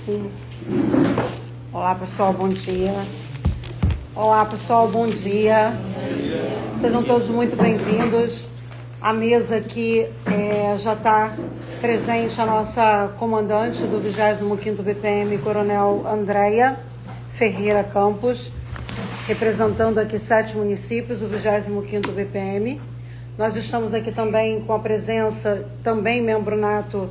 Sim. Olá, pessoal, bom dia. Olá, pessoal, bom dia. Sejam todos muito bem-vindos. A mesa aqui já está presente a nossa comandante do 25º BPM, Coronel Andréia Ferreira Campos, representando aqui 7 municípios, o 25º BPM. Nós estamos aqui também com a presença, também membro nato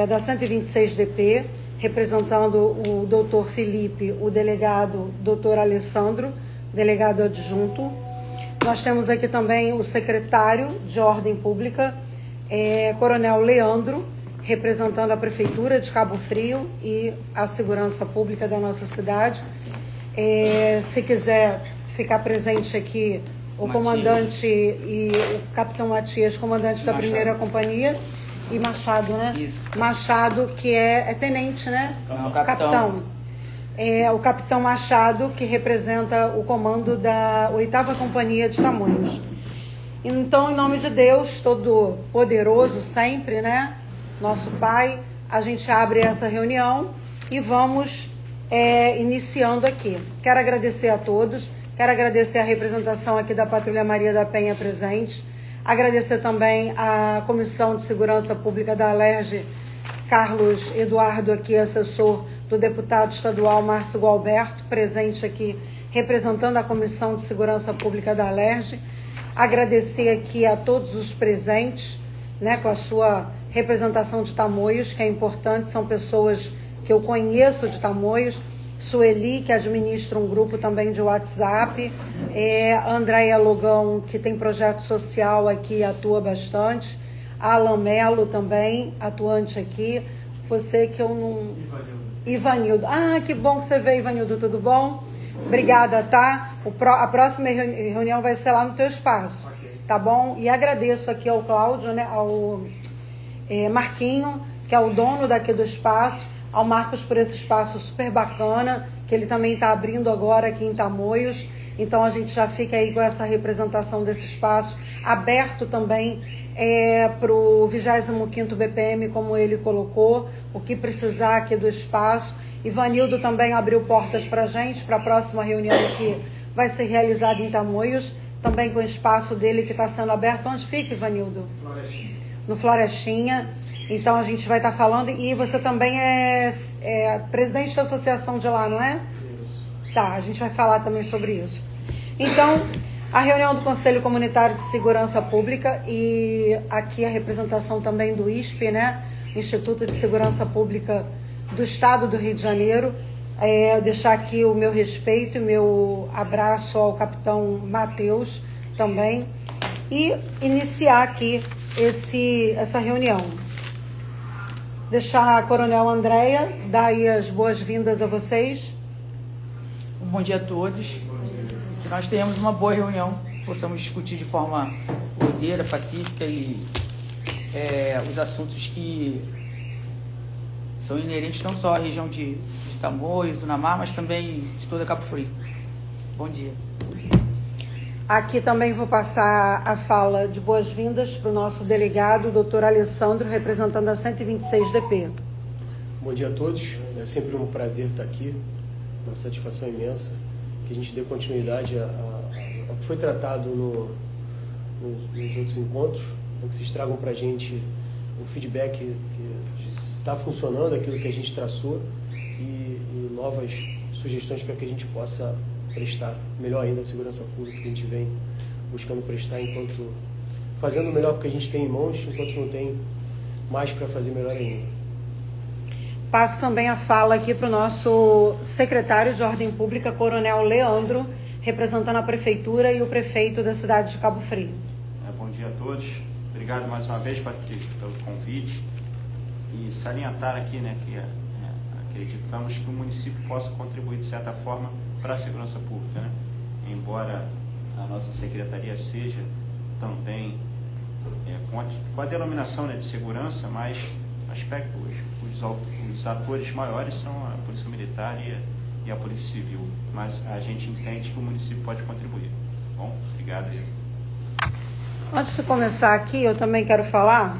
da 126DP, representando o doutor Felipe, o delegado doutor Alessandro, delegado adjunto. Nós temos aqui também o secretário de Ordem Pública, Coronel Leandro, representando a Prefeitura de Cabo Frio e a segurança pública da nossa cidade. Se quiser ficar presente aqui, o Matias, comandante e o capitão Matias, comandante da primeira companhia, e Machado, né? Isso. Machado, que é tenente, né? Não, capitão. O capitão Machado, que representa o comando da 8ª Companhia de Tamoios. Então, em nome de Deus, todo poderoso sempre, né? Nosso Pai, a gente abre essa reunião e vamos iniciando aqui. Quero agradecer a todos, quero agradecer a representação aqui da Patrulha Maria da Penha presente, agradecer também a Comissão de Segurança Pública da Alerj, Carlos Eduardo aqui, assessor do deputado estadual Márcio Gualberto, presente aqui representando a Comissão de Segurança Pública da Alerj. Agradecer aqui a todos os presentes, né, com a sua representação de Tamoios, que é importante, são pessoas que eu conheço de Tamoios. Sueli, que administra um grupo também de WhatsApp, Andréia Logão, que tem projeto social aqui, atua bastante, Alan Melo também, atuante aqui, você que eu não... Ivanildo. Ah, que bom que você veio, Ivanildo, tudo bom? Obrigada, tá? A próxima reunião vai ser lá no teu espaço, tá bom? E agradeço aqui ao Cláudio, né, ao Marquinho, que é o dono daqui do espaço, ao Marcos por esse espaço super bacana, que ele também está abrindo agora aqui em Tamoios. Então a gente já fica aí com essa representação desse espaço, aberto também para o 25º BPM, como ele colocou, o que precisar aqui do espaço. Ivanildo também abriu portas para a gente, para a próxima reunião que vai ser realizada em Tamoios, também com o espaço dele que está sendo aberto. Onde fica, Ivanildo? Florestinha. No Florestinha. Então a gente vai estar falando, e você também é presidente da associação de lá, não é? Isso. Tá, a gente vai falar também sobre isso. Então, a reunião do Conselho Comunitário de Segurança Pública, e aqui a representação também do ISP, né? Instituto de Segurança Pública do Estado do Rio de Janeiro. Deixar aqui o meu respeito e meu abraço ao capitão Matheus também, e iniciar aqui essa reunião. Deixar a Coronel Andréia dar aí as boas-vindas a vocês. Bom dia a todos. Que nós tenhamos uma boa reunião, possamos discutir de forma ordeira, pacífica e os assuntos que são inerentes não só à região de Tamoios, do Namar, mas também de toda Cabo Frio. Bom dia. Aqui também vou passar a fala de boas-vindas para o nosso delegado, o doutor Alessandro, representando a 126DP. Bom dia a todos. É sempre um prazer estar aqui, uma satisfação imensa, que a gente dê continuidade ao que foi tratado nos outros encontros, que vocês tragam para a gente o feedback que está funcionando, aquilo que a gente traçou, e novas sugestões para que a gente possa prestar melhor ainda a segurança pública que a gente vem buscando prestar, enquanto fazendo o melhor que a gente tem em mãos, enquanto não tem mais para fazer melhor ainda. Passo também a fala aqui para o nosso secretário de Ordem Pública, Coronel Leandro, representando a Prefeitura e o prefeito da cidade de Cabo Frio. Bom dia a todos. Obrigado mais uma vez, Patrícia, pelo convite. E salientar aqui, né, que acreditamos que o município possa contribuir de certa forma para a segurança pública, né? Embora a nossa secretaria seja também com a denominação, né, de segurança, mas os atores maiores são a Polícia Militar e a Polícia Civil, mas a gente entende que o município pode contribuir. Bom, obrigado. Antes de começar aqui, eu também quero falar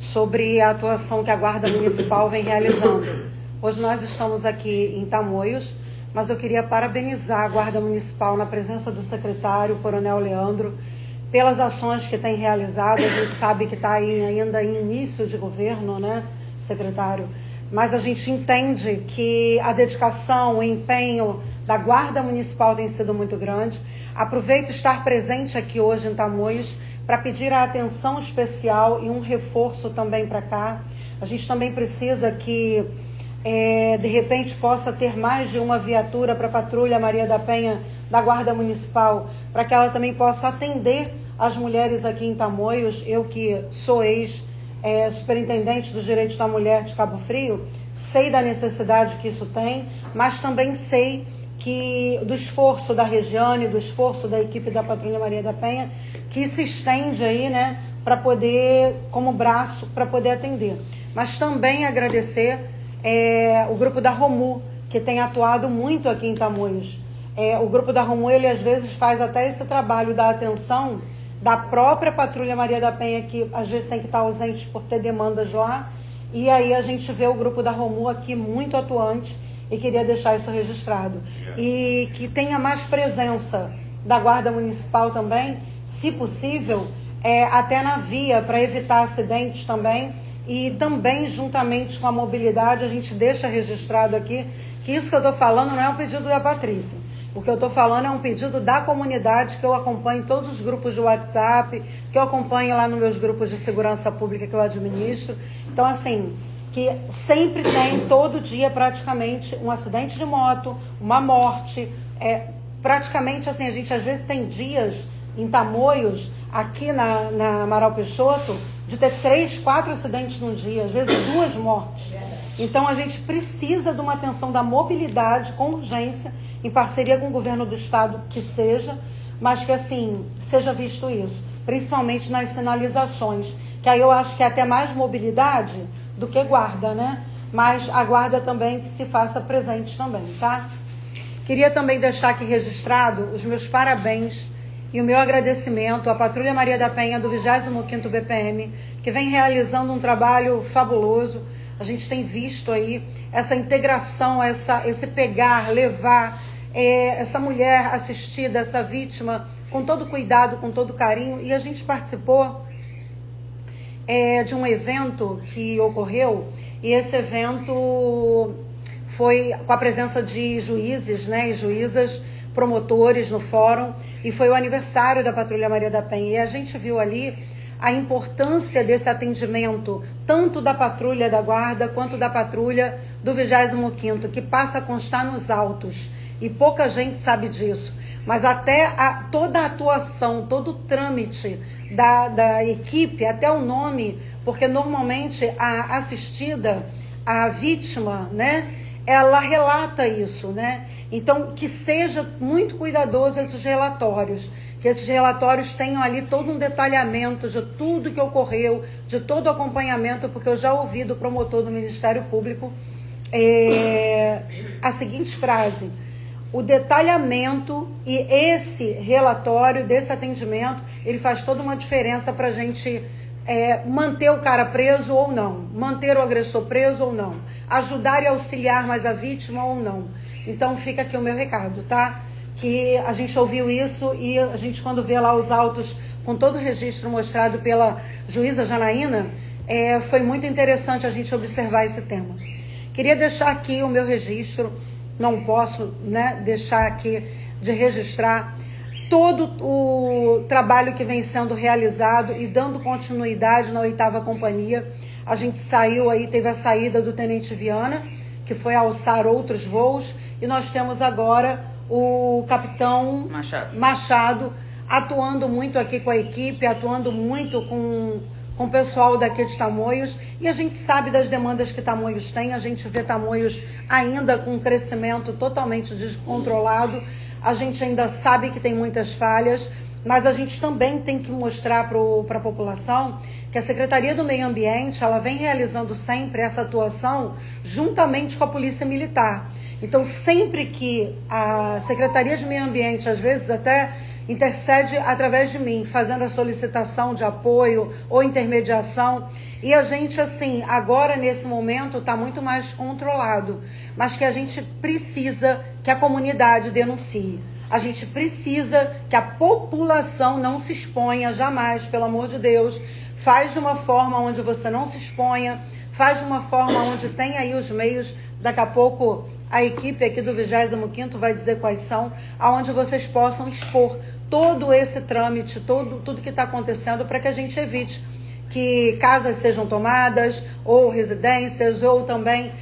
sobre a atuação que a Guarda Municipal vem realizando. Hoje nós estamos aqui em Tamoios, mas eu queria parabenizar a Guarda Municipal na presença do secretário, Coronel Leandro, pelas ações que tem realizado. A gente sabe que está ainda em início de governo, né, secretário? Mas a gente entende que a dedicação, o empenho da Guarda Municipal tem sido muito grande. Aproveito estar presente aqui hoje em Tamoios para pedir a atenção especial e um reforço também para cá. A gente também precisa que, de repente, possa ter mais de uma viatura para a Patrulha Maria da Penha da Guarda Municipal, para que ela também possa atender as mulheres aqui em Tamoios. Eu que sou superintendente dos direitos da mulher de Cabo Frio, sei da necessidade que isso tem, mas também sei que do esforço da Regiane, do esforço da equipe da Patrulha Maria da Penha, que se estende aí, né, para poder, como braço, para poder atender. Mas também agradecer o grupo da Romu, que tem atuado muito aqui em Tamoios. O grupo da Romu, ele às vezes faz até esse trabalho da atenção da própria Patrulha Maria da Penha, que às vezes tem que estar ausente por ter demandas lá, e aí a gente vê o grupo da Romu aqui muito atuante, e queria deixar isso registrado. E que tenha mais presença da Guarda Municipal também, se possível, até na via, para evitar acidentes também, e também juntamente com a mobilidade, a gente deixa registrado aqui, que isso que eu estou falando não é um pedido da Patrícia. O que eu estou falando é um pedido da comunidade, que eu acompanho em todos os grupos de WhatsApp, que eu acompanho lá nos meus grupos de segurança pública que eu administro. Então, assim, que sempre tem, todo dia praticamente, um acidente de moto, uma morte. Praticamente, assim, a gente às vezes tem dias em Tamoios, aqui na Amaral Peixoto, de ter 3, 4 acidentes num dia, às vezes 2 mortes. Então, a gente precisa de uma atenção da mobilidade com urgência, em parceria com o governo do estado, que seja, mas que, assim, seja visto isso, principalmente nas sinalizações, que aí eu acho que é até mais mobilidade do que guarda, né? Mas a guarda também que se faça presente também, tá? Queria também deixar aqui registrado os meus parabéns e o meu agradecimento à Patrulha Maria da Penha do 25º BPM, que vem realizando um trabalho fabuloso. A gente tem visto aí essa integração, esse pegar, levar essa mulher assistida, essa vítima, com todo cuidado, com todo carinho. E a gente participou de um evento que ocorreu, e esse evento foi com a presença de juízes, né, e juízas, promotores no fórum, e foi o aniversário da Patrulha Maria da Penha. E a gente viu ali a importância desse atendimento, tanto da patrulha da guarda, quanto da patrulha do 25º, que passa a constar nos autos, e pouca gente sabe disso, mas até toda a atuação, todo o trâmite da equipe, até o nome, porque normalmente a assistida, a vítima, né, ela relata isso, né? Então, que seja muito cuidadoso esses relatórios, que esses relatórios tenham ali todo um detalhamento de tudo que ocorreu, de todo o acompanhamento, porque eu já ouvi do promotor do Ministério Público a seguinte frase: o detalhamento e esse relatório desse atendimento, ele faz toda uma diferença para a gente manter o cara preso ou não, manter o agressor preso ou não, ajudar e auxiliar mais a vítima ou não. Então fica aqui o meu recado, tá? Que a gente ouviu isso, e a gente, quando vê lá os autos com todo o registro mostrado pela juíza Janaína, foi muito interessante a gente observar esse tema. Queria deixar aqui o meu registro, não posso, né, deixar aqui de registrar todo o trabalho que vem sendo realizado e dando continuidade na 8ª Companhia. A gente saiu aí, teve a saída do Tenente Viana, que foi alçar outros voos, e nós temos agora o Capitão Machado atuando muito aqui com a equipe, atuando muito com o pessoal daqui de Tamoios, e a gente sabe das demandas que Tamoios tem. A gente vê Tamoios ainda com um crescimento totalmente descontrolado, a gente ainda sabe que tem muitas falhas, mas a gente também tem que mostrar para a população que a Secretaria do Meio Ambiente, ela vem realizando sempre essa atuação juntamente com a Polícia Militar. Então, sempre que a Secretaria de Meio Ambiente, às vezes até intercede através de mim, fazendo a solicitação de apoio ou intermediação. E a gente, assim, agora nesse momento está muito mais controlado, mas que a gente precisa que a comunidade denuncie. A gente precisa que a população não se exponha jamais, pelo amor de Deus. Faz de uma forma onde você não se exponha, faz de uma forma onde tem aí os meios. Daqui a pouco a equipe aqui do 25º vai dizer quais são, aonde vocês possam expor todo esse trâmite, tudo que está acontecendo, para que a gente evite que casas sejam tomadas, ou residências, ou também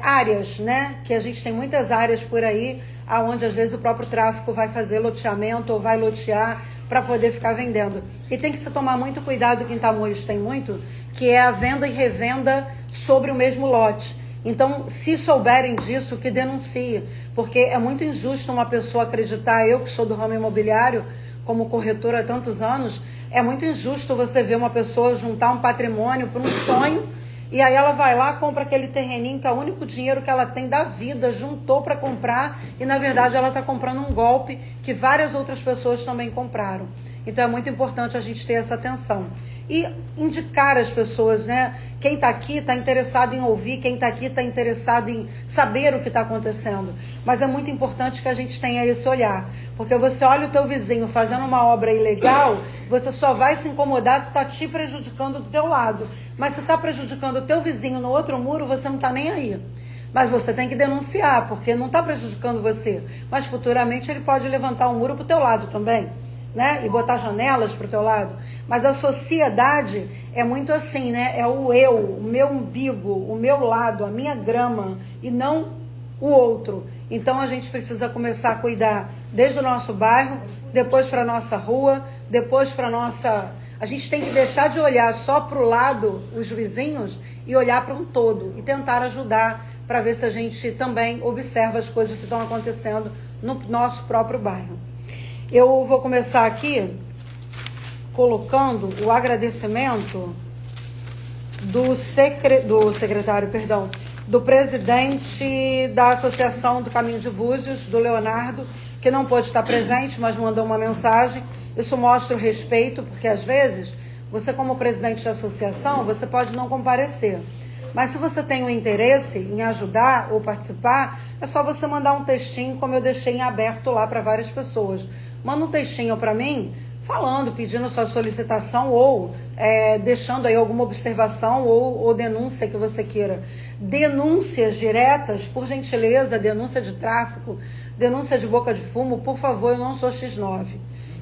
áreas, né? Que a gente tem muitas áreas por aí, aonde às vezes o próprio tráfico vai fazer loteamento ou vai lotear para poder ficar vendendo. E tem que se tomar muito cuidado, que em Tamoios tem muito, que é a venda e revenda sobre o mesmo lote. Então, se souberem disso, que denuncie, porque é muito injusto uma pessoa acreditar, eu que sou do ramo imobiliário, como corretora há tantos anos, é muito injusto você ver uma pessoa juntar um patrimônio para um sonho, e aí ela vai lá, compra aquele terreninho que é o único dinheiro que ela tem da vida, juntou para comprar, e na verdade ela está comprando um golpe que várias outras pessoas também compraram. Então é muito importante a gente ter essa atenção. E indicar as pessoas, né? Quem está aqui está interessado em ouvir, quem está aqui está interessado em saber o que está acontecendo. Mas é muito importante que a gente tenha esse olhar. Porque você olha o teu vizinho fazendo uma obra ilegal, você só vai se incomodar se está te prejudicando do teu lado. Mas se está prejudicando o teu vizinho no outro muro, você não está nem aí. Mas você tem que denunciar, porque não está prejudicando você. Mas futuramente ele pode levantar um muro para o teu lado também, né? E botar janelas para o teu lado. Mas a sociedade é muito assim, né? É o eu, o meu umbigo, o meu lado, a minha grama, e não o outro. Então a gente precisa começar a cuidar desde o nosso bairro, depois para a nossa rua, depois para a nossa... A gente tem que deixar de olhar só para o lado, os vizinhos, e olhar para um todo. E tentar ajudar para ver se a gente também observa as coisas que estão acontecendo no nosso próprio bairro. Eu vou começar aqui colocando o agradecimento do secretário, do presidente da Associação do Caminho de Búzios, do Leonardo, que não pôde estar presente, mas mandou uma mensagem. Isso mostra o respeito, porque às vezes, você como presidente da associação, você pode não comparecer. Mas se você tem um interesse em ajudar ou participar, é só você mandar um textinho, como eu deixei em aberto lá para várias pessoas. Manda um textinho para mim, falando, pedindo sua solicitação ou deixando aí alguma observação ou denúncia que você queira. Denúncias diretas, por gentileza, denúncia de tráfico, denúncia de boca de fumo, por favor, eu não sou X9.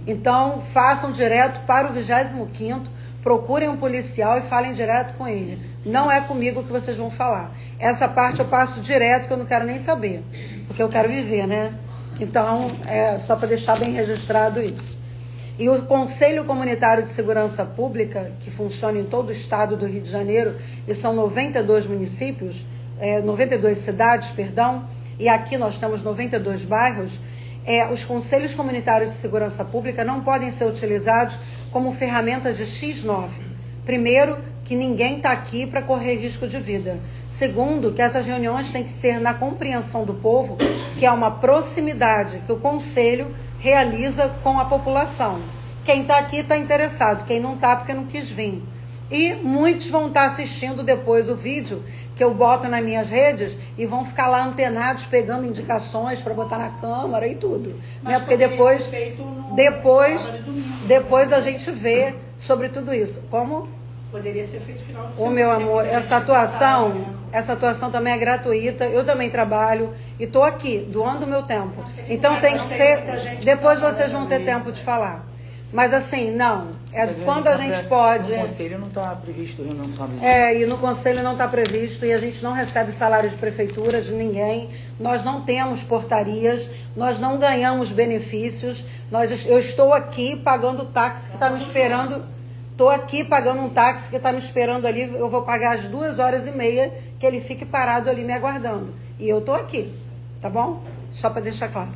Então, façam direto para o 25º, procurem um policial e falem direto com ele. Não é comigo que vocês vão falar. Essa parte eu passo direto, que eu não quero nem saber, porque eu quero viver, né? Então, é só para deixar bem registrado isso. E o Conselho Comunitário de Segurança Pública, que funciona em todo o estado do Rio de Janeiro, e são 92 municípios, 92 cidades, perdão, e aqui nós temos 92 bairros, os Conselhos Comunitários de Segurança Pública não podem ser utilizados como ferramenta de X9. Primeiro, que ninguém está aqui para correr risco de vida. Segundo, que essas reuniões têm que ser na compreensão do povo, que é uma proximidade que o Conselho realiza com a população. Quem está aqui está interessado, quem não está porque não quis vir. E muitos vão estar assistindo depois o vídeo que eu boto nas minhas redes e vão ficar lá antenados, pegando indicações para botar na câmera e tudo. Né? Porque depois a gente vê sobre tudo isso. Como? Poderia ser feito final de Ô, semana. meu amor, essa atuação também é gratuita, eu também trabalho e estou aqui, doando o meu tempo. Então tem que ser, depois vocês vão ter tempo de falar. Mas assim, não, quando a gente pode... No conselho não está previsto reunião familiar. E no conselho não está previsto, e a gente não recebe salário de prefeitura de ninguém, nós não temos portarias, nós não ganhamos benefícios, eu estou aqui pagando o táxi que está me esperando... Estou aqui pagando um táxi que está me esperando ali, eu vou pagar as 2h30 que ele fique parado ali me aguardando. E eu estou aqui, tá bom? Só para deixar claro.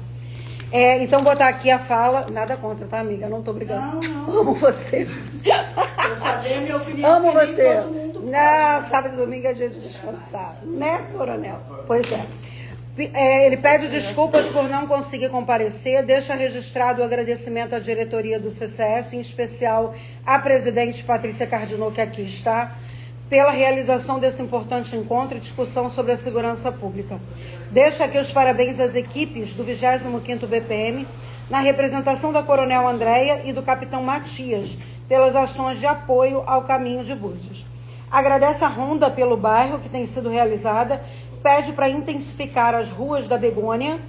Então, botar aqui a fala, nada contra, tá, amiga? Não estou brigando. Não. Amo você. Eu sabia a minha opinião. Amo que nem você. todo mundo Não, sábado e domingo é dia de descansar. Né, coronel? Pois é. Ele pede desculpas por não conseguir comparecer, deixa registrado o agradecimento à diretoria do CCS, em especial à presidente Patrícia Cardinot, que aqui está, pela realização desse importante encontro e discussão sobre a segurança pública. Deixa aqui os parabéns às equipes do 25º BPM, na representação da Coronel Andréia e do Capitão Matias, pelas ações de apoio ao caminho de Búzios. Agradece a ronda pelo bairro que tem sido realizada, pede para intensificar as ruas da Begônia,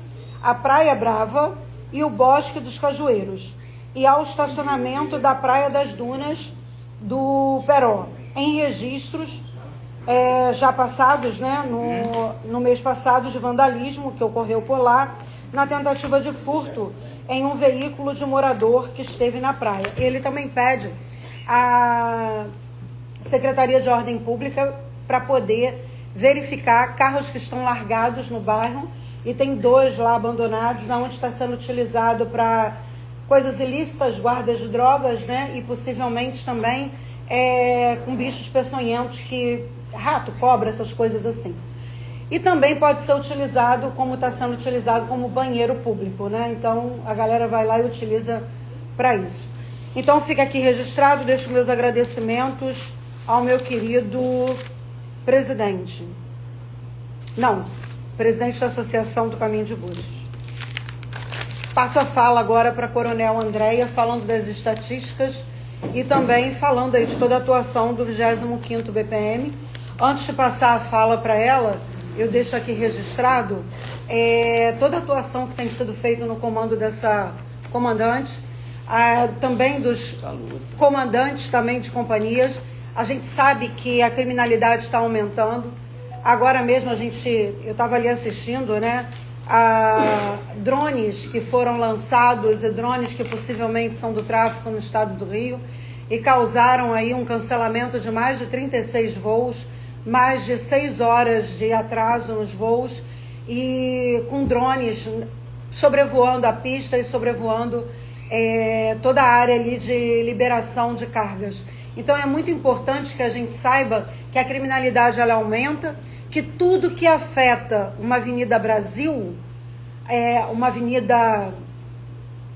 a Praia Brava e o Bosque dos Cajueiros, e ao estacionamento da Praia das Dunas do Peró, em registros já passados, né, no mês passado, de vandalismo que ocorreu por lá, na tentativa de furto em um veículo de morador que esteve na praia. Ele também pede a Secretaria de Ordem Pública para poder verificar carros que estão largados no bairro, e tem 2 lá abandonados, onde está sendo utilizado para coisas ilícitas, guardas de drogas, né, e possivelmente também com bichos peçonhentos, rato, cobra, essas coisas assim. E também pode ser utilizado, como está sendo utilizado, como banheiro público, né? Então a galera vai lá e utiliza para isso. Então fica aqui registrado, deixo meus agradecimentos ao meu querido presidente. Presidente da Associação do Caminho de Búzios. Passo a fala agora para a Coronel Andréia, falando das estatísticas e também falando aí de toda a atuação do 25º BPM. Antes de passar a fala para ela, eu deixo aqui registrado toda a atuação que tem sido feita no comando dessa comandante, também dos comandantes também de companhias. A gente sabe que a criminalidade está aumentando. Agora mesmo eu estava ali assistindo, né, a drones que foram lançados, e drones que possivelmente são do tráfico no estado do Rio, e causaram aí um cancelamento de mais de 36 voos, mais de 6 horas de atraso nos voos, e com drones sobrevoando a pista e sobrevoando toda a área ali de liberação de cargas. Então é muito importante que a gente saiba que a criminalidade ela aumenta, que tudo que afeta uma Avenida Brasil,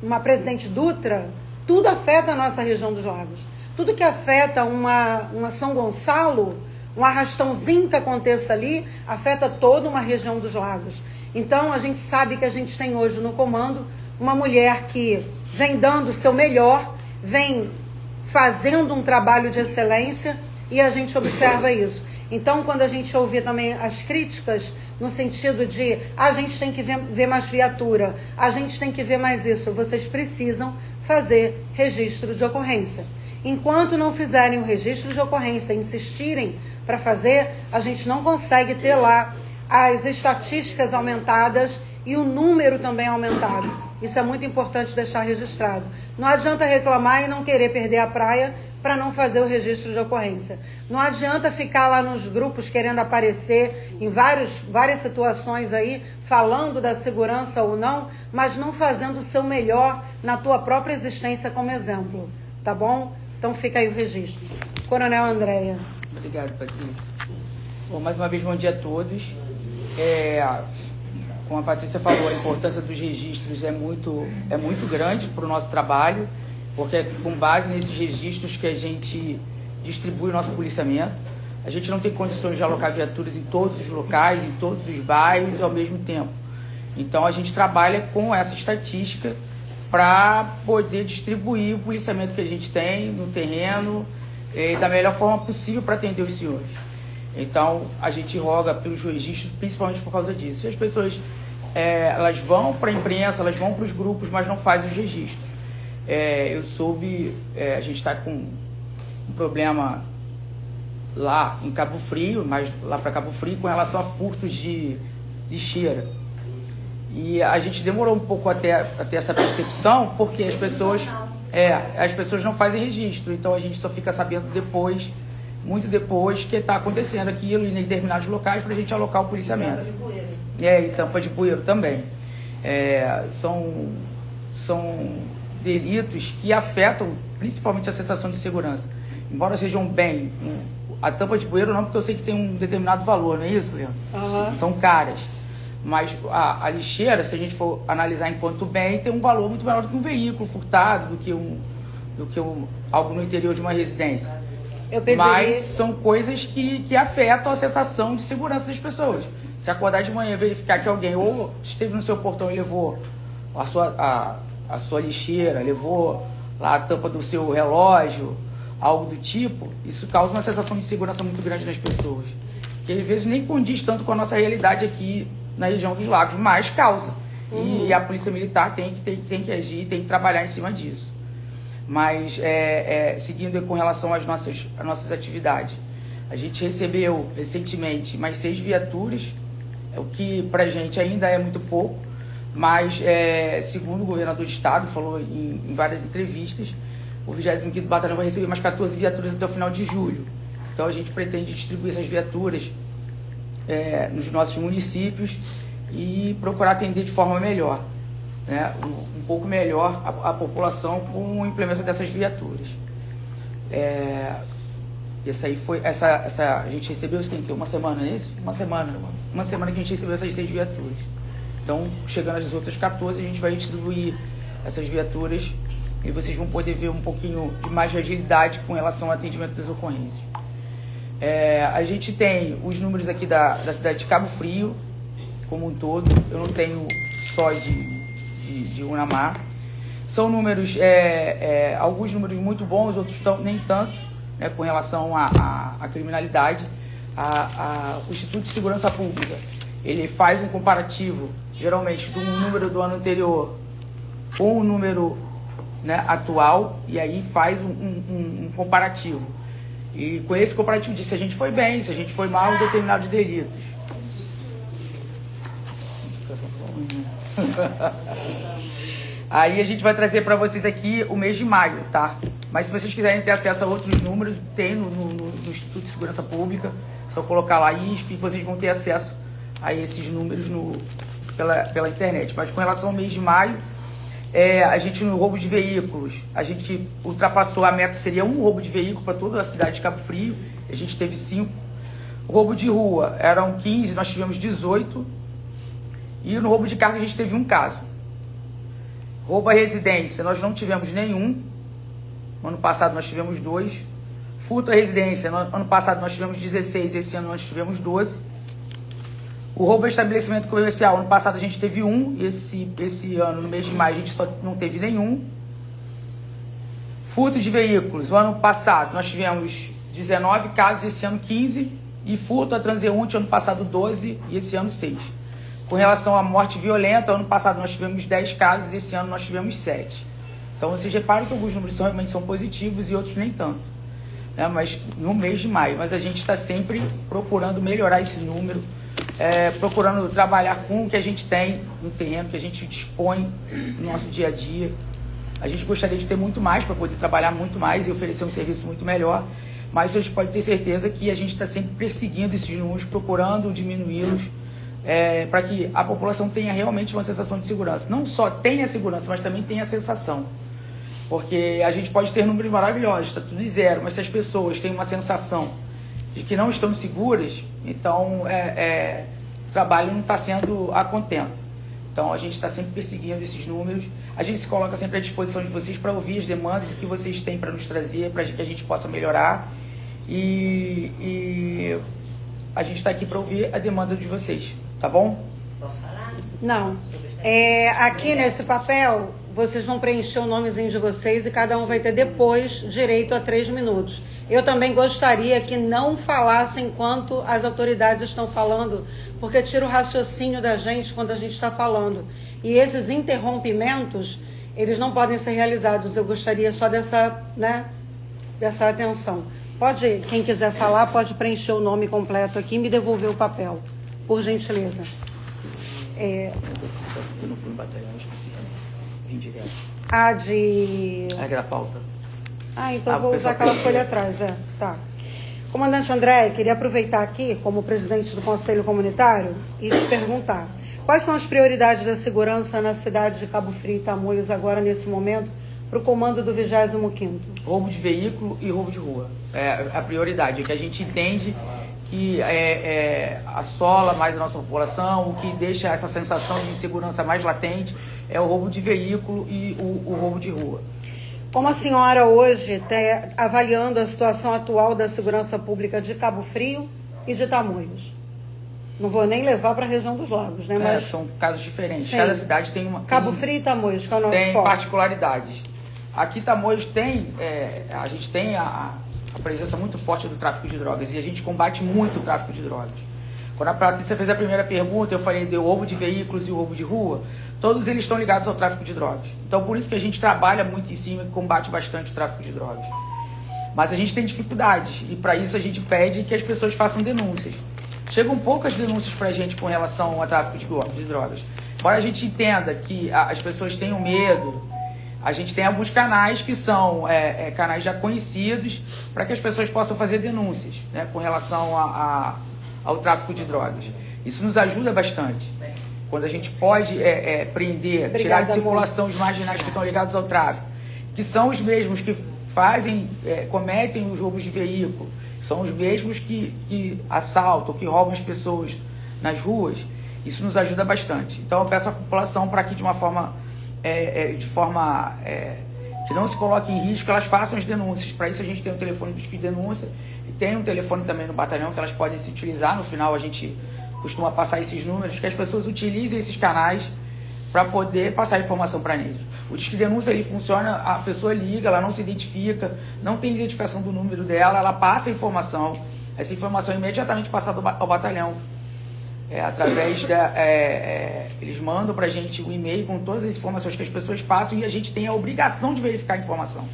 uma Presidente Dutra, tudo afeta a nossa região dos lagos. Tudo que afeta uma São Gonçalo, um arrastãozinho que aconteça ali, afeta toda uma região dos lagos. Então a gente sabe que a gente tem hoje no comando uma mulher que vem dando o seu melhor, vem fazendo um trabalho de excelência, e a gente observa isso. Então, quando a gente ouvir também as críticas, no sentido de a gente tem que ver mais viatura, a gente tem que ver mais isso, vocês precisam fazer registro de ocorrência. Enquanto não fizerem o registro de ocorrência, insistirem para fazer, a gente não consegue ter lá as estatísticas aumentadas e o número também aumentado. Isso é muito importante deixar registrado. Não adianta reclamar e não querer perder a praia para não fazer o registro de ocorrência. Não adianta ficar lá nos grupos querendo aparecer em várias situações aí, falando da segurança ou não, mas não fazendo o seu melhor na tua própria existência como exemplo. Tá bom? Então fica aí o registro. Coronel Andréia. Obrigado, Patrícia. Bom, mais uma vez, bom dia a todos. Como a Patrícia falou, a importância dos registros é muito grande para o nosso trabalho, porque é com base nesses registros que a gente distribui o nosso policiamento. A gente não tem condições de alocar viaturas em todos os locais, em todos os bairros ao mesmo tempo. Então a gente trabalha com essa estatística para poder distribuir o policiamento que a gente tem no terreno da melhor forma possível para atender os senhores. Então a gente roga pelos registros, principalmente por causa disso. E as pessoas elas vão para a imprensa, elas vão para os grupos, mas não fazem os registros. Eu soube, a gente está com um problema lá em Cabo Frio, mas lá para Cabo Frio, com relação a furtos de lixeira. E a gente demorou um pouco até essa percepção, porque as pessoas não fazem registro. Então a gente só fica sabendo depois, muito depois, que está acontecendo aquilo em determinados locais para a gente alocar o policiamento. E tampa de bueiro também. São delitos que afetam principalmente a sensação de segurança. Embora sejam bem, a tampa de bueiro não, porque eu sei que tem um determinado valor, não é isso, Leandro? São caras. Mas a lixeira, se a gente for analisar enquanto bem, tem um valor muito maior do que um veículo furtado, do que algo no interior de uma residência. Mas são coisas que afetam a sensação de segurança das pessoas. Se acordar de manhã e verificar que alguém ou esteve no seu portão e levou a sua lixeira, levou lá a tampa do seu relógio, algo do tipo, isso causa uma sensação de segurança muito grande nas pessoas. Que às vezes nem condiz tanto com a nossa realidade aqui na região dos lagos, mas causa. E a Polícia Militar tem que agir, tem que trabalhar em cima disso. Mas, seguindo com relação às nossas atividades, a gente recebeu recentemente mais 6 viaturas, o que pra gente ainda é muito pouco, mas segundo o governador do estado, falou em várias entrevistas, o 25º Batalhão vai receber mais 14 viaturas até o final de julho. Então a gente pretende distribuir essas viaturas nos nossos municípios e procurar atender de forma melhor, né? Um pouco melhor a população com o implemento dessas viaturas. A gente recebeu isso tem que uma semana, é isso? Uma semana que a gente recebeu essas 6 viaturas. Então, chegando às outras 14, a gente vai distribuir essas viaturas e vocês vão poder ver um pouquinho de mais de agilidade com relação ao atendimento das ocorrências. A gente tem os números aqui da cidade de Cabo Frio, como um todo. Eu não tenho só de Unamar. São números, alguns números muito bons, outros nem tanto, né, com relação à criminalidade. O Instituto de Segurança Pública, ele faz um comparativo, geralmente, do número do ano anterior com o número, né, atual, e aí faz um comparativo. E com esse comparativo diz se a gente foi bem, se a gente foi mal em determinados delitos. Aí a gente vai trazer para vocês aqui o mês de maio, tá? Mas se vocês quiserem ter acesso a outros números, tem no Instituto de Segurança Pública, é só colocar lá ISP e vocês vão ter acesso a esses números pela internet. Mas com relação ao mês de maio, a gente no roubo de veículos, a gente ultrapassou a meta, seria um roubo de veículo para toda a cidade de Cabo Frio, a gente teve 5. Roubo de rua eram 15, nós tivemos 18. E no roubo de carga a gente teve um caso. Roubo à residência, nós não tivemos nenhum. No ano passado nós tivemos 2. Furto à residência, no ano passado nós tivemos 16, esse ano nós tivemos 12. O roubo a estabelecimento comercial, ano passado a gente teve 1, esse ano, no mês de maio, a gente só não teve nenhum. Furto de veículos, o ano passado nós tivemos 19 casos, esse ano 15. E furto a transeunte, ano passado 12 e esse ano 6. Com relação à morte violenta, ano passado nós tivemos 10 casos, esse ano nós tivemos 7. Então vocês reparam que alguns números realmente são positivos e outros nem tanto, né? Mas no mês de maio, mas a gente está sempre procurando melhorar esse número, procurando trabalhar com o que a gente tem no terreno, que a gente dispõe no nosso dia a dia. A gente gostaria de ter muito mais para poder trabalhar muito mais e oferecer um serviço muito melhor, mas a gente pode ter certeza que a gente está sempre perseguindo esses números, procurando diminuí-los, para que a população tenha realmente uma sensação de segurança. Não só tenha segurança, mas também tenha a sensação. Porque a gente pode ter números maravilhosos, está tudo em zero, mas se as pessoas têm uma sensação de que não estão seguras, então o trabalho não está sendo a contento. Então a gente está sempre perseguindo esses números, a gente se coloca sempre à disposição de vocês para ouvir as demandas, o que vocês têm para nos trazer, para que a gente possa melhorar. E a gente está aqui para ouvir a demanda de vocês, tá bom? Posso falar? Não. Aqui nesse papel, vocês vão preencher o nomezinho de vocês e cada um vai ter depois direito a 3 minutos. Eu também gostaria que não falassem enquanto as autoridades estão falando, porque tira o raciocínio da gente quando a gente está falando. E esses interrompimentos, eles não podem ser realizados. Eu gostaria só dessa atenção. Quem quiser falar, pode preencher o nome completo aqui e me devolver o papel, por gentileza. Eu não fui no batalhão, esqueci também. Vim direto. Da pauta. Então vou usar aquela folha atrás, tá. Comandante André, queria aproveitar aqui, como presidente do Conselho Comunitário, e te perguntar, quais são as prioridades da segurança na cidade de Cabo Frio e Tamoios agora, nesse momento, para o comando do 25º? Roubo de veículo e roubo de rua. A prioridade é que a gente entende que assola mais a nossa população, o que deixa essa sensação de insegurança mais latente é o roubo de veículo e o roubo de rua. Como a senhora hoje está avaliando a situação atual da segurança pública de Cabo Frio e de Tamoios? Não vou nem levar para a região dos Lagos, né? Mas São casos diferentes. Sim. Cada cidade tem uma... Cabo Frio e Tamoios, que é o nosso tem foco. particularidades. Aqui Tamoios a gente tem a presença muito forte do tráfico de drogas e a gente combate muito o tráfico de drogas. Quando a Patrícia fez a primeira pergunta, eu falei do roubo de veículos e o roubo de rua, todos eles estão ligados ao tráfico de drogas. Então por isso que a gente trabalha muito em cima e combate bastante o tráfico de drogas. Mas a gente tem dificuldades e para isso a gente pede que as pessoas façam denúncias. Chegam poucas denúncias para a gente com relação ao tráfico de drogas. Embora a gente entenda que as pessoas tenham medo, a gente tem alguns canais que são canais já conhecidos para que as pessoas possam fazer denúncias, né, com relação ao tráfico de drogas. Isso nos ajuda bastante. Quando a gente pode prender, Obrigada, tirar de circulação amor. os marginais que estão ligados ao tráfico, que são os mesmos que cometem os roubos de veículo, são os mesmos que assaltam, que roubam as pessoas nas ruas, isso nos ajuda bastante. Então eu peço à população para que de uma forma, que não se coloque em risco, elas façam as denúncias. Para isso a gente tem um telefone de denúncia e tem um telefone também no batalhão que elas podem se utilizar. No final a gente costuma passar esses números, que as pessoas utilizem esses canais para poder passar informação para eles. O Disque Denúncia ele funciona, a pessoa liga, ela não se identifica, não tem identificação do número dela, ela passa a informação, essa informação é imediatamente passada ao batalhão. Através eles mandam para a gente um e-mail com todas as informações que as pessoas passam e a gente tem a obrigação de verificar a informação.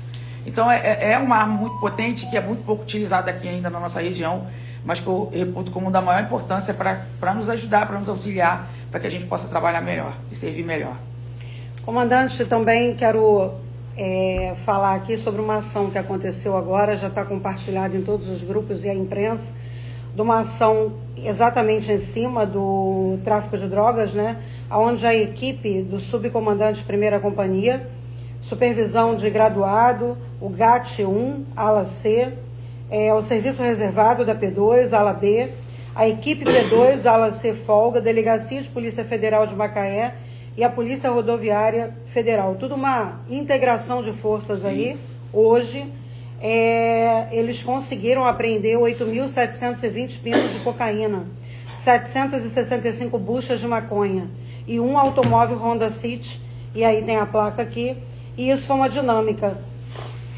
Então é uma arma muito potente que é muito pouco utilizada aqui ainda na nossa região, mas que eu reputo como da maior importância para nos ajudar, para nos auxiliar, para que a gente possa trabalhar melhor e servir melhor. Comandante, também quero falar aqui sobre uma ação que aconteceu agora, já está compartilhada em todos os grupos e a imprensa, de uma ação exatamente em cima do tráfico de drogas, né? Onde a equipe do subcomandante Primeira Companhia, supervisão de graduado, o GAT-1, ala C, o serviço reservado da P2, ala B, a equipe P2, ala C Folga, Delegacia de Polícia Federal de Macaé e a Polícia Rodoviária Federal. Tudo uma integração de forças aí, hoje. Eles conseguiram apreender 8.720 pinos de cocaína, 765 buchas de maconha e um automóvel Honda City, e aí tem a placa aqui, e isso foi uma dinâmica.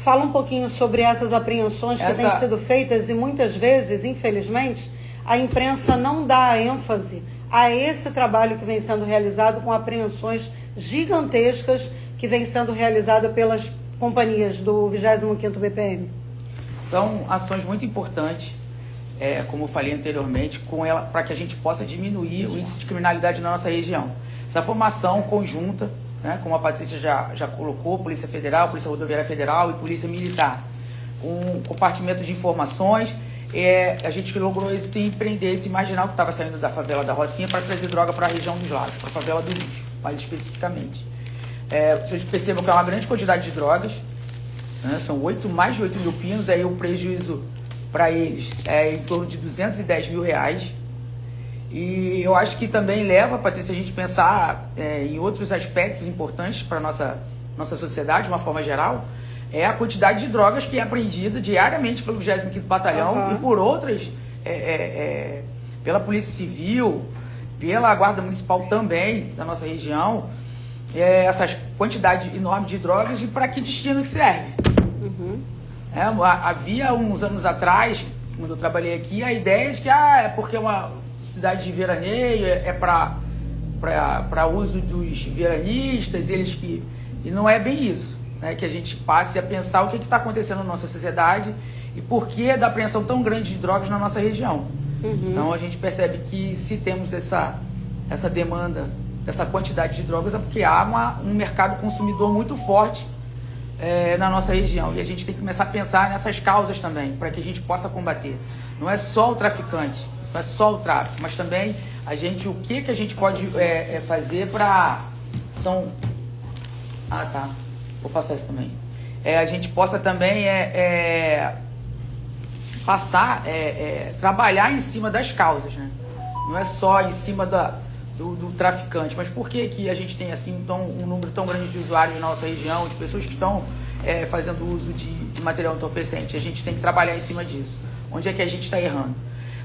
Fala um pouquinho sobre essas apreensões que têm sido feitas e muitas vezes, infelizmente, a imprensa não dá ênfase a esse trabalho que vem sendo realizado com apreensões gigantescas que vem sendo realizada pelas companhias do 25º BPM. São ações muito importantes, como eu falei anteriormente, para que a gente possa diminuir o índice de criminalidade na nossa região. Essa formação conjunta, né, como a Patrícia já colocou, Polícia Federal, Polícia Rodoviária Federal e Polícia Militar, um compartimento de informações, a gente logrou êxito em prender esse marginal que estava saindo da favela da Rocinha para trazer droga para a região dos Lagos, para a favela do Lixo, mais especificamente. Vocês percebam que é uma grande quantidade de drogas, né? São mais de 8 mil pinos, aí o prejuízo para eles é em torno de R$210 mil. E eu acho que também leva, Patrícia, a gente pensar em outros aspectos importantes para a nossa sociedade, de uma forma geral, é a quantidade de drogas que é apreendida diariamente pelo 25º Batalhão e por outras, pela Polícia Civil, pela Guarda Municipal também da nossa região, essa quantidade enorme de drogas e para que destino que serve. Havia uns anos atrás, quando eu trabalhei aqui, a ideia de que é porque é uma cidade de veraneio, para uso dos veranistas, e não é bem isso, né? Que a gente passe a pensar o que está acontecendo na nossa sociedade e por que da apreensão tão grande de drogas na nossa região. Então a gente percebe que se temos essa demanda, essa quantidade de drogas, é porque há um mercado consumidor muito forte na nossa região. E a gente tem que começar a pensar nessas causas também, para que a gente possa combater. Não é só o traficante, não é só o tráfico, mas também o que a gente pode fazer para... vou passar isso também. A gente possa também passar, trabalhar em cima das causas, né? Não é só em cima do traficante, mas por que a gente tem assim um número tão grande de usuários na nossa região, de pessoas que estão fazendo uso de material entorpecente? A gente tem que trabalhar em cima disso. Onde é que a gente está errando?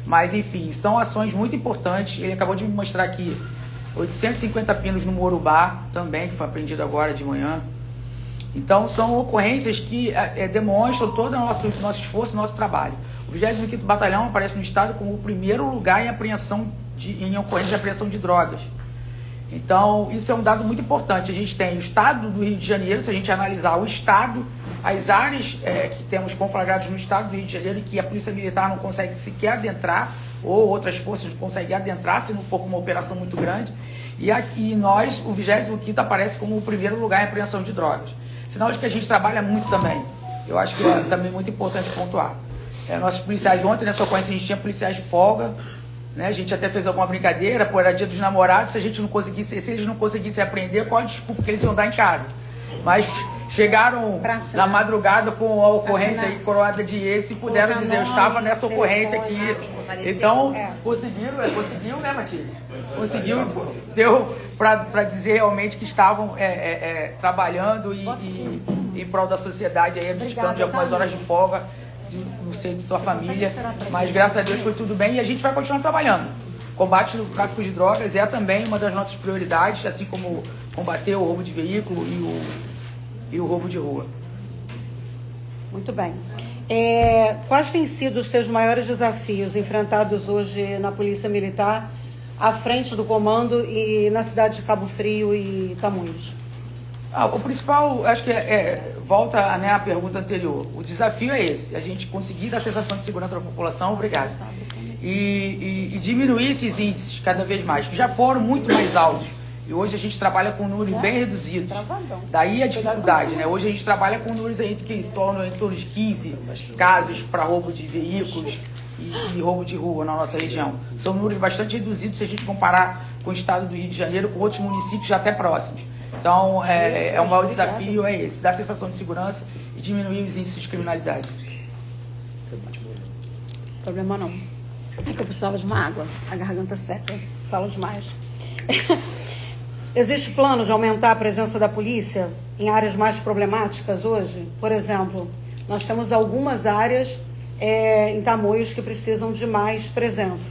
Mas, enfim, são ações muito importantes. Ele acabou de me mostrar aqui 850 pinos no Morubá, também, que foi apreendido agora de manhã. Então, são ocorrências que demonstram todo o nosso esforço, nosso trabalho. O 25º Batalhão aparece no estado como o primeiro lugar em ocorrência de apreensão de drogas. Então, isso é um dado muito importante. A gente tem o estado do Rio de Janeiro, se a gente analisar o estado, as áreas que temos conflagrados no estado do Rio de Janeiro e que a Polícia Militar não consegue sequer adentrar, ou outras forças não conseguem adentrar se não for uma operação muito grande. E aqui nós, o 25º aparece como o primeiro lugar em apreensão de drogas. Sinal de que a gente trabalha muito também. Eu acho que é também muito importante pontuar. Nossos policiais, ontem nessa ocorrência a gente tinha policiais de folga, né? A gente até fez alguma brincadeira, era dia dos namorados, se eles não conseguissem apreender, qual a desculpa que eles iam dar em casa? Mas chegaram na madrugada com a ocorrência aí, coroada de êxito, e puderam dizer, eu estava nessa ocorrência aqui. Então, conseguiu, né, Matilde? Conseguiu, deu para dizer realmente que estavam trabalhando em prol da sociedade, aí, abdicando de algumas horas de folga no seio de sua família. Mas, graças a Deus, foi tudo bem e a gente vai continuar trabalhando. Combate ao tráfico de drogas é também uma das nossas prioridades, assim como combater o roubo de veículo e o roubo de rua. Muito bem. Quais têm sido os seus maiores desafios enfrentados hoje na Polícia Militar, à frente do comando e na cidade de Cabo Frio e Tamoios? O principal, acho que volta, né, à pergunta anterior. O desafio é esse, a gente conseguir dar sensação de segurança para a população, obrigado. E diminuir esses índices cada vez mais, que já foram muito mais altos. E hoje a gente trabalha com números bem reduzidos. Daí a dificuldade, né? Hoje a gente trabalha com números aí que tornam em torno de 15 casos para roubo de veículos e roubo de rua na nossa região. São números bastante reduzidos se a gente comparar com o estado do Rio de Janeiro, com outros municípios já até próximos. Então, o maior desafio é esse, dar sensação de segurança e diminuir os índices de criminalidade. Problema não. É que eu precisava de uma água, a garganta seca, falo demais. Existe plano de aumentar a presença da polícia em áreas mais problemáticas hoje? Por exemplo, nós temos algumas áreas em Tamoios que precisam de mais presença.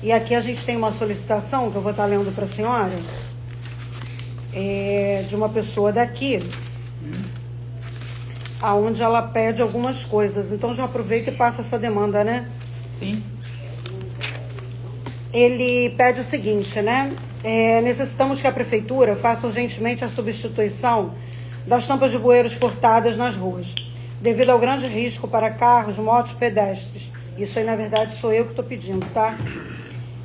E aqui a gente tem uma solicitação, que eu vou estar lendo para a senhora, de uma pessoa daqui, aonde ela pede algumas coisas. Então já aproveita e passa essa demanda, né? Sim. Ele pede o seguinte, né? Necessitamos que a prefeitura faça urgentemente a substituição das tampas de bueiros furtadas nas ruas, devido ao grande risco para carros, motos, pedestres. Isso aí, na verdade, sou eu que estou pedindo, tá?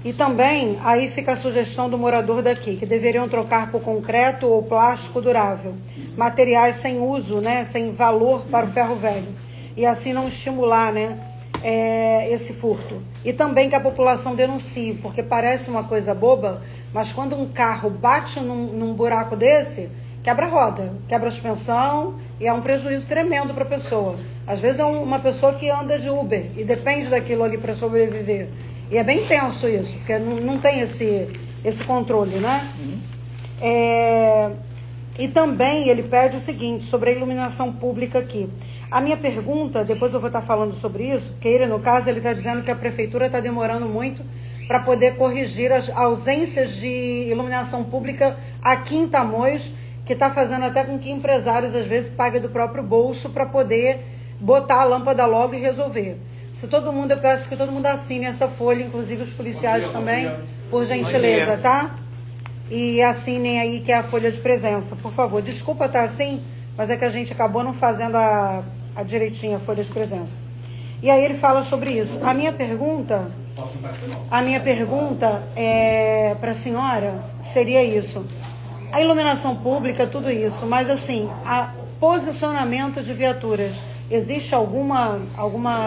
E também, aí fica a sugestão do morador daqui, que deveriam trocar por concreto ou plástico durável, materiais sem uso, né, sem valor para o ferro velho, e assim não estimular, né, esse furto. E também que a população denuncie, porque parece uma coisa boba, mas quando um carro bate num buraco desse, quebra a roda, quebra a suspensão e é um prejuízo tremendo para a pessoa. Às vezes é uma pessoa que anda de Uber e depende daquilo ali para sobreviver. E é bem tenso isso, porque não tem esse controle, né? E também ele pede o seguinte, sobre a iluminação pública aqui. A minha pergunta, depois eu vou estar falando sobre isso, porque ele, no caso, ele está dizendo que a prefeitura está demorando muito para poder corrigir as ausências de iluminação pública aqui em Tamoios, que está fazendo até com que empresários, às vezes, paguem do próprio bolso para poder botar a lâmpada logo e resolver. Se todo mundo, eu peço que todo mundo assine essa folha, inclusive os policiais também, por gentileza, tá? E assinem aí, que é a folha de presença, por favor. Desculpa estar assim, mas é que a gente acabou não fazendo a direitinho a folha de presença. E aí ele fala sobre isso. A minha pergunta para a senhora seria isso. A iluminação pública, tudo isso, mas assim, posicionamento de viaturas. Existe alguma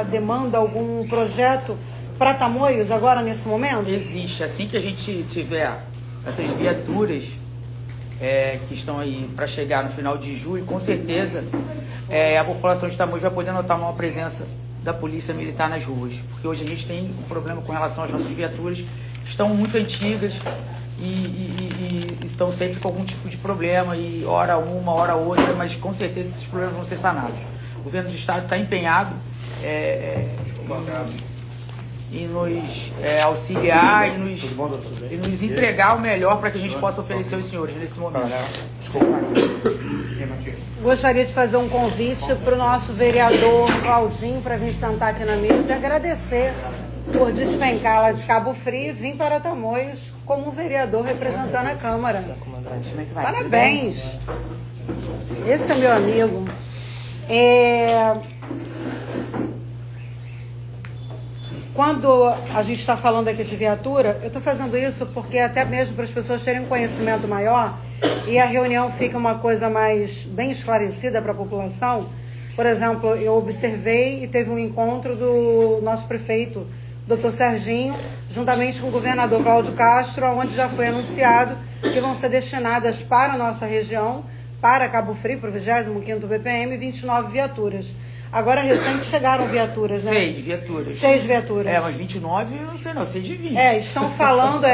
demanda, algum projeto para Tamoios agora, nesse momento? Existe. Assim que a gente tiver essas viaturas que estão aí para chegar no final de julho, com certeza a população de Tamoios vai poder notar uma presença da Polícia Militar nas ruas. Porque hoje a gente tem um problema com relação às nossas viaturas, que estão muito antigas e estão sempre com algum tipo de problema, e hora uma, hora outra, mas com certeza esses problemas vão ser sanados. O governo do Estado está empenhado em nos auxiliar e nos entregar o melhor para que a gente possa oferecer aos senhores nesse momento. Gostaria de fazer um convite para o nosso vereador Claudinho para vir sentar aqui na mesa e agradecer por despencar lá de Cabo Frio e vir para Tamoios como um vereador representando a Câmara. Parabéns! Esse é meu amigo. Quando a gente está falando aqui de viatura, eu estou fazendo isso porque até mesmo para as pessoas terem um conhecimento maior e a reunião fica uma coisa mais bem esclarecida para a população. Por exemplo, eu observei e teve um encontro do nosso prefeito, Dr. Serginho, juntamente com o governador Cláudio Castro, onde já foi anunciado que vão ser destinadas para a nossa região, para Cabo Frio, para o 25º BPM, 29 viaturas. Agora, recente, chegaram viaturas, né? 6 viaturas. 6 viaturas. Mas 29, eu não sei não, sei de 20. Estão falando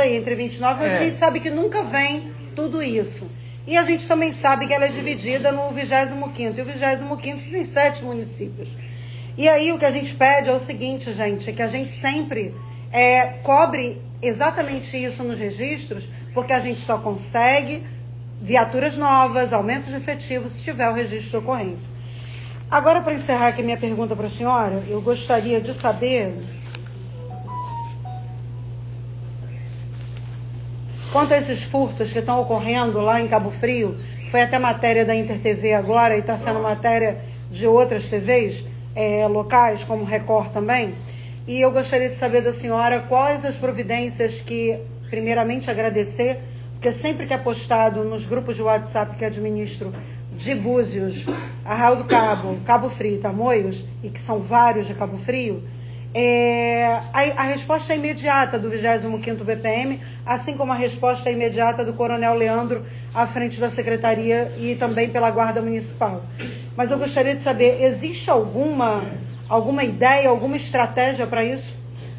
aí entre 29, mas a gente sabe que nunca vem tudo isso. E a gente também sabe que ela é dividida no 25º, e o 25º tem 7 municípios. E aí o que a gente pede é o seguinte, gente, é que a gente sempre cobre exatamente isso nos registros, porque a gente só consegue viaturas novas, aumentos de efetivos, se tiver o registro de ocorrência. Agora, para encerrar aqui minha pergunta para a senhora, eu gostaria de saber quanto a esses furtos que estão ocorrendo lá em Cabo Frio. Foi até matéria da InterTV agora e está sendo matéria de outras TVs locais, como Record também. E eu gostaria de saber da senhora quais as providências que, primeiramente, agradecer, porque sempre que é postado nos grupos de WhatsApp que administro de Búzios, Arraial do Cabo, Cabo Frio e Tamoios, e que são vários de Cabo Frio, a resposta é imediata do 25º BPM, assim como a resposta é imediata do Coronel Leandro à frente da Secretaria e também pela Guarda Municipal. Mas eu gostaria de saber, existe alguma ideia, alguma estratégia para isso?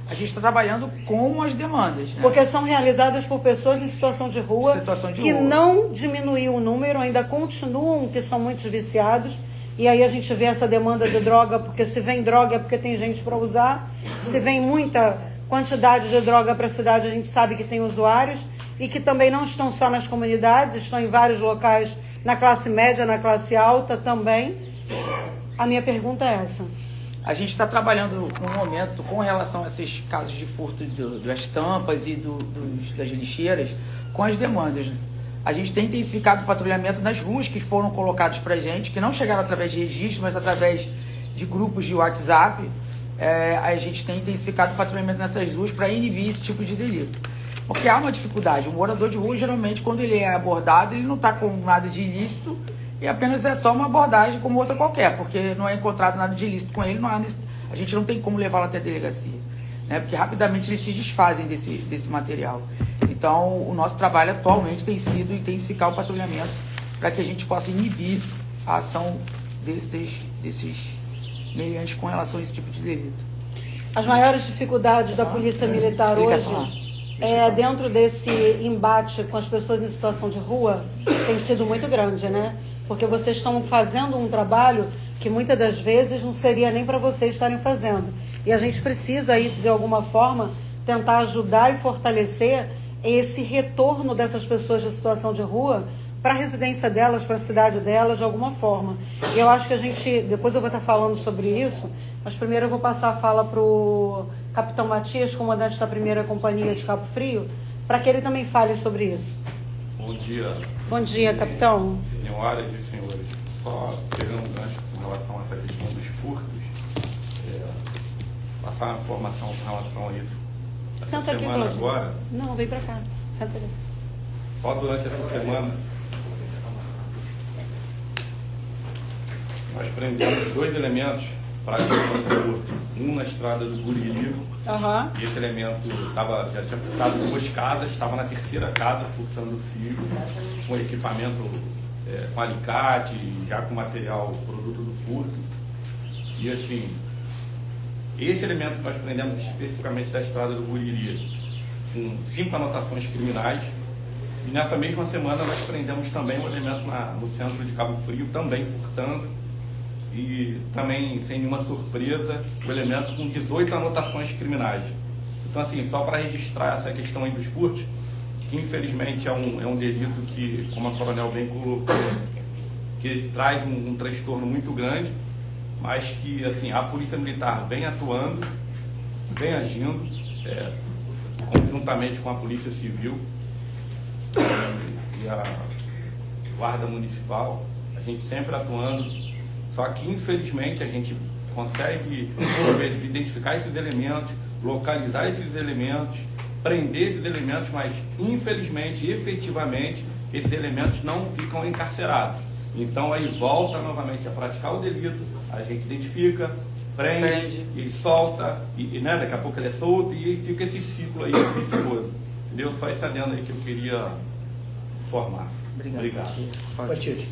A gente está trabalhando com as demandas, né? Porque são realizadas por pessoas em situação de rua, que não diminuiu o número, ainda continuam que são muitos viciados. E aí a gente vê essa demanda de droga, porque se vem droga é porque tem gente para usar. Se vem muita quantidade de droga para a cidade, a gente sabe que tem usuários. E que também não estão só nas comunidades, estão em vários locais, na classe média, na classe alta também. A minha pergunta é essa. A gente está trabalhando no momento com relação a esses casos de furto das tampas e das lixeiras com as demandas, né? A gente tem intensificado o patrulhamento nas ruas que foram colocados para a gente, que não chegaram através de registro, mas através de grupos de WhatsApp. A gente tem intensificado o patrulhamento nessas ruas para inibir esse tipo de delito. Porque há uma dificuldade. O morador de rua, geralmente, quando ele é abordado, ele não está com nada de ilícito, e apenas é só uma abordagem como outra qualquer, porque não é encontrado nada de ilícito com ele, a gente não tem como levá-lo até a delegacia, né? Porque rapidamente eles se desfazem desse material. Então, o nosso trabalho atualmente tem sido intensificar o patrulhamento para que a gente possa inibir a ação desses meliantes com relação a esse tipo de delito. As maiores dificuldades da Polícia Militar hoje dentro desse embate com as pessoas em situação de rua tem sido muito grande, né? Porque vocês estão fazendo um trabalho que muitas das vezes não seria nem para vocês estarem fazendo. E a gente precisa aí, de alguma forma, tentar ajudar e fortalecer esse retorno dessas pessoas de situação de rua para a residência delas, para a cidade delas, de alguma forma. E eu acho que a gente, depois eu vou estar falando sobre isso, mas primeiro eu vou passar a fala para o Capitão Matias, comandante da 1ª Companhia de Cabo Frio, para que ele também fale sobre isso. Bom dia. Bom dia, capitão. Senhoras e senhores, só pegando um gancho com relação a essa questão dos furtos, passar uma informação com relação a isso. Essa Senta semana aqui, agora... Não, vem para cá. Senta ali. Só durante essa semana, nós prendemos 2 elementos para a questão do furto. Um na estrada do Buriri, e esse elemento já tinha furtado 2 casas, estava na 3ª casa furtando fio, com equipamento com alicate, já com material, produto do furto. E assim, Esse elemento que nós prendemos especificamente da estrada do Guriri, com 5 anotações criminais, e nessa mesma semana nós prendemos também um elemento no centro de Cabo Frio, também furtando, e também, sem nenhuma surpresa, o elemento com 18 anotações criminais. Então, assim, só para registrar essa questão aí dos furtos, que infelizmente é um delito que, como a Coronel bem colocou, que traz um transtorno muito grande, mas que, assim, a Polícia Militar vem atuando, vem agindo, conjuntamente com a Polícia Civil e a Guarda Municipal, a gente sempre atuando. Só que, infelizmente, a gente consegue, por vezes, identificar esses elementos, localizar esses elementos, prender esses elementos, mas, infelizmente, efetivamente, esses elementos não ficam encarcerados. Então, aí volta novamente a praticar o delito, a gente identifica, prende. Ele solta, né, daqui a pouco ele é solto, e fica esse ciclo aí vicioso. Entendeu? Só esse adendo aí que eu queria formar. Obrigado. Matias,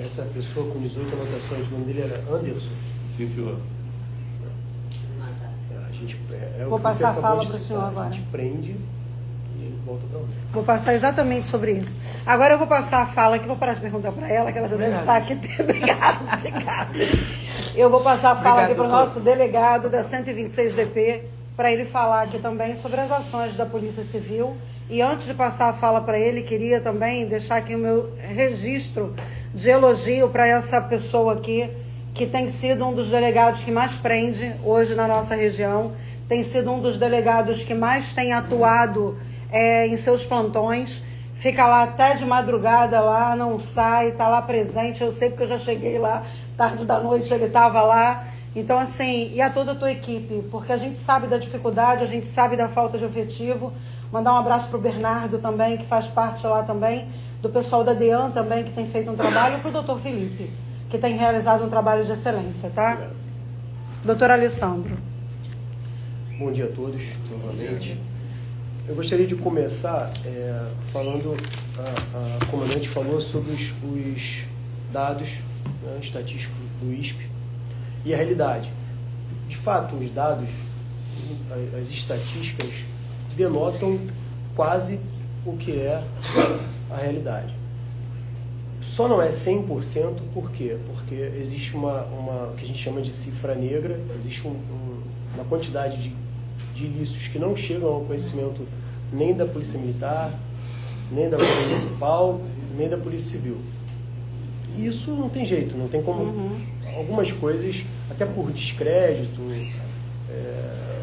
essa pessoa com 18 anotações, o nome dele era Anderson? Sim, senhor. A gente, Vou passar a fala para o senhor agora. A gente prende e volta para onde? Vou passar exatamente sobre isso. Agora eu vou passar a fala aqui, vou parar de perguntar para ela, que ela já deve estar aqui. Obrigada. Eu vou passar a fala aqui para o nosso delegado da 126 DP, para ele falar aqui também sobre as ações da Polícia Civil. E antes de passar a fala para ele, queria também deixar aqui o meu registro de elogio para essa pessoa aqui, que tem sido um dos delegados que mais prende hoje na nossa região, tem sido um dos delegados que mais tem atuado em seus plantões, fica lá até de madrugada, lá não sai, está lá presente. Eu sei porque eu já cheguei lá, tarde da noite ele estava lá. Então, assim, e a toda a tua equipe, porque a gente sabe da dificuldade, a gente sabe da falta de efetivo. Mandar um abraço para o Bernardo também, que faz parte lá também, do pessoal da DEAN também, que tem feito um trabalho, e para o doutor Felipe, que tem realizado um trabalho de excelência, tá? Obrigado. Doutor Alessandro. Bom dia a todos, novamente. Eu gostaria de começar falando, a comandante falou sobre os dados, né, estatísticos do ISP e a realidade. De fato, os dados, as estatísticas, denotam quase o que é a realidade. Só não é 100%, por quê? Porque existe uma que a gente chama de cifra negra, existe uma quantidade de ilícitos que não chegam ao conhecimento nem da Polícia Militar, nem da Polícia Municipal, nem da Polícia Civil. E isso não tem jeito, não tem como. Algumas coisas, até por descrédito,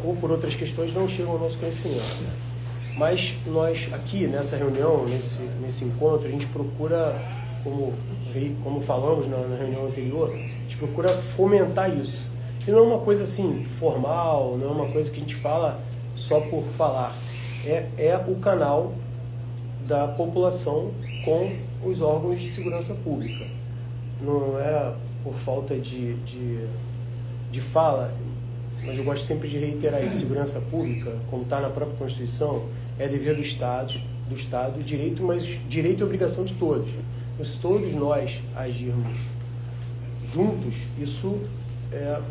ou por outras questões, não chegam ao nosso conhecimento. Mas nós, aqui nessa reunião, nesse encontro, a gente procura, como falamos na reunião anterior, a gente procura fomentar isso. E não é uma coisa assim, formal, não é uma coisa que a gente fala só por falar. É o canal da população com os órgãos de segurança pública. Não é por falta de fala, mas eu gosto sempre de reiterar isso. Segurança pública, como está na própria Constituição, é dever do Estado, direito, mas direito e obrigação de todos. Então, se todos nós agirmos juntos, isso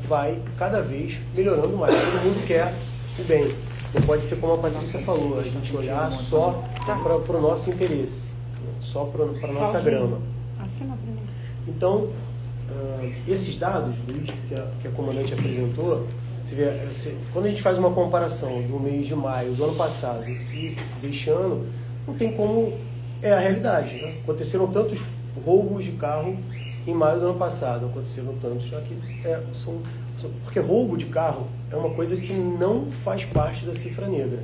vai cada vez melhorando mais. Todo mundo quer o bem. Não pode ser como a Patrícia falou, a gente olhar só para o nosso interesse, só para a nossa grama. Então, esses dados, Luiz, que a comandante apresentou, você vê, quando a gente faz uma comparação do mês de maio do ano passado e deste ano, não tem como, é a realidade, né? Aconteceram tantos roubos de carro em maio do ano passado, aconteceram tantos aqui, porque roubo de carro é uma coisa que não faz parte da cifra negra.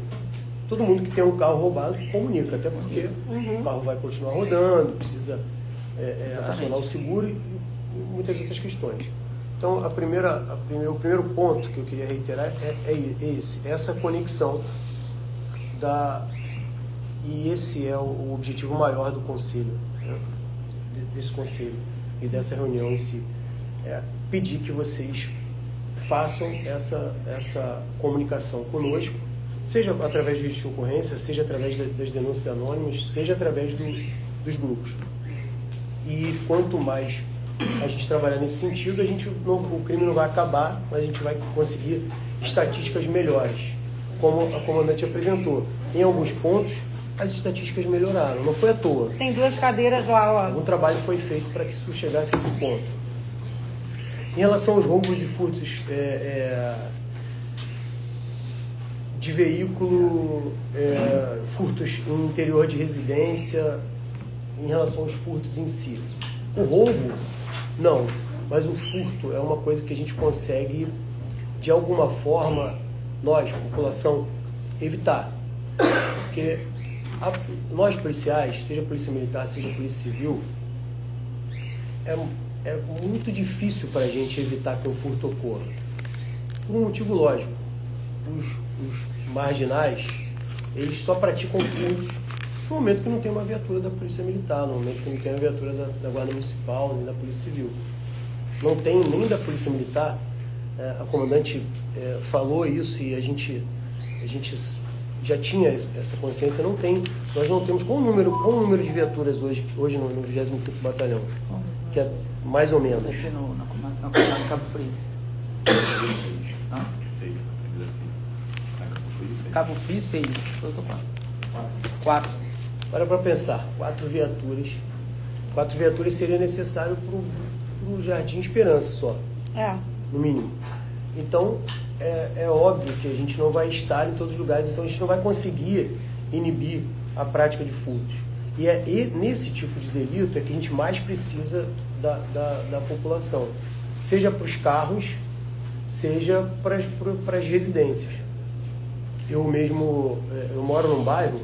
Todo mundo que tem um carro roubado comunica, até porque o carro vai continuar rodando, precisa acionar o seguro e muitas outras questões. Então, o primeiro ponto que eu queria reiterar é essa conexão e esse é o objetivo maior do Conselho, né? Desse Conselho e dessa reunião em si. Pedir que vocês façam essa comunicação conosco, seja através de registro de ocorrência, seja através das denúncias anônimas, seja através dos grupos. E quanto mais a gente trabalhar nesse sentido, o crime não vai acabar, mas a gente vai conseguir estatísticas melhores, como a comandante apresentou. Em alguns pontos, as estatísticas melhoraram, não foi à toa. Tem 2 cadeiras lá, ó. Algum trabalho foi feito para que isso chegasse a esse ponto. Em relação aos roubos e furtos de veículo, furtos em interior de residência, em relação aos furtos em si. O roubo, não, mas o furto é uma coisa que a gente consegue, de alguma forma, nós, população, evitar. Porque nós policiais, seja polícia militar, seja polícia civil, é muito difícil para a gente evitar que um furto ocorra. Por um motivo lógico. Os marginais, eles só praticam furtos no momento que não tem uma viatura da Polícia Militar, no momento que não tem uma viatura da Guarda Municipal, nem da Polícia Civil. Não tem nem da Polícia Militar. A comandante falou isso e a gente já tinha essa consciência. Nós não temos. Qual o número de viaturas hoje no 25º Batalhão? Que é mais ou menos. Aqui na Cabo Frio. Cabo Frio, 6. 4. Para pensar, 4 viaturas. 4 viaturas seria necessário para o Jardim Esperança só, no mínimo. Então, é óbvio que a gente não vai estar em todos os lugares, então a gente não vai conseguir inibir a prática de furtos. E nesse tipo de delito é que a gente mais precisa da população, seja para os carros, seja para as residências. Eu mesmo, eu moro num bairro,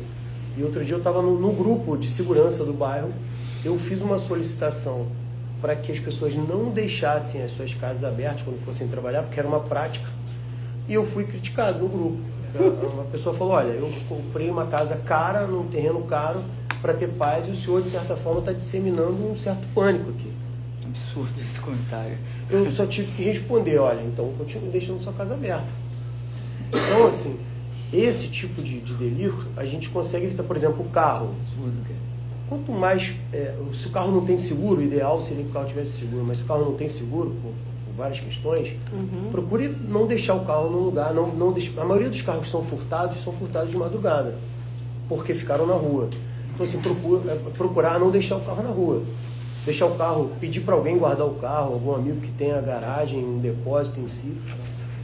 e outro dia eu estava no grupo de segurança do bairro, eu fiz uma solicitação para que as pessoas não deixassem as suas casas abertas quando fossem trabalhar, porque era uma prática, e eu fui criticado no grupo. Uma pessoa falou, olha, eu comprei uma casa cara, num terreno caro, para ter paz, e o senhor, de certa forma, está disseminando um certo pânico aqui. Absurdo esse comentário. Eu só tive que responder, olha, então continue deixando sua casa aberta. Então, assim, esse tipo de delito, a gente consegue evitar, por exemplo, o carro. Quanto mais, se o carro não tem seguro, o ideal seria que o carro tivesse seguro, mas se o carro não tem seguro, por várias questões, procure não deixar o carro num lugar, a maioria dos carros que são furtados de madrugada, porque ficaram na rua. Então, assim, procurar não deixar o carro na rua. Deixar o carro, pedir para alguém guardar o carro, algum amigo que tenha garagem, um depósito em si.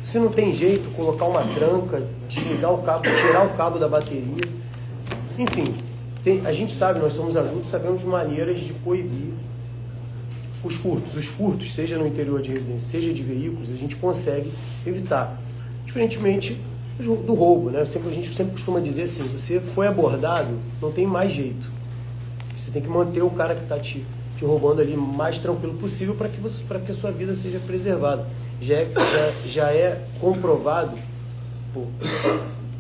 Se não tem jeito, colocar uma tranca, desligar o cabo, tirar o cabo da bateria. Enfim, a gente sabe, nós somos adultos, sabemos maneiras de coibir os furtos. Os furtos, seja no interior de residência, seja de veículos, a gente consegue evitar. Diferentemente do roubo, né? A gente sempre costuma dizer assim, você foi abordado, não tem mais jeito. Você tem que manter o cara que está te roubando ali o mais tranquilo possível para que a sua vida seja preservada. Já é comprovado por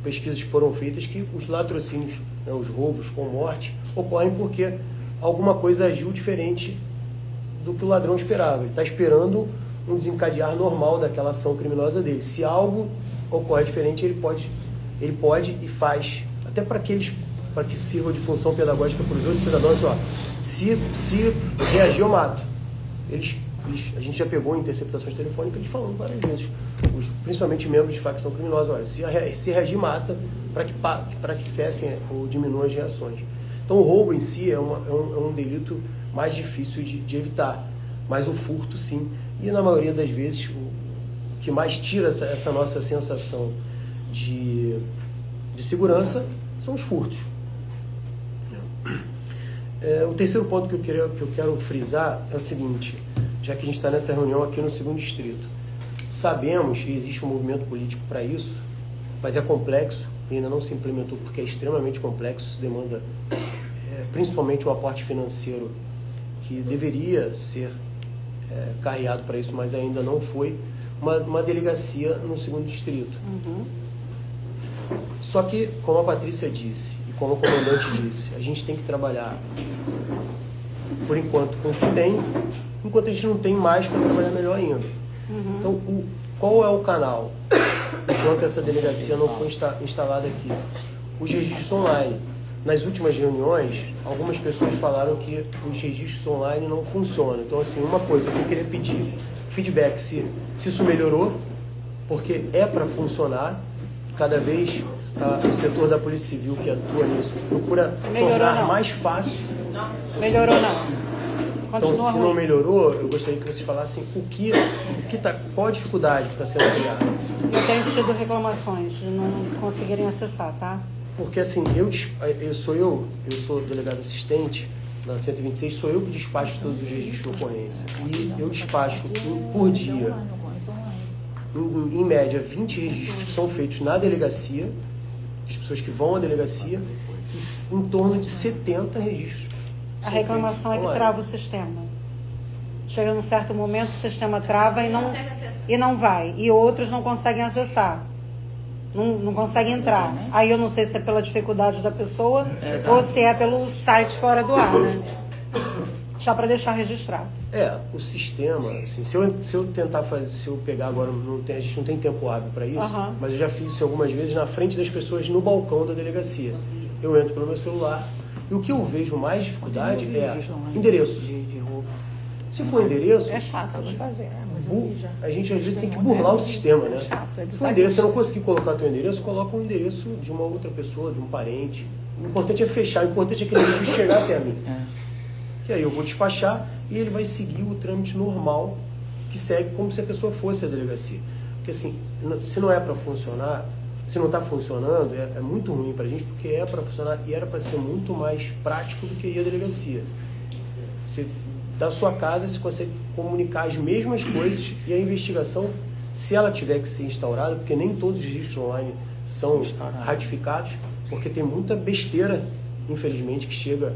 pesquisas que foram feitas que os latrocínios, né, os roubos com morte, ocorrem porque alguma coisa agiu diferente do que o ladrão esperava. Ele está esperando um desencadear normal daquela ação criminosa dele. Se algo ocorre diferente, ele pode e faz, até para que sirva de função pedagógica para os outros cidadãos. Ó, se reagir, eu mato. A gente já pegou interceptações telefônicas de falando várias vezes, principalmente membros de facção criminosa, olha, se reagir, mata, para que cessem ou diminuam as reações. Então o roubo em si é um delito mais difícil de evitar, mas o furto sim, e na maioria das vezes o que mais tira essa nossa sensação de segurança são os furtos. O terceiro ponto que eu quero frisar é o seguinte, já que a gente está nessa reunião aqui no 2º Distrito. Sabemos que existe um movimento político para isso, mas é complexo e ainda não se implementou porque é extremamente complexo, demanda principalmente um aporte financeiro que deveria ser carreado para isso, mas ainda não foi, uma delegacia no 2º Distrito. Só que, como a Patrícia disse e como o comandante disse, a gente tem que trabalhar por enquanto com o que tem, enquanto a gente não tem mais para trabalhar melhor ainda. Então, qual é o canal? Enquanto essa delegacia não foi instalada aqui, os registros online. nas últimas reuniões, algumas pessoas falaram que os registros online não funcionam. Então, assim, uma coisa que eu queria pedir, feedback, se isso melhorou, porque é para funcionar. Cada vez o setor da Polícia Civil que atua nisso procura tornar mais fácil. Melhorou não. Continua Então, se ruim. não melhorou, eu gostaria que vocês falassem qual a dificuldade que está sendo criada. Eu tenho tido reclamações de não conseguirem acessar, tá? Porque assim, eu sou delegado assistente na 126, sou eu que despacho todos os registros de ocorrência. E eu despacho por dia, em média, 20 registros que são feitos na delegacia, as pessoas que vão à delegacia, e em torno de 70 registros. A reclamação é que trava o sistema. Chega num certo momento, o sistema trava e não vai. E outros não conseguem acessar. Não conseguem entrar. Aí eu não sei se é pela dificuldade da pessoa ou se é pelo site fora do ar, né? Já para deixar registrado. O sistema, assim, se eu tentar fazer, se eu pegar agora, a gente não tem tempo hábil para isso, mas eu já fiz isso algumas vezes na frente das pessoas no balcão da delegacia. Eu entro pelo meu celular e o que eu vejo mais dificuldade é endereço. Se for endereço, É chato de fazer, a gente às vezes tem que burlar o sistema, né? Se for endereço, você não conseguir colocar o teu endereço, coloca o endereço de uma outra pessoa, de um parente. O importante é fechar, o importante é que ele chegar até mim. E aí eu vou despachar e ele vai seguir o trâmite normal que segue como se a pessoa fosse a delegacia. Porque assim, se não é para funcionar, se não está funcionando, é muito ruim para a gente, porque é para funcionar e era para ser muito mais prático do que ir à delegacia. Você, da sua casa, você consegue comunicar as mesmas coisas e a investigação, se ela tiver que ser instaurada, porque nem todos os registros online são ratificados, porque tem muita besteira, infelizmente, que chega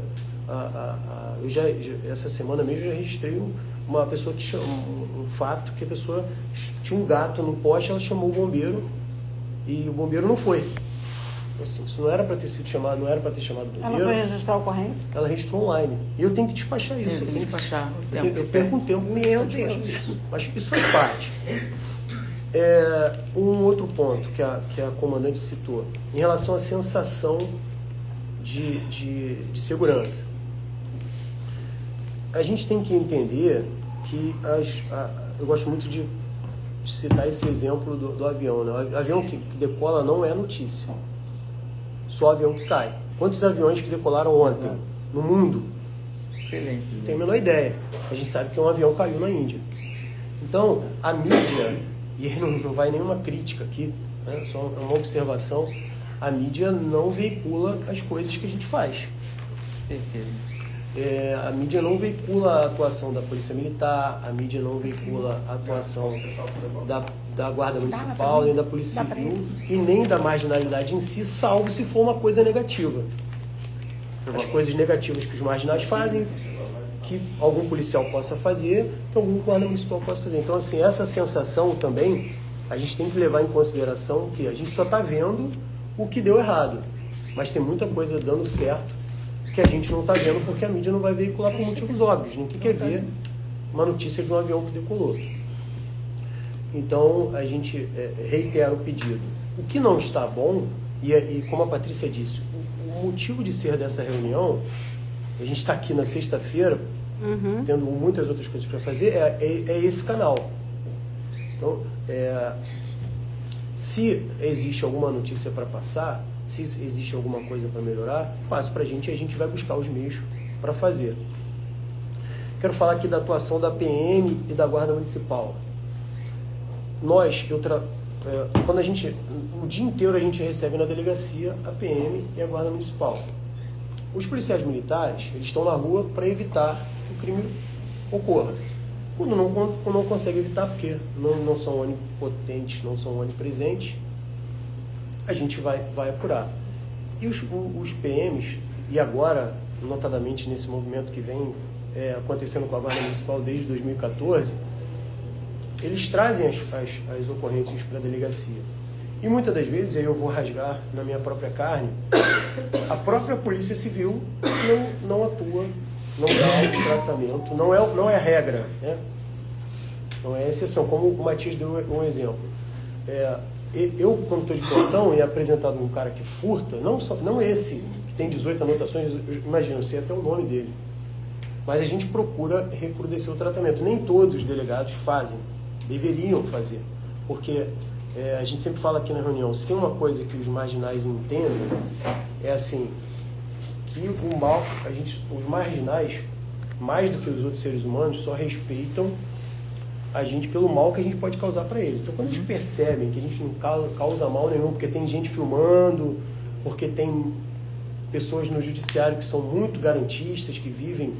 essa semana mesmo eu já registrei uma pessoa que chamou um fato que a pessoa tinha um gato no poste, ela chamou o bombeiro e o bombeiro não foi. Assim, isso não era para ter sido chamado, não era para ter chamado o bombeiro. Ela foi registrar a ocorrência? Ela registrou online. E eu tenho que despachar isso. Eu tenho que despachar. Eu perco um tempo. Meu Deus. Isso. Mas isso faz parte. Um outro ponto que a comandante citou, em relação à sensação de segurança. A gente tem que entender que eu gosto muito de citar esse exemplo do avião. Né? O avião que decola não é notícia. Só avião que cai. Quantos aviões que decolaram ontem no mundo? Excelente. Não tem a menor ideia. A gente sabe que um avião caiu na Índia. Então, a mídia, e não vai nenhuma crítica aqui, né? Só uma observação, a mídia não veicula as coisas que a gente faz. Perfeito. A mídia não veicula a atuação da Polícia Militar, a mídia não veicula a atuação da Guarda Municipal, nem da Polícia Civil e nem da marginalidade em si, salvo se for uma coisa negativa. As coisas negativas que os marginais fazem, que algum policial possa fazer, que algum guarda municipal possa fazer. Então, assim, essa sensação também, a gente tem que levar em consideração que a gente só está vendo o que deu errado, mas tem muita coisa dando certo que a gente não está vendo porque a mídia não vai veicular por motivos óbvios. Ninguém quer ver uma notícia de um avião que decolou. Então, a gente reitera o pedido. O que não está bom, e como a Patrícia disse, o motivo de ser dessa reunião, a gente está aqui na sexta-feira, tendo muitas outras coisas para fazer, é esse canal. Então, se existe alguma notícia para passar, se existe alguma coisa para melhorar, passe para a gente e a gente vai buscar os meios para fazer. Quero falar aqui da atuação da PM e da Guarda Municipal. Quando o dia inteiro a gente recebe na delegacia a PM e a Guarda Municipal. Os policiais militares, eles estão na rua para evitar que o crime ocorra. Quando não consegue evitar, porque não são onipotentes, não são onipresentes, a gente vai apurar. E os PMs, e agora, notadamente nesse movimento que vem acontecendo com a Guarda Municipal desde 2014, eles trazem as ocorrências para a delegacia. E muitas das vezes, aí eu vou rasgar na minha própria carne, a própria Polícia Civil não atua, não dá o tratamento, não é regra, né? Não é exceção, como o Matias deu um exemplo. Eu, quando estou de plantão e é apresentado um cara que furta, não esse que tem 18 anotações, imagina, eu sei até o nome dele. Mas a gente procura recrudescer o tratamento. Nem todos os delegados fazem, deveriam fazer, porque a gente sempre fala aqui na reunião, se tem uma coisa que os marginais entendem, é assim, que o mal, os marginais, mais do que os outros seres humanos, só respeitam a gente pelo mal que a gente pode causar para eles. Então, quando eles percebem que a gente não causa mal nenhum, porque tem gente filmando, porque tem pessoas no judiciário que são muito garantistas, que vivem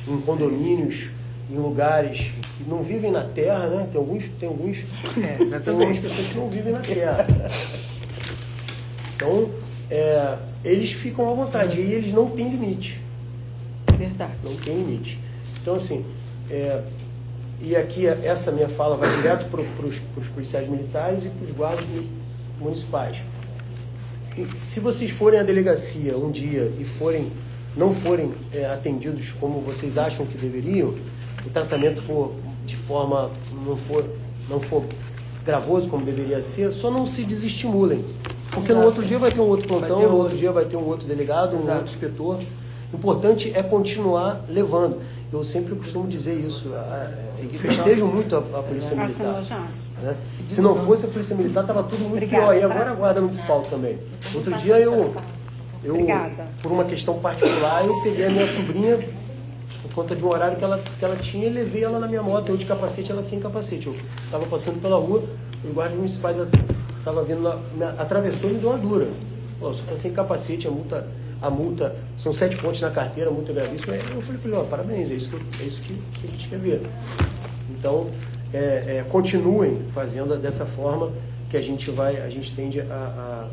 em condomínios, em lugares que não vivem na terra, né? Tem algumas pessoas que não vivem na terra. Então, eles ficam à vontade, e eles não têm limite. Verdade. Não tem limite. Então, assim, e aqui essa minha fala vai direto para os policiais militares e para os guardas municipais. E se vocês forem à delegacia um dia e não forem atendidos como vocês acham que deveriam, o tratamento for de forma não for gravoso como deveria ser, só não se desestimulem. Porque no outro dia vai ter um outro plantão, no outro dia vai ter um outro delegado, um outro inspetor. O importante é continuar levando. Eu sempre costumo dizer isso. Festejo muito a Polícia Militar. Né? Se não fosse a Polícia Militar, estava tudo muito pior. E agora a Guarda Municipal também. Outro dia eu por uma questão particular, eu peguei a minha sobrinha por conta de um horário que ela tinha e levei ela na minha moto, eu de capacete, ela sem capacete. Eu estava passando pela rua, os guardas municipais estavam vindo, atravessou e me deu uma dura. Falou, você está sem capacete, a multa são 7 pontos na carteira, a multa é gravíssima. Eu falei para ele, parabéns, é isso que a gente quer ver. Então, continuem fazendo dessa forma que a gente tende a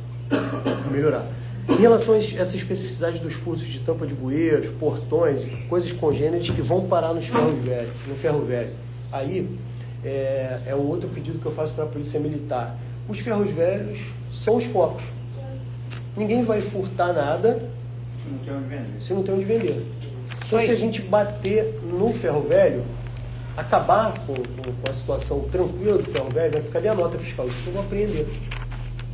melhorar. Em relação a essa especificidade dos furtos de tampa de bueiros, portões, coisas congêneres que vão parar no ferro velho. Aí é um outro pedido que eu faço para a Polícia Militar. Os ferros velhos são os focos. Ninguém vai furtar nada se não tem onde vender. Só se a gente bater no ferro velho, acabar com a situação tranquila do ferro velho, cadê a nota fiscal? Isso eu vou apreender.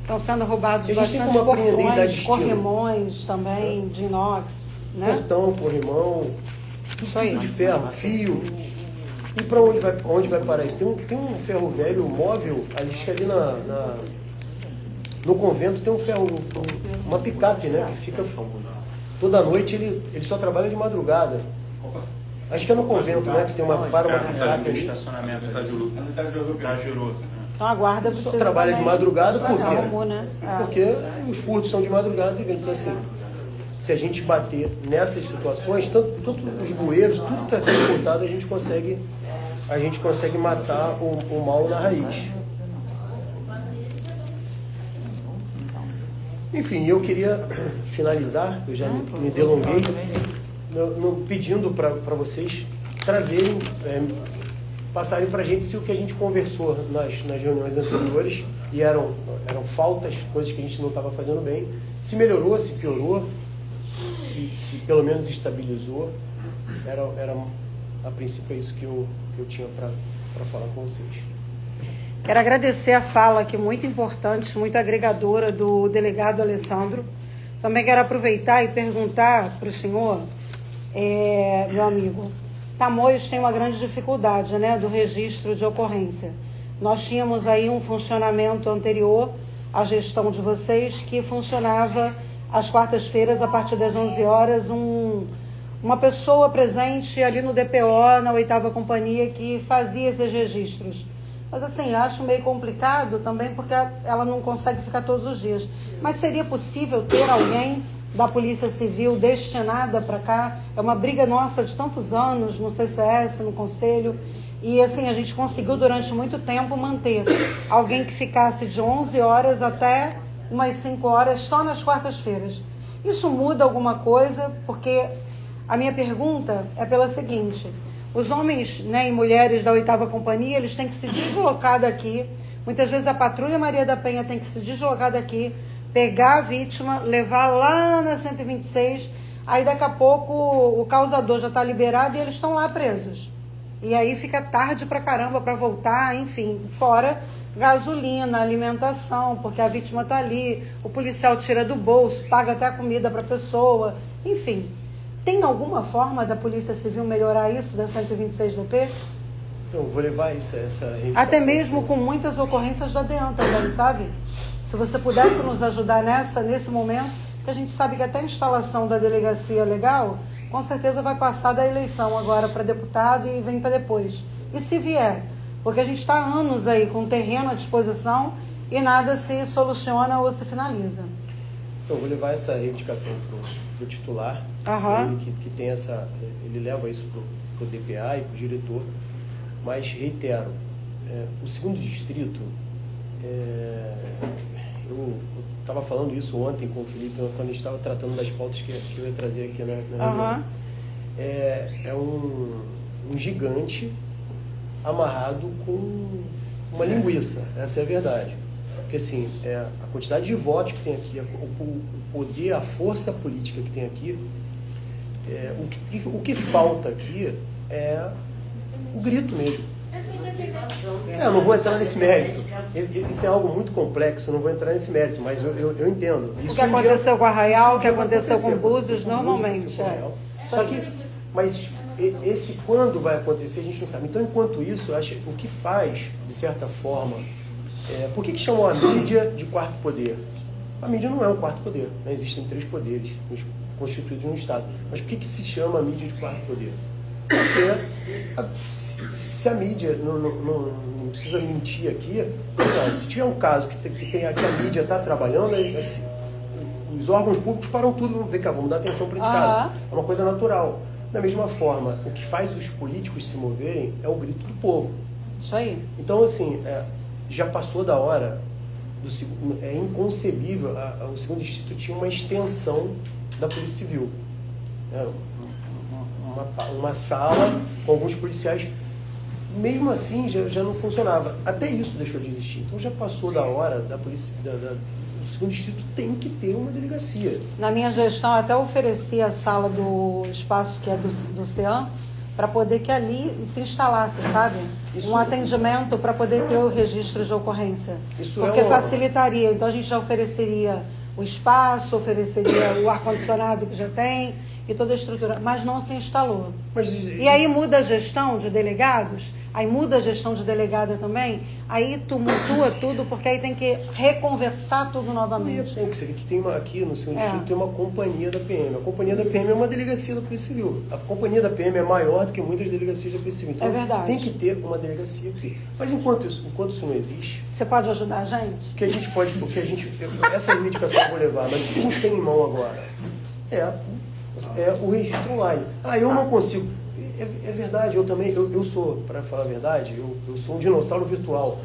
Estão sendo roubados bastante portões, corrimões também, de inox, né? Portão, corrimão, tudo de ferro, fio. E para onde vai parar isso? Tem um ferro velho móvel, acho que ali no convento tem um ferro, uma picape, né? Que fica toda noite, ele só trabalha de madrugada. Acho que é no convento, né? Que tem uma picape ali. Estacionamento da Juru. Então a guarda só trabalha de madrugada, por quê? Arrumou, né? Porque os furtos são de madrugada e vem. Então, assim, se a gente bater nessas situações, tanto os bueiros, tudo que está sendo furtado, a gente consegue matar o mal na raiz. Enfim, eu queria finalizar, eu já me delonguei, pedindo para vocês trazerem, passarem para a gente se o que a gente conversou nas reuniões anteriores, e eram faltas, coisas que a gente não estava fazendo bem, se melhorou, se piorou, se pelo menos estabilizou. Era a princípio é isso que eu tinha para falar com vocês. Quero agradecer a fala aqui muito importante, muito agregadora do delegado Alessandro. Também quero aproveitar e perguntar para o senhor, meu amigo, Tamoios tem uma grande dificuldade, né, do registro de ocorrência. Nós tínhamos aí um funcionamento anterior à gestão de vocês que funcionava às quartas-feiras, a partir das 11 horas, uma pessoa presente ali no DPO, na 8ª Companhia, que fazia esses registros. Mas assim, acho meio complicado também, porque ela não consegue ficar todos os dias. Mas seria possível ter alguém da Polícia Civil destinada para cá? É uma briga nossa de tantos anos, no CCS, no Conselho, e assim, a gente conseguiu durante muito tempo manter alguém que ficasse de 11 horas até umas 5 horas só nas quartas-feiras. Isso muda alguma coisa? Porque a minha pergunta é pela seguinte: os homens, né, e mulheres da 8ª Companhia, eles têm que se deslocar daqui. Muitas vezes a Patrulha Maria da Penha tem que se deslocar daqui, pegar a vítima, levar lá na 126, aí daqui a pouco o causador já está liberado e eles estão lá presos. E aí fica tarde pra caramba para voltar, enfim, fora gasolina, alimentação, porque a vítima está ali, o policial tira do bolso, paga até a comida para a pessoa, enfim. Tem alguma forma da Polícia Civil melhorar isso, da 126 do P? Então, vou levar essa reivindicação. Até mesmo com muitas ocorrências da DEAN também, sabe? Se você pudesse nos ajudar nesse momento, que a gente sabe que até a instalação da delegacia legal, com certeza vai passar da eleição agora para deputado e vem para depois. E se vier? Porque a gente está há anos aí com terreno à disposição e nada se soluciona ou se finaliza. Então, vou levar essa reivindicação para o titular, ele que tem ele leva isso para o DPA e para o diretor, mas reitero, o segundo distrito, eu estava falando isso ontem com o Felipe, quando a gente estava tratando das pautas que eu ia trazer aqui na reunião. É um gigante amarrado com uma linguiça, essa é a verdade. Porque assim, a quantidade de votos que tem aqui, o poder, a força política que tem aqui, o que falta aqui é o grito mesmo. Eu não vou entrar nesse mérito. Isso é algo muito complexo, eu não vou entrar nesse mérito, mas eu entendo. Isso o que aconteceu com Arraial, o que aconteceu com Búzios, normalmente. Só que, mas esse quando vai acontecer, a gente não sabe. Então, enquanto isso, eu acho o que faz, de certa forma, por que chamam a mídia de quarto poder? A mídia não é um quarto poder, né? Existem 3 poderes constituídos no Estado. Mas por que se chama a mídia de quarto poder? Porque se a mídia, não precisa mentir aqui, se tiver um caso que a mídia está trabalhando, os órgãos públicos param tudo, vamos dar atenção para esse caso. É uma coisa natural. Da mesma forma, o que faz os políticos se moverem é o grito do povo. Isso aí. Então, assim, já passou da hora, é inconcebível, o segundo distrito tinha uma extensão da Polícia Civil. Uma sala com alguns policiais, mesmo assim já não funcionava. Até isso deixou de existir. Então já passou da hora da polícia, do segundo distrito tem que ter uma delegacia. Na minha gestão, eu até ofereci a sala do espaço que é do CEAM, para poder que ali se instalasse, sabe? Um atendimento para poder ter o registro de ocorrência. Porque facilitaria. Então a gente já ofereceria o espaço, ofereceria o ar-condicionado que já tem e toda a estrutura, mas não se instalou. E aí muda a gestão de delegados, aí muda a gestão de delegada também, aí tumultua tudo, porque aí tem que reconversar tudo novamente. Que tem aqui no segundo distrito tem uma companhia da PM. A companhia da PM é uma delegacia da Polícia Civil. A companhia da PM é maior do que muitas delegacias da Polícia Civil. Então, é verdade. Tem que ter uma delegacia aqui. Mas enquanto isso não existe... Você pode ajudar a gente? Essa reivindicação eu vou levar, mas o que a gente tem em mão agora é o registro online. Eu não consigo. É verdade, eu sou, para falar a verdade, eu sou um dinossauro virtual.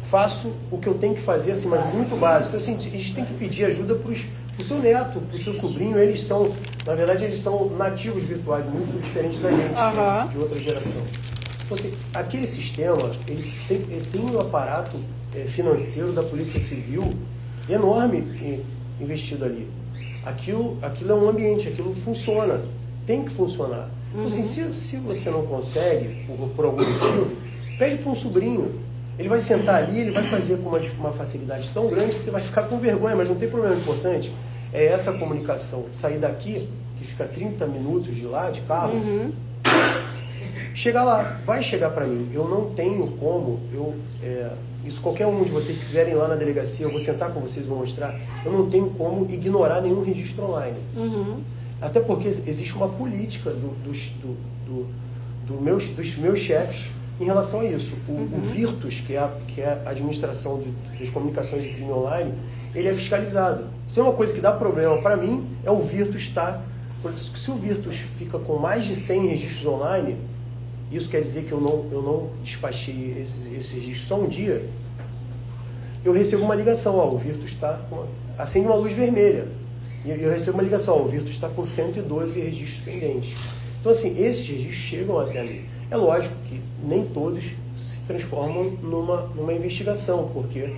Faço o que eu tenho que fazer, assim, mas muito básico. Então, assim, a gente tem que pedir ajuda para o seu neto, para o seu sobrinho. Na verdade, eles são nativos virtuais, muito diferentes da gente, de outra geração. Então, assim, aquele sistema, ele tem um aparato financeiro da Polícia Civil enorme investido ali. Aquilo é um ambiente, aquilo funciona, tem que funcionar. Então, assim, se você não consegue, por algum motivo, pede para um sobrinho. Ele vai sentar ali, ele vai fazer com uma facilidade tão grande que você vai ficar com vergonha, mas não tem problema. O importante é essa comunicação. Sair daqui, que fica 30 minutos de lá, de carro, chegar lá, vai chegar para mim. Eu não tenho como, isso qualquer um de vocês quiserem ir lá na delegacia, eu vou sentar com vocês e vou mostrar, eu não tenho como ignorar nenhum registro online. Até porque existe uma política dos meus chefes em relação a isso. O Virtus, que é a administração das comunicações de crime online, ele é fiscalizado. Se é uma coisa que dá problema para mim, é o Virtus estar... Se o Virtus fica com mais de 100 registros online, isso quer dizer que eu não despachei esse registro só um dia, eu recebo uma ligação, o Virtus está... Acende uma luz vermelha. E eu recebo uma ligação, o Virtus está com 112 registros pendentes. Então, assim, esses registros chegam até mim. É lógico que nem todos se transformam numa investigação, porque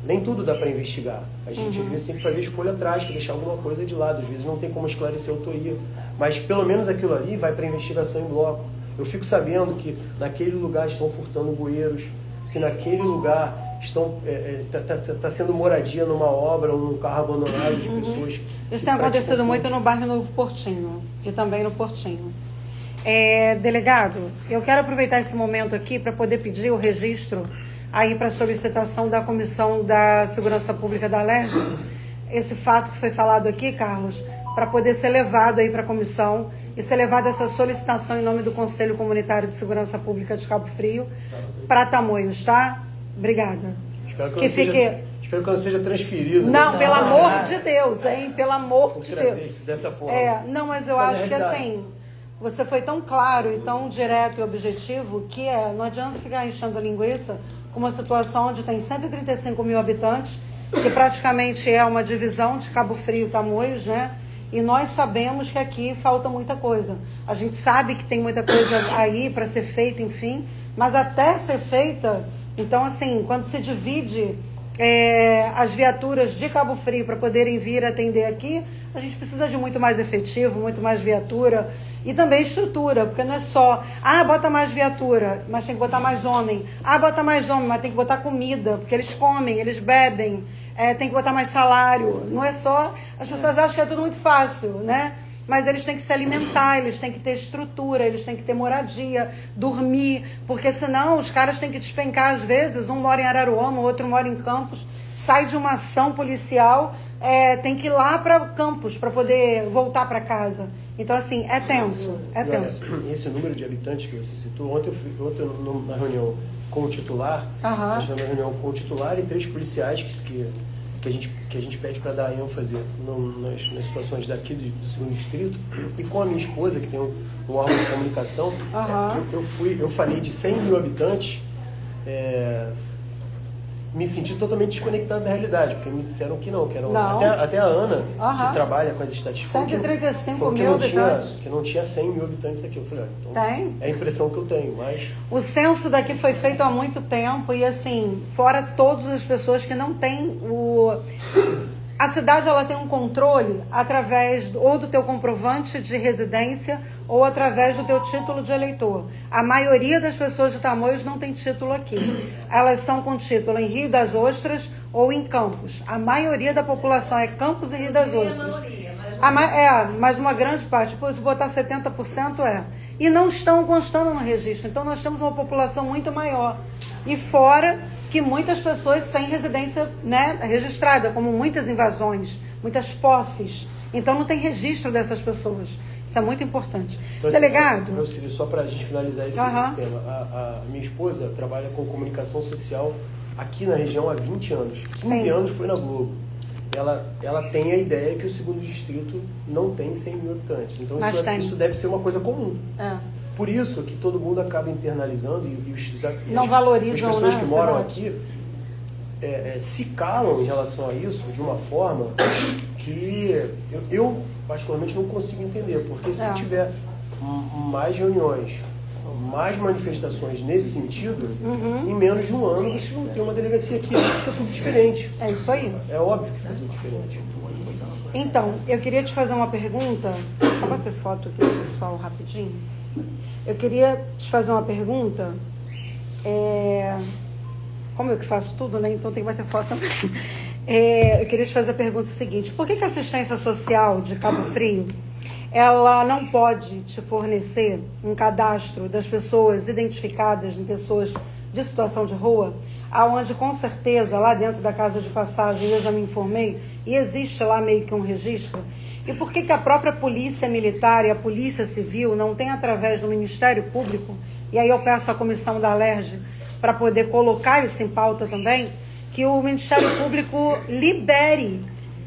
nem tudo dá para investigar. A gente, às vezes, tem que fazer escolha trágica, deixar alguma coisa de lado. Às vezes não tem como esclarecer a autoria. Mas, pelo menos, aquilo ali vai para investigação em bloco. Eu fico sabendo que naquele lugar estão furtando bueiros. que naquele lugar está sendo moradia numa obra ou num carro abandonado de pessoas. Isso tem acontecido muito no bairro Novo Portinho e também no Portinho. Delegado, eu quero aproveitar esse momento aqui para poder pedir o registro aí para solicitação da Comissão da Segurança Pública da Alerj, esse fato que foi falado aqui, Carlos, para poder ser levado aí para a comissão e ser levada essa solicitação em nome do Conselho Comunitário de Segurança Pública de Cabo Frio para Tamoios, tá? Obrigada. Espero que eu não seja transferido. Não, né? pelo amor de Deus, hein? Pelo amor de trazer Deus. isso dessa forma. Não, mas eu acho que assim, você foi tão claro e tão direto e objetivo que não adianta ficar enchendo a linguiça com uma situação onde tem 135 mil habitantes, que praticamente é uma divisão de Cabo Frio e Tamoios, né? E nós sabemos que aqui falta muita coisa. A gente sabe que tem muita coisa aí para ser feita, enfim, mas até ser feita, então assim, quando se divide as viaturas de Cabo Frio para poderem vir atender aqui, a gente precisa de muito mais efetivo, muito mais viatura e também estrutura, porque não é só, bota mais viatura, mas tem que botar mais homem. Bota mais homem, mas tem que botar comida, porque eles comem, eles bebem, tem que botar mais salário. Não é só, as pessoas acham que é tudo muito fácil, né? Mas eles têm que se alimentar, eles têm que ter estrutura, eles têm que ter moradia, dormir, porque senão os caras têm que despencar às vezes, um mora em Araruama, o outro mora em Campos, sai de uma ação policial, tem que ir lá para Campos para poder voltar para casa. Então, assim, é tenso, é tenso. Olha, esse número de habitantes que você citou, ontem na reunião com o titular, e 3 policiais que a gente pede para dar ênfase nas situações daqui do segundo distrito, e com a minha esposa, que tem um órgão de comunicação, eu falei de 100 mil habitantes, me senti totalmente desconectado da realidade, porque me disseram que não. Até a Ana, que trabalha com as estatísticas, 135 mil habitantes. Que não tinha 100 mil habitantes aqui. Eu falei, então, tem? É a impressão que eu tenho, mas... O censo daqui foi feito há muito tempo e, assim, fora todas as pessoas que não têm A cidade, ela tem um controle através ou do teu comprovante de residência ou através do teu título de eleitor. A maioria das pessoas de Tamoios não tem título aqui. Elas são com título em Rio das Ostras ou em Campos. A maioria da população é Campos e Rio das Ostras. Mas uma grande parte, se botar 70% E não estão constando no registro. Então nós temos uma população muito maior. E fora que muitas pessoas sem residência, né, registrada, como muitas invasões, muitas posses. Então não tem registro dessas pessoas. Isso é muito importante. Então, Delegado? Assim, só para a gente finalizar esse tema, a minha esposa trabalha com comunicação social aqui na região há 20 anos. 15 anos foi na Globo. Ela tem a ideia que o segundo distrito não tem 100 mil habitantes. Então isso deve ser uma coisa comum. Por isso que todo mundo acaba internalizando e as pessoas que moram aqui se calam em relação a isso de uma forma que eu particularmente não consigo entender, porque se tiver mais reuniões, mais manifestações nesse sentido, em menos de um ano vocês vão ter uma delegacia aqui, fica tudo diferente. É isso aí. É óbvio que fica tudo diferente. Então, eu queria te fazer uma pergunta. Só bater foto aqui do pessoal rapidinho. Eu queria te fazer uma pergunta. Como eu que faço tudo, né? Então tem que bater foto também. Eu queria te fazer a pergunta seguinte. Por que a assistência social de Cabo Frio, ela não pode te fornecer um cadastro das pessoas identificadas em pessoas de situação de rua, aonde com certeza lá dentro da casa de passagem eu já me informei e existe lá meio que um registro? E por que a própria polícia militar e a polícia civil não tem através do Ministério Público, e aí eu peço à comissão da Alerj para poder colocar isso em pauta também, que o Ministério Público libere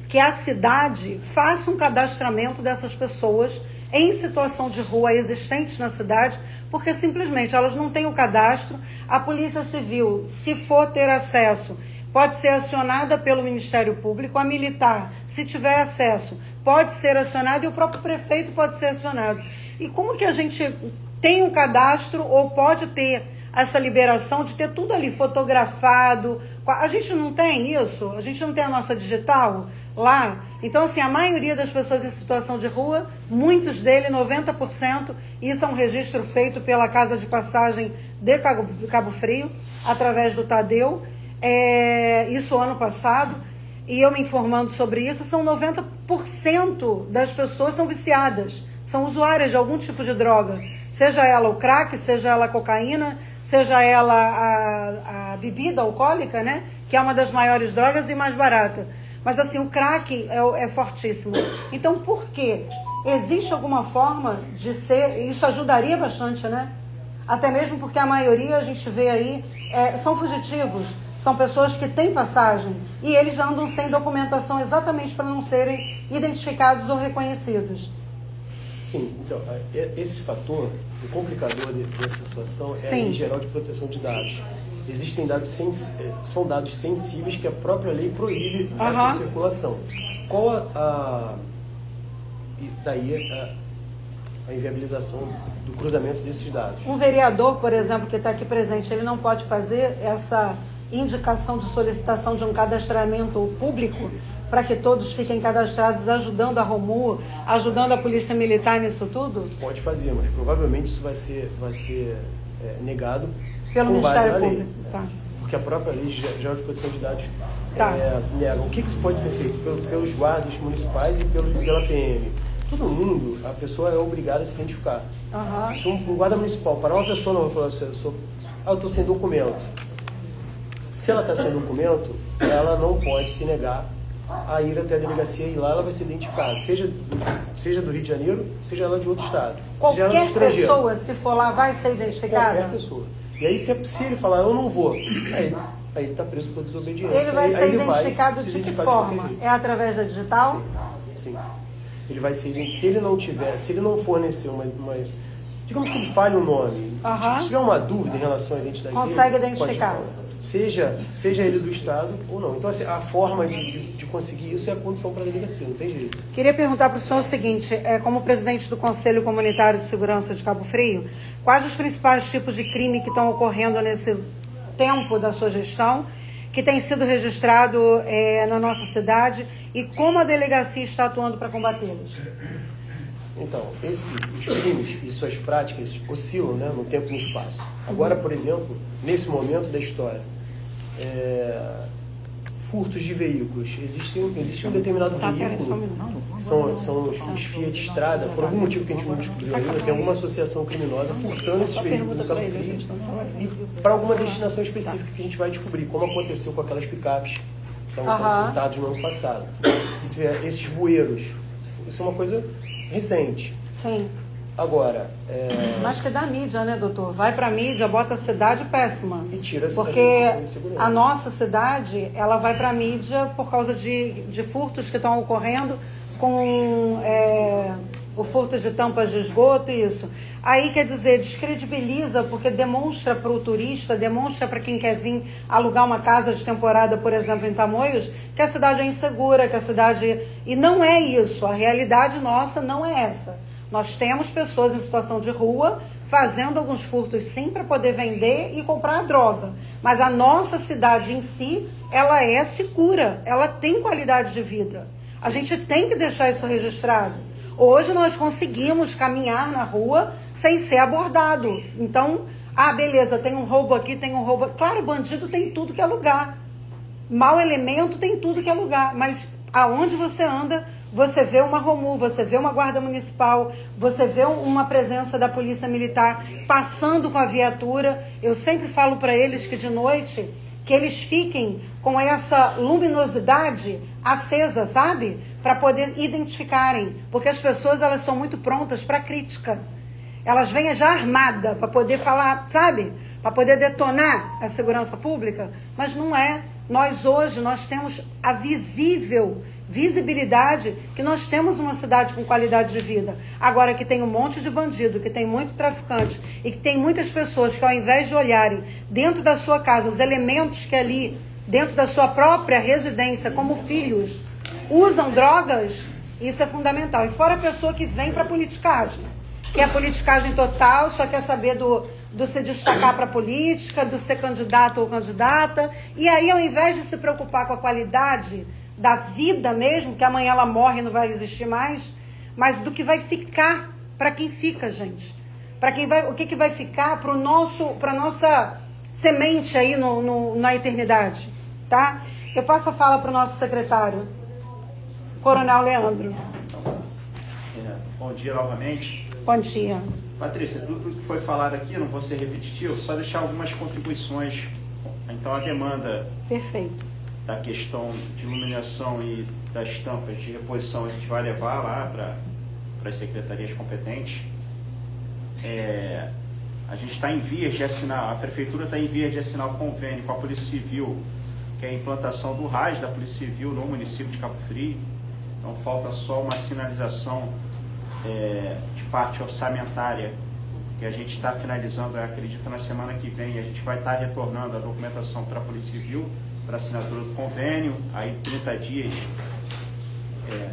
que a cidade faça um cadastramento dessas pessoas em situação de rua existentes na cidade, porque simplesmente elas não têm o cadastro. A Polícia Civil, se for ter acesso, pode ser acionada pelo Ministério Público, a militar, se tiver acesso, pode ser acionada e o próprio prefeito pode ser acionado. E como que a gente tem um cadastro ou pode ter essa liberação de ter tudo ali fotografado? A gente não tem isso? A gente não tem a nossa digital? lá. Então, assim, a maioria das pessoas em situação de rua, muitos deles, 90%, isso é um registro feito pela Casa de Passagem de Cabo Frio, através do Tadeu, isso ano passado, e eu me informando sobre isso, são 90% das pessoas são viciadas, são usuárias de algum tipo de droga, seja ela o crack, seja ela a cocaína, seja ela a bebida alcoólica, né, que é uma das maiores drogas e mais barata. Mas assim, o crack é fortíssimo. Então, por quê? Existe alguma forma de ser... Isso ajudaria bastante, né? Até mesmo porque a maioria, a gente vê aí, são fugitivos. São pessoas que têm passagem. E eles andam sem documentação exatamente para não serem identificados ou reconhecidos. Sim, então, esse fator, o complicador dessa situação é a Lei Geral de Proteção de Dados. Existem dados são dados sensíveis que a própria lei proíbe essa circulação. Qual daí a inviabilização do cruzamento desses dados? Um vereador, por exemplo, que está aqui presente, ele não pode fazer essa indicação de solicitação de um cadastramento público para que todos fiquem cadastrados, ajudando a Romu, ajudando a Polícia Militar nisso tudo? Pode fazer, mas provavelmente isso vai ser negado pelo com base Ministério na lei. Público. Tá. Porque a própria Lei Geral de Proteção de Dados nega. O que pode ser feito pelos guardas municipais e pela PM? Todo mundo, a pessoa é obrigada a se identificar. Se um guarda municipal parar uma pessoa não vai falar assim, eu estou sem documento. Se ela está sem documento, ela não pode se negar a ir até a delegacia e lá ela vai ser identificada, seja do Rio de Janeiro, seja ela de outro estado. Qualquer pessoa, se for lá, vai ser identificada? Qualquer pessoa. E aí, se ele falar, eu não vou, aí ele está preso por desobediência. Ele vai ser identificado de que forma? De é através da digital? Sim. Ele vai ser identificado. Se ele não fornecer uma digamos que ele falhe o nome, se tiver uma dúvida em relação à identidade consegue dele, identificar. Seja ele do Estado ou não. Então, assim, a forma de conseguir isso é a condição para a delegacia, não tem jeito. Queria perguntar para o senhor o seguinte, como presidente do Conselho Comunitário de Segurança de Cabo Frio, quais os principais tipos de crime que estão ocorrendo nesse tempo da sua gestão, que tem sido registrado na nossa cidade, e como a delegacia está atuando para combatê-los? Então, os crimes e suas práticas oscilam, né, no tempo e no espaço. Agora, por exemplo, nesse momento da história, furtos de veículos. Existe um determinado veículo, são os Fiat Strada, por algum motivo que a gente não descobriu ainda, tem alguma associação criminosa furtando esses veículos no Cabo Frio e para alguma destinação específica que a gente vai descobrir, como aconteceu com aquelas picapes que são furtados no ano passado. Você vê, esses bueiros, isso é uma coisa recente. Sim. Agora... Mas que dá mídia, né, doutor? Vai pra mídia, bota a cidade péssima. E tira a porque sensação de segurança. A nossa cidade, ela vai pra mídia por causa de furtos que estão ocorrendo com o furto de tampas de esgoto e isso. Aí, quer dizer, descredibiliza, porque demonstra para o turista, demonstra para quem quer vir alugar uma casa de temporada, por exemplo, em Tamoios, que a cidade é insegura, que a cidade... E não é isso, a realidade nossa não é essa. Nós temos pessoas em situação de rua fazendo alguns furtos, sim, para poder vender e comprar droga. Mas a nossa cidade em si, ela é segura, ela tem qualidade de vida. A gente tem que deixar isso registrado. Hoje nós conseguimos caminhar na rua sem ser abordado. Então, beleza, tem um roubo aqui, tem um roubo... Claro, bandido tem tudo que é lugar. Mau elemento tem tudo que é lugar. Mas aonde você anda, você vê uma Romu, você vê uma guarda municipal, você vê uma presença da polícia militar passando com a viatura. Eu sempre falo para eles que de noite, que eles fiquem com essa luminosidade acesa, sabe? Para poder identificarem. Porque as pessoas, elas são muito prontas para crítica. Elas vêm já armadas para poder falar, sabe? Para poder detonar a segurança pública. Mas não é. Nós hoje, nós temos a visibilidade que nós temos uma cidade com qualidade de vida. Agora que tem um monte de bandido, que tem muito traficante e que tem muitas pessoas que ao invés de olharem dentro da sua casa os elementos que ali, dentro da sua própria residência, como filhos, usam drogas, isso é fundamental. E fora a pessoa que vem para a politicagem, que é a politicagem total, só quer saber do se destacar para a política, do ser candidato ou candidata. E aí, ao invés de se preocupar com a qualidade da vida mesmo, que amanhã ela morre e não vai existir mais, mas do que vai ficar para quem fica, gente. Para quem vai, o que vai ficar para nossa semente aí na eternidade, tá? Eu passo a fala para o nosso secretário, Coronel Leandro. Bom dia novamente. Bom dia. Patrícia, tudo que foi falado aqui, não vou ser repetitivo, só deixar algumas contribuições. Então, a demanda Perfeito. da questão de iluminação e das tampas de reposição a gente vai levar lá para as secretarias competentes. A gente está em vias de assinar, a Prefeitura está em vias de assinar o convênio com a Polícia Civil, que é a implantação do RAS da Polícia Civil no município de Cabo Frio. Então, falta só uma sinalização de parte orçamentária, que a gente está finalizando, acredito, na semana que vem. A gente vai estar retornando a documentação para a Polícia Civil, para assinatura do convênio, aí 30 dias,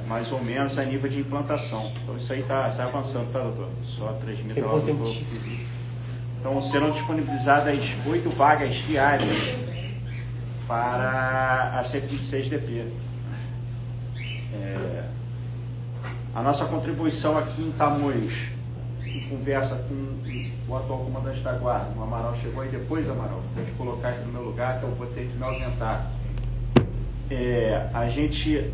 mais ou menos, a nível de implantação. Então, isso aí está avançando, tá, doutor? Só transmitir lá. Então, serão disponibilizadas 8 vagas diárias para a 126DP. A nossa contribuição aqui em Tamoios, em conversa com o atual comandante da guarda, o Amaral chegou aí depois, Amaral, para te colocar aqui no meu lugar, que eu vou ter que me ausentar. A gente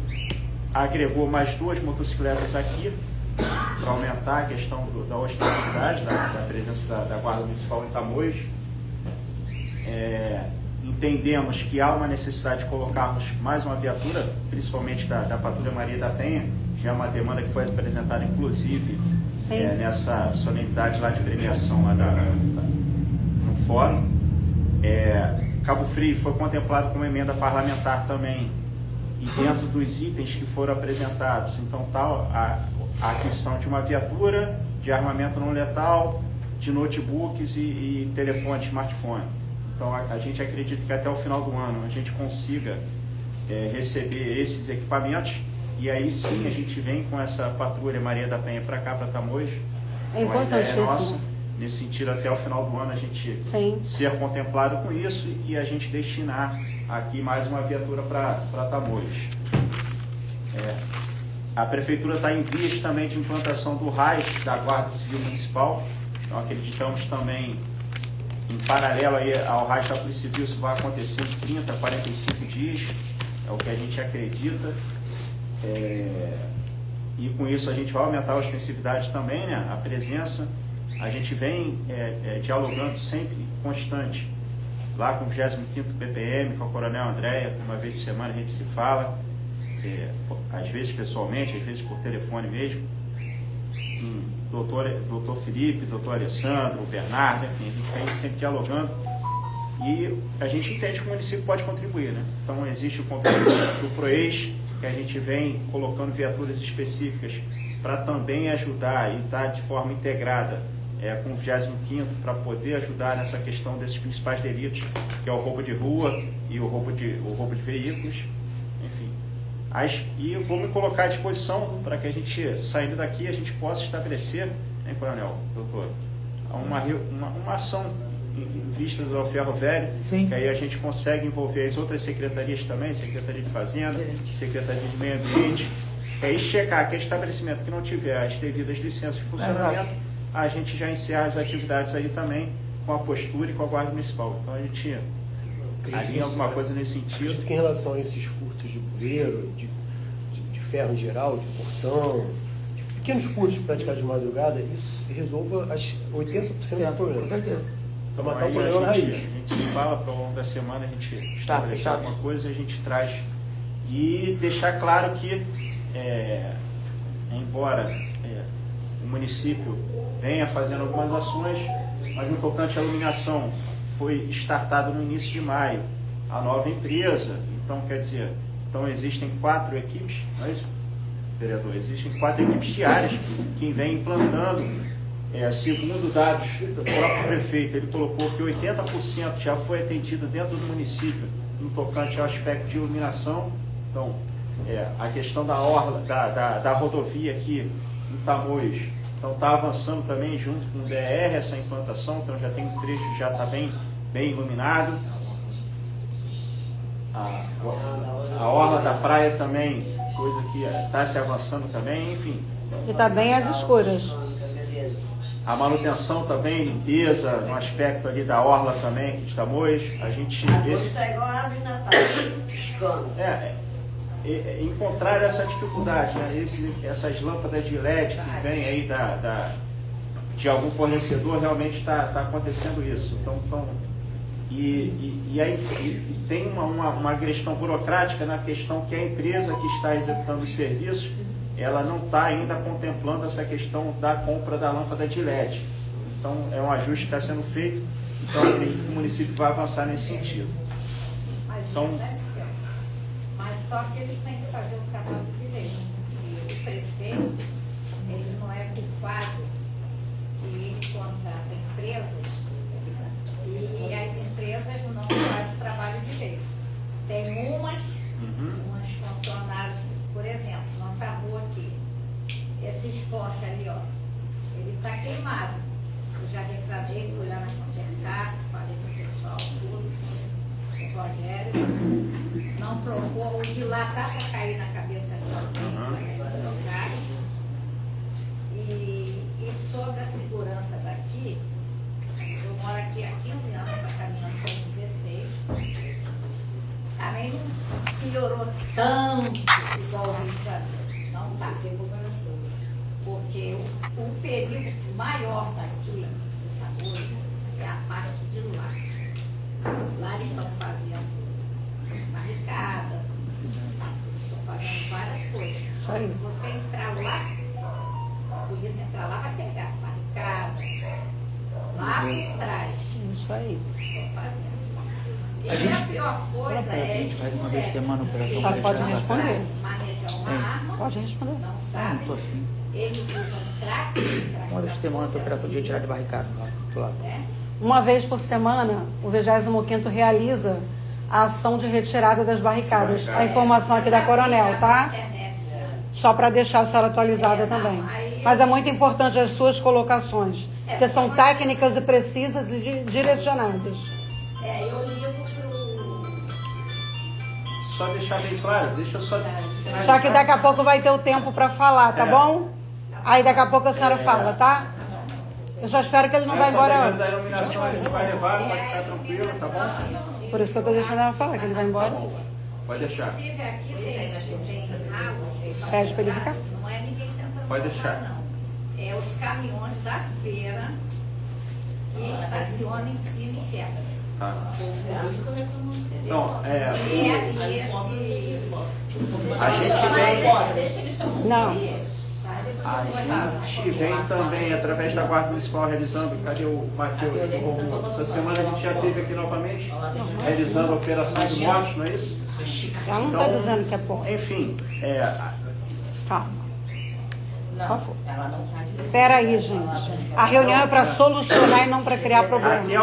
agregou mais 2 motocicletas aqui, para aumentar a questão da ostensividade, da presença da Guarda Municipal em Tamoios. Entendemos que há uma necessidade de colocarmos mais uma viatura, principalmente da Patrulha Maria da Penha, já é uma demanda que foi apresentada, inclusive, nessa solenidade lá de premiação lá no fórum. Cabo Frio foi contemplado como emenda parlamentar também, e dentro dos itens que foram apresentados, então está a aquisição de uma viatura, de armamento não letal, de notebooks e telefone, smartphone. Então a gente acredita que até o final do ano a gente consiga receber esses equipamentos, e aí sim a gente vem com essa Patrulha Maria da Penha para cá, para Tamoios. É importante isso. Nossa, nesse sentido, até o final do ano a gente ser contemplado com isso e a gente destinar aqui mais uma viatura para Tamoios. A Prefeitura está em vias também de implantação do RAS da Guarda Civil Municipal. Então acreditamos também, em paralelo aí ao RAS da Polícia Civil, isso vai acontecer de 30 a 45 dias, é o que a gente acredita. E com isso a gente vai aumentar a ostensividade também, né? A presença. A gente vem dialogando sempre, constante, lá com o 25º PPM, com a Coronel Andréia, uma vez por semana a gente se fala, às vezes pessoalmente, às vezes por telefone mesmo. Doutor Felipe, doutor Alessandro, o Bernardo, enfim, a gente vem sempre dialogando e a gente entende que o município pode contribuir, né? Então existe o convênio do PROES, que a gente vem colocando viaturas específicas para também ajudar e estar de forma integrada com o 25º para poder ajudar nessa questão desses principais delitos, que é o roubo de rua e o roubo de veículos, enfim. E eu vou me colocar à disposição para que a gente, saindo daqui, a gente possa estabelecer, hein, Coronel, doutor, uma ação em vista do Ferro Velho, que aí a gente consegue envolver as outras secretarias também, Secretaria de Fazenda, Secretaria de Meio Ambiente, que aí checar aquele estabelecimento que não tiver as devidas licenças de funcionamento, a gente já encerra as atividades aí também com a postura e com a Guarda Municipal. Então a gente alinha alguma coisa nesse sentido. Acredito que em relação a esses furtos de bueiro, de ferro em geral, de portão, de pequenos furtos praticados de madrugada, isso resolva as 80% do problema. Com certeza. Para matar o problema na raiz. A gente se fala, para o longo da semana a gente estabelecer alguma coisa e a gente traz. E deixar claro que, embora o município venha fazendo algumas ações, mas no tocante à iluminação foi startado no início de maio a nova empresa. Então, quer dizer, existem 4 equipes, não é isso, vereador? Existem 4 equipes diárias que vêm implantando. Segundo dados do próprio prefeito, ele colocou que 80% já foi atendido dentro do município no tocante ao aspecto de iluminação. Então, a questão da orla, da rodovia aqui em Tamoios, então está avançando também junto com o DR essa implantação, então já tem um trecho que já está bem iluminado. a orla da praia também, coisa que está se avançando também, enfim. E está bem às escuras. A manutenção também, limpeza, no aspecto ali da orla também, aqui de Tamoios. A gente... Está igual a árvore de Natal, piscando. Encontrar essa dificuldade, né? Essas lâmpadas de LED que vem aí de algum fornecedor, realmente está acontecendo isso. Então, e aí tem uma questão burocrática na questão que a empresa que está executando os serviços, ela não está ainda contemplando essa questão da compra da lâmpada de LED. Então, é um ajuste que está sendo feito, então o município vai avançar nesse sentido. Então, mas só que eles têm que fazer o trabalho direito. E o prefeito, ele não é culpado que ele contrata empresas e as empresas não fazem o trabalho direito. Tem umas funcionários, por exemplo, nossa rua aqui, esses postes ali, ó, ele está queimado. Eu já reclamei, fui lá na Concertar, falei com o pessoal, tudo, com o Rogério. Não trocou, o de lá tá para cair na cabeça de alguém, para trocar. E sobre a segurança daqui, eu moro aqui há 15 anos, estou caminhando para 16. Também não piorou tanto igual o Rio de Janeiro. Não está. Porque o perigo maior daqui, hoje, é a parte de lá. Lá eles estão fazendo barricada, estão fazendo várias coisas. Só se você entrar lá, a polícia entrar lá, vai pegar barricada, lá por trás. Isso aí. Estão fazendo. E A gente- a pior coisa é gente faz uma vez por semana a operação Só para pode retirar responder. manejar uma arma, Pode responder. não Não sabe. tô assim. Eles usam crack. Uma vez por semana tem operação de retirar de barricada lá do lado. Uma vez por semana, o 25º realiza a ação de retirada das barricadas. A informação aqui da Coronel, tá? Só para deixar a senhora atualizada também. Mas é muito importante as suas colocações, porque são técnicas e precisas e direcionadas. Eu ligo só deixar bem claro, deixa eu só... Só que daqui a pouco vai ter o tempo para falar, tá bom? Aí daqui a pouco a senhora fala, tá? Eu só espero que ele não vá embora Essa antes. da iluminação a gente vai levar, pode ficar tranquilo, tá bom? Por isso que eu tô deixando ela falar, que ele vai embora. Pode deixar. Inclusive aqui tem ralo. Pede pra ele ficar. Não é ninguém tentando Pode roubar, deixar. não. É os caminhões da feira que estacionam em cima e pega. Tá. Então, A gente Não. A gente vem também, através da Guarda Municipal, realizando, cadê o Matheus? Essa semana a gente já esteve aqui novamente, realizando a operação de mortes, não é isso? Ela não está dizendo que é pouco. Enfim, Calma. Não, ela não está dizendo. Espera aí, gente. A reunião é para solucionar e não para criar problemas. aqui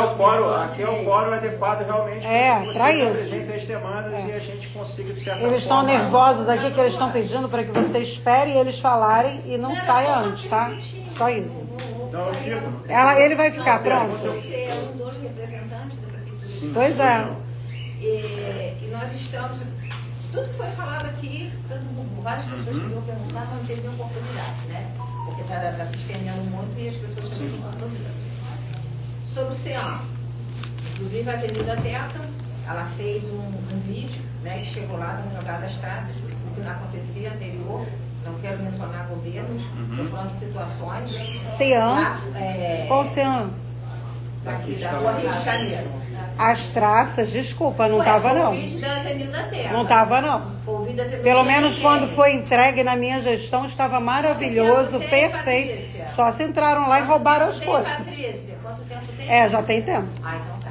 é o quórum adequado realmente É, que pra vocês isso. apresentem as demandas e a gente consiga, de certa Eles estão forma... nervosos aqui, que eles estão pedindo para que você espere eles falarem e não saia antes, tá? Só isso. Então eu fico. Ele vai ficar, pronto. Você é um dos representantes da Prefeitura. Sim. Pois é. E nós estamos. Tudo que foi falado aqui, tanto por várias pessoas que iam perguntar, não teve nenhuma oportunidade, né? Porque está se estendendo muito e as pessoas também estão compromissadas. Sobre o CEAM, inclusive a Zenilda Teta, ela fez um vídeo, né? Que chegou lá no Jogada das Traças, o que não acontecia anterior. Não quero mencionar governos, estou falando de situações. CEAM? Lá, Qual CEAM? daqui da Rua Rio de Janeiro. As traças, desculpa, não Ué, tava foi não. o vídeo da Zenilda Terra. Não tava não. Foi o vídeo da Zenilda. Pelo Não tinha menos ninguém. quando foi entregue na minha gestão, estava maravilhoso, Quanto tempo tem, perfeito. Patrícia? Só se entraram lá e roubaram as Tem, coisas. Patrícia? Quanto tempo tem? É, já tem tempo. Ah, então tá.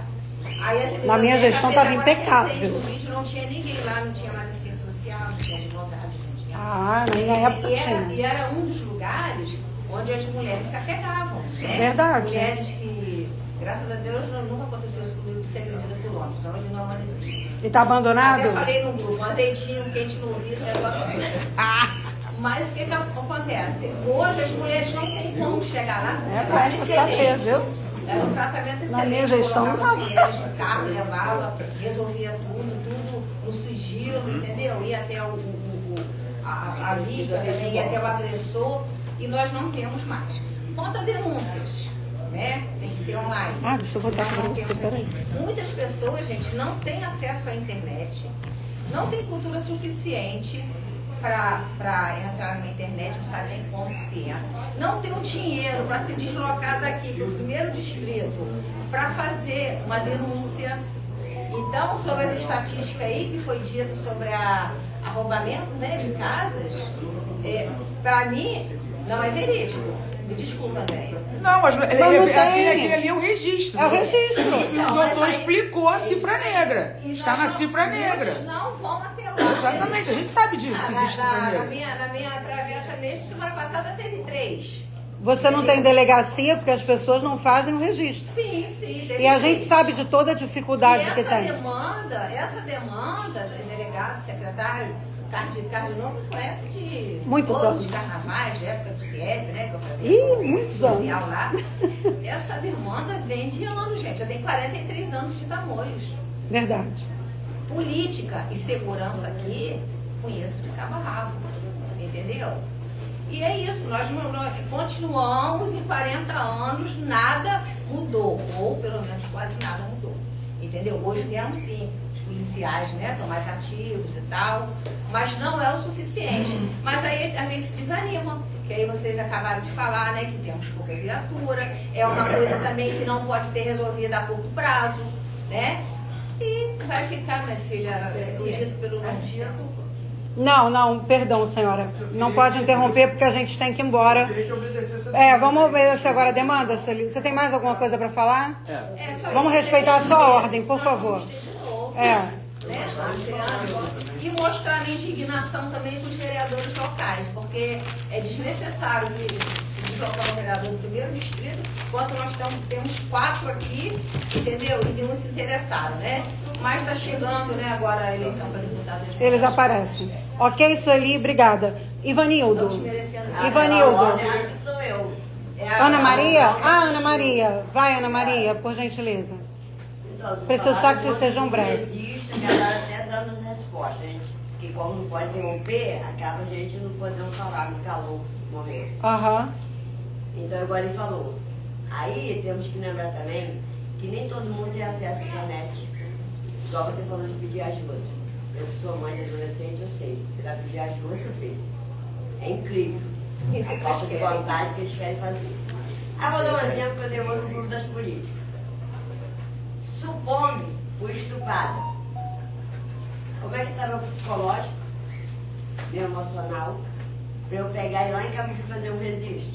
Aí a Zenilda Na minha Terra gestão fez tava agora impecável. recente, o vídeo não tinha ninguém lá, não tinha mais assistente social, não tinha advogado, não tinha. Ah, na minha época tinha. E era um dos lugares onde as mulheres se apegavam. Né? Verdade. Mulheres que, graças a Deus, nunca aconteceu isso comigo de ser agredida por homens, então ele não amanhecia. E tá abandonado? Até falei no grupo, um azeitinho quente no ouvido, negócio Mas o que acontece? Hoje as mulheres não têm como chegar lá. É, vai saber, viu? Era um tratamento excelente. Na minha gestão não colocava tava. viés de carro, levava, resolvia tudo no sigilo, entendeu? Ia até a vítima também, ia até o agressor, e nós não temos mais. Quanto a denúncias, né? Tem que ser online. Deixa eu botar pra você, peraí. Muitas pessoas, gente, não têm acesso à internet, não tem cultura suficiente para entrar na internet, não sabe nem como se entra, não tem o dinheiro para se deslocar daqui para o primeiro distrito para fazer uma denúncia. Então, sobre as estatísticas aí que foi dito sobre arrombamento, né, de casas, para mim não é verídico. Me desculpa, Andréia. Não, mas não aquele tem. ali é o registro. É o registro. E o doutor explicou a cifra negra. E Está nós na não- cifra negra. muitos não vão até lá. Exatamente, a gente sabe disso, que existe cifra Na negra. minha travessa mesmo, semana passada teve 3. Você não tem delegacia porque as pessoas não fazem o registro. Sim, teve E a gente 3. sabe de toda a dificuldade E que essa tem. demanda, delegado, secretário, Cardinô me conhece de Muitos todos anos. os carnavais, da época do CIEP, né? Que eu fazia Muitos social anos. lá. Essa demanda vem de anos, gente. Eu tenho 43 anos de Tamoios. Verdade. Política e segurança aqui, conheço de cabo a rabo. Entendeu? E é isso, nós continuamos em 40 anos, nada mudou, ou pelo menos quase nada mudou. Entendeu? Hoje viemos sim, os policiais, né, estão mais ativos e tal, mas não é o suficiente. Mas aí a gente se desanima, que aí vocês acabaram de falar, né, que temos pouca viatura, é uma coisa também que não pode ser resolvida a curto prazo, né? E vai ficar, minha filha, o dito pelo não dito. Não, perdão, senhora. Não pode interromper porque a gente tem que ir embora. Vamos obedecer agora a demanda, Sueli. Você tem mais alguma coisa para falar? Vamos respeitar a sua ordem, por favor. E mostrar a minha indignação também com os vereadores locais, porque é desnecessário se deslocar o vereador do primeiro distrito, enquanto nós temos 4 aqui, entendeu? E nenhum se interessaram, né? Mas está chegando, né, agora a eleição para deputado. Eles aparecem. Ok, Sueli, obrigada. Ivanildo. Não desmerecendo nada. Ivanildo. Acho que sou eu. Ana Maria? Ana Maria. Vai, Ana Maria, por gentileza. Preciso só que vocês sejam breves. Existe, a galera até dando resposta, gente. Porque como não pode interromper, acaba a gente não podendo falar no calor do momento. Aham. Então agora ele falou. Aí temos que lembrar também que nem todo mundo tem acesso à internet. Igual você falou de pedir ajuda. Eu que sou mãe de adolescente, eu sei. Você vai pedir ajuda, meu filho. É incrível. A falta de vontade que eles querem fazer. Vou dar um exemplo que eu dei no grupo das políticas. Supondo, fui estuprada. Como é que está meu psicológico, meu emocional, para eu pegar e ir lá em Cabo Frio fazer um registro?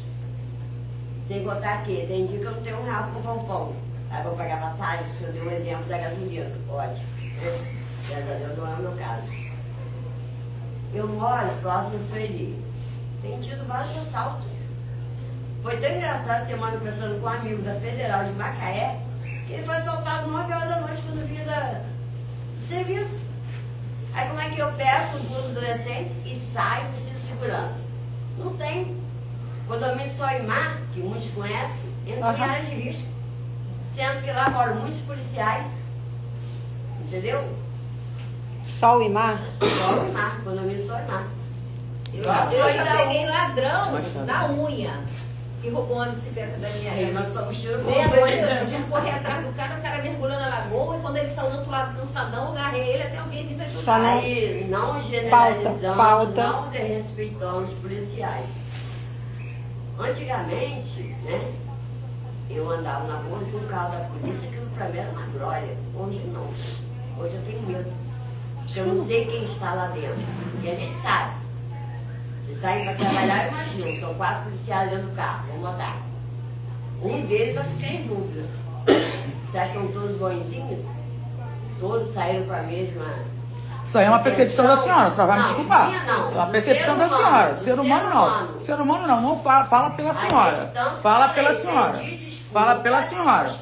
Sem contar que tem dia que eu não tenho um real para comprar um pão. Aí vou pagar passagem, se eu dei um exemplo da gasolina. Ótimo. Né? Graças a Deus não é o meu caso. Eu moro próximo do Sueli. Tem tido vários assaltos. Foi tão engraçado semana conversando com um amigo da Federal de Macaé, que ele foi assaltado 9 horas da noite quando vinha do serviço. Aí como é que eu pego os duas adolescentes e saio, preciso de segurança? Não tem. Condomínio Soimar, que muitos conhecem, entra em áreas de risco. Sendo que lá moram muitos policiais. Entendeu? Sol e mar? Sol e mar, condomínio Sol e mar. Eu já peguei ladrão na unha, que roubou uma bicicleta da minha Aí nós somos tiro com Lembra disso? Eu tive que correr atrás do cara, o cara mergulhou na lagoa, e quando ele saiu do outro lado cansadão, eu agarrei ele até alguém vir me ajudar. Aí não generalizando, Pauta. não desrespeitando os policiais. Antigamente, né? Eu andava na rua com o carro da polícia, aquilo pra mim era uma glória. Hoje não. Hoje eu tenho medo. Porque eu não sei quem está lá dentro. Porque a gente sabe. Se sair para trabalhar, imagina, são 4 policiais dentro do carro, vamos botar. Um deles vai ficar em dúvida. Você acha que são todos bonzinhos? Todos saíram com a mesma... Isso aí é uma percepção da senhora, a senhora vai me desculpar. Minha não. Isso é uma percepção Do da ser senhora. humano, Do ser do humano ser não. humano. Ser humano não fala pela senhora. Fala pela senhora. Fala pela senhora.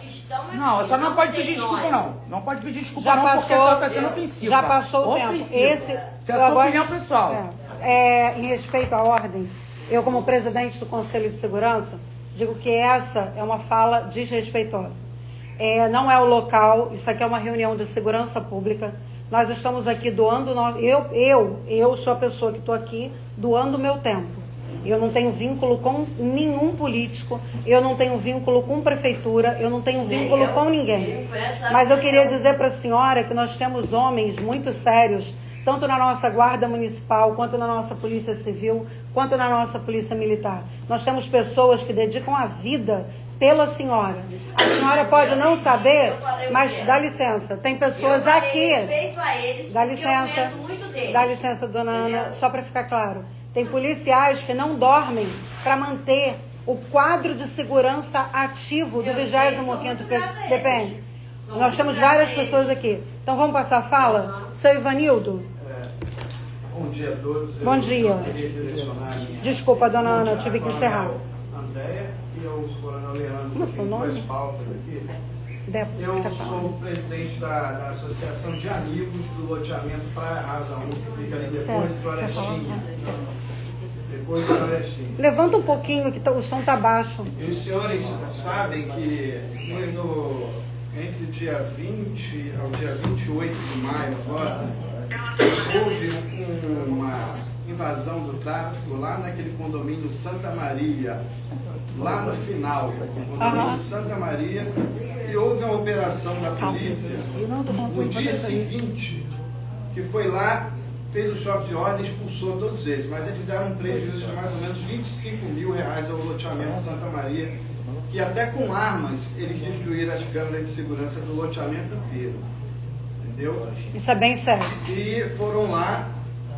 Não, a senhora não pode pedir desculpa, não. Não pode pedir desculpa, não, porque a senhora está sendo ofensiva. Já passou o tempo. Isso é a sua opinião pessoal. Em respeito à ordem, eu como presidente do Conselho de Segurança, digo que essa é uma fala desrespeitosa. Não é o local, isso aqui é uma reunião de segurança pública. Nós estamos aqui doando, eu sou a pessoa que estou aqui doando o meu tempo. Eu não tenho vínculo com nenhum político, eu não tenho vínculo com prefeitura, eu não tenho vínculo com ninguém. Mas eu queria dizer para a senhora que nós temos homens muito sérios, tanto na nossa guarda municipal, quanto na nossa polícia civil, quanto na nossa polícia militar. Nós temos pessoas que dedicam a vida pela senhora. A senhora pode não saber, mas dá licença, tem pessoas aqui. Dá licença, dá licença, dona Ana, só para ficar claro. Tem policiais que não dormem para manter o quadro de segurança ativo do 25º DPM. Nós temos várias pessoas aqui. Então vamos passar a fala? Seu Ivanildo? Bom dia a todos. Bom dia. Desculpa, dona Ana, eu tive que encerrar. Andréia e ao coronel Leandro, como é seu nome? as pautas aqui. Eu sou o presidente da Associação de Amigos do Loteamento Praia Rasa 1, que fica ali depois de Florestinha. Depois de Florestinha. Levanta um pouquinho, que o som está baixo. E os senhores sabem que entre o dia 20 ao dia 28 de maio agora, houve uma invasão do tráfico lá naquele condomínio Santa Maria, lá no final do condomínio Santa Maria, e houve uma operação da polícia no dia seguinte, que foi lá, fez o choque de ordem e expulsou todos eles, mas eles deram um prejuízo de mais ou menos R$25 mil ao loteamento Santa Maria, que até com armas eles destruíram as câmeras de segurança do loteamento inteiro. Entendeu? Isso é bem sério. E foram lá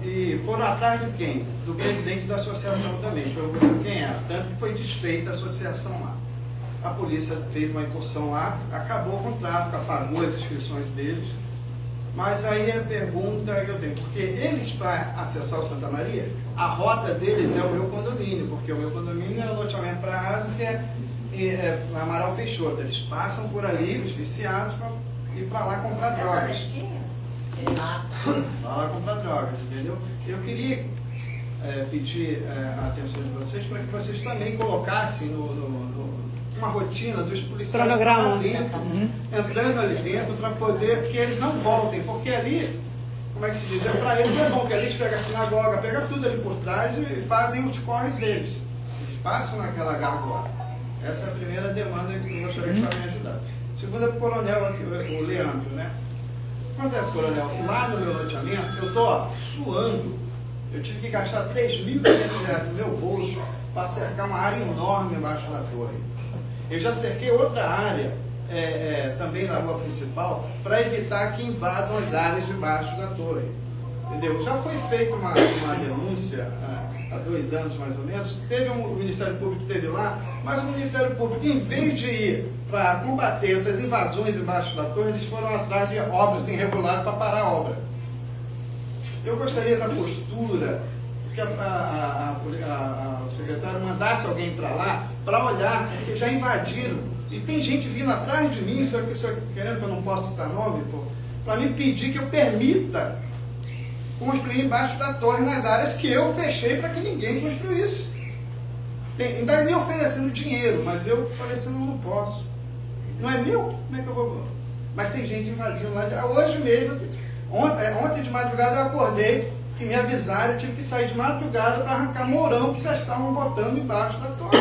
e foram atrás de quem? Do presidente da associação também, procurando quem era. Tanto que foi desfeita a associação lá. A polícia fez uma incursão lá, acabou com o tráfico, apagou as inscrições deles. Mas aí a pergunta que eu tenho, porque eles, para acessar o Santa Maria, a rota deles é o meu condomínio, porque o meu condomínio é o loteamento para Rasa, que é Amaral Peixoto. Eles passam por ali, os viciados, para ir para lá comprar drogas. Para lá comprar drogas, entendeu? Eu queria pedir a atenção de vocês para que vocês também colocassem uma rotina dos policiais lá dentro, entrando ali dentro, para poder que eles não voltem, porque ali, como é que se diz? Para eles é bom que ali eles pegam a sinagoga, pegam tudo ali por trás e fazem os corres deles. Eles passam naquela gárgula. Essa é a primeira demanda que eu gostaria que você me ajudasse. Segunda, para o coronel, o Leandro, né? Acontece, coronel, lá no meu loteamento, eu estou suando. Eu tive que gastar R$3.500 do meu bolso para cercar uma área enorme embaixo da torre. Eu já cerquei outra área, também na rua principal, para evitar que invadam as áreas debaixo da torre. Entendeu? Já foi feita uma denúncia há 2 anos mais ou menos. O Ministério Público esteve lá, mas o Ministério Público, em vez de ir para combater essas invasões embaixo da torre, eles foram atrás de obras irregulares para parar a obra. Eu gostaria da postura que o secretário mandasse alguém para lá, para olhar, porque já invadiram. E tem gente vindo atrás de mim, só querendo que eu não possa citar nome, para me pedir que eu permita construir embaixo da torre nas áreas que eu fechei para que ninguém construísse. Ainda me oferecendo dinheiro, mas eu falei assim, não posso. Não é meu? Como é que eu vou? Mas tem gente invadindo lá. Hoje mesmo, ontem de madrugada eu acordei, que me avisaram, eu tive que sair de madrugada para arrancar mourão que já estavam botando embaixo da torre.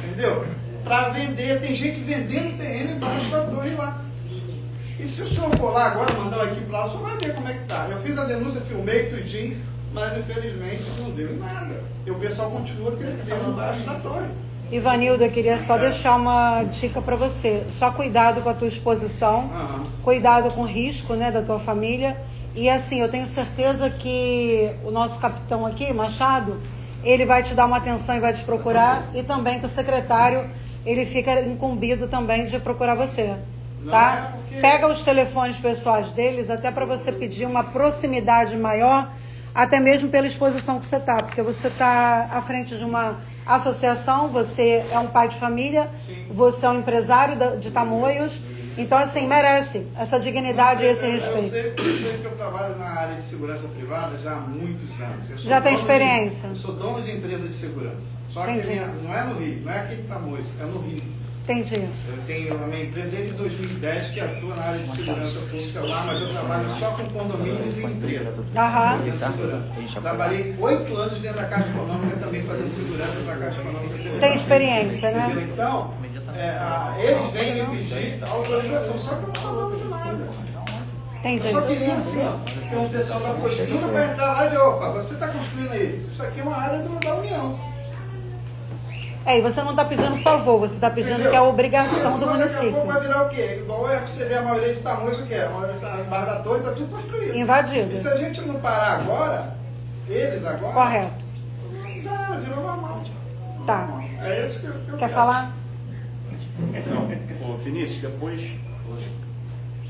Entendeu? Para vender, tem gente vendendo terreno embaixo da torre lá. E se o senhor for lá agora, mandar uma equipe lá, o senhor vai ver como é que está. Eu fiz a denúncia, filmei tudinho, mas infelizmente não deu em nada. E o pessoal continua crescendo embaixo da torre. Ivanildo, eu queria só deixar uma dica para você. Só cuidado com a tua exposição, cuidado com o risco, né, da tua família. E assim, eu tenho certeza que o nosso capitão aqui, Machado, ele vai te dar uma atenção e vai te procurar. E também que o secretário, ele fica incumbido também de procurar você. Tá? Pega os telefones pessoais deles, até para você pedir uma proximidade maior, até mesmo pela exposição que você está, porque você está à frente de uma associação, você é um pai de família, você é um empresário de Tamoios, Então, assim, merece essa dignidade e esse respeito. Eu sei que eu trabalho na área de segurança privada já há muitos anos. Eu sou Já tem dono experiência? Eu sou dono de empresa de segurança. Só que não é no Rio, não é aqui em Tamoios, é no Rio. Entendi. Eu tenho a minha empresa desde 2010 que atua na área de segurança pública lá, mas eu trabalho só com condomínios e empresas. Trabalhei 8 anos dentro da Caixa Econômica também fazendo segurança para a Caixa Econômica Federal. Tem experiência, né? Entendeu? Então, eles vêm me pedir autorização, só que eu não sou dono de nada. Entendi. Eu só queria assim, ó, tem um pessoal da construindo para entrar lá e dizer, opa, você está construindo aí, isso aqui é uma área da União. E você não está pedindo favor, você está pedindo que é a obrigação do município. Daqui a pouco vai virar o quê? Igual é que você vê a maioria de Tamoios, o que é? A maioria está embaixo da torre, está tudo construído. Invadido. E se a gente não parar agora, eles agora... Correto. Já virou normal. Tá. É isso que eu Quer falar? Então, Vinícius, depois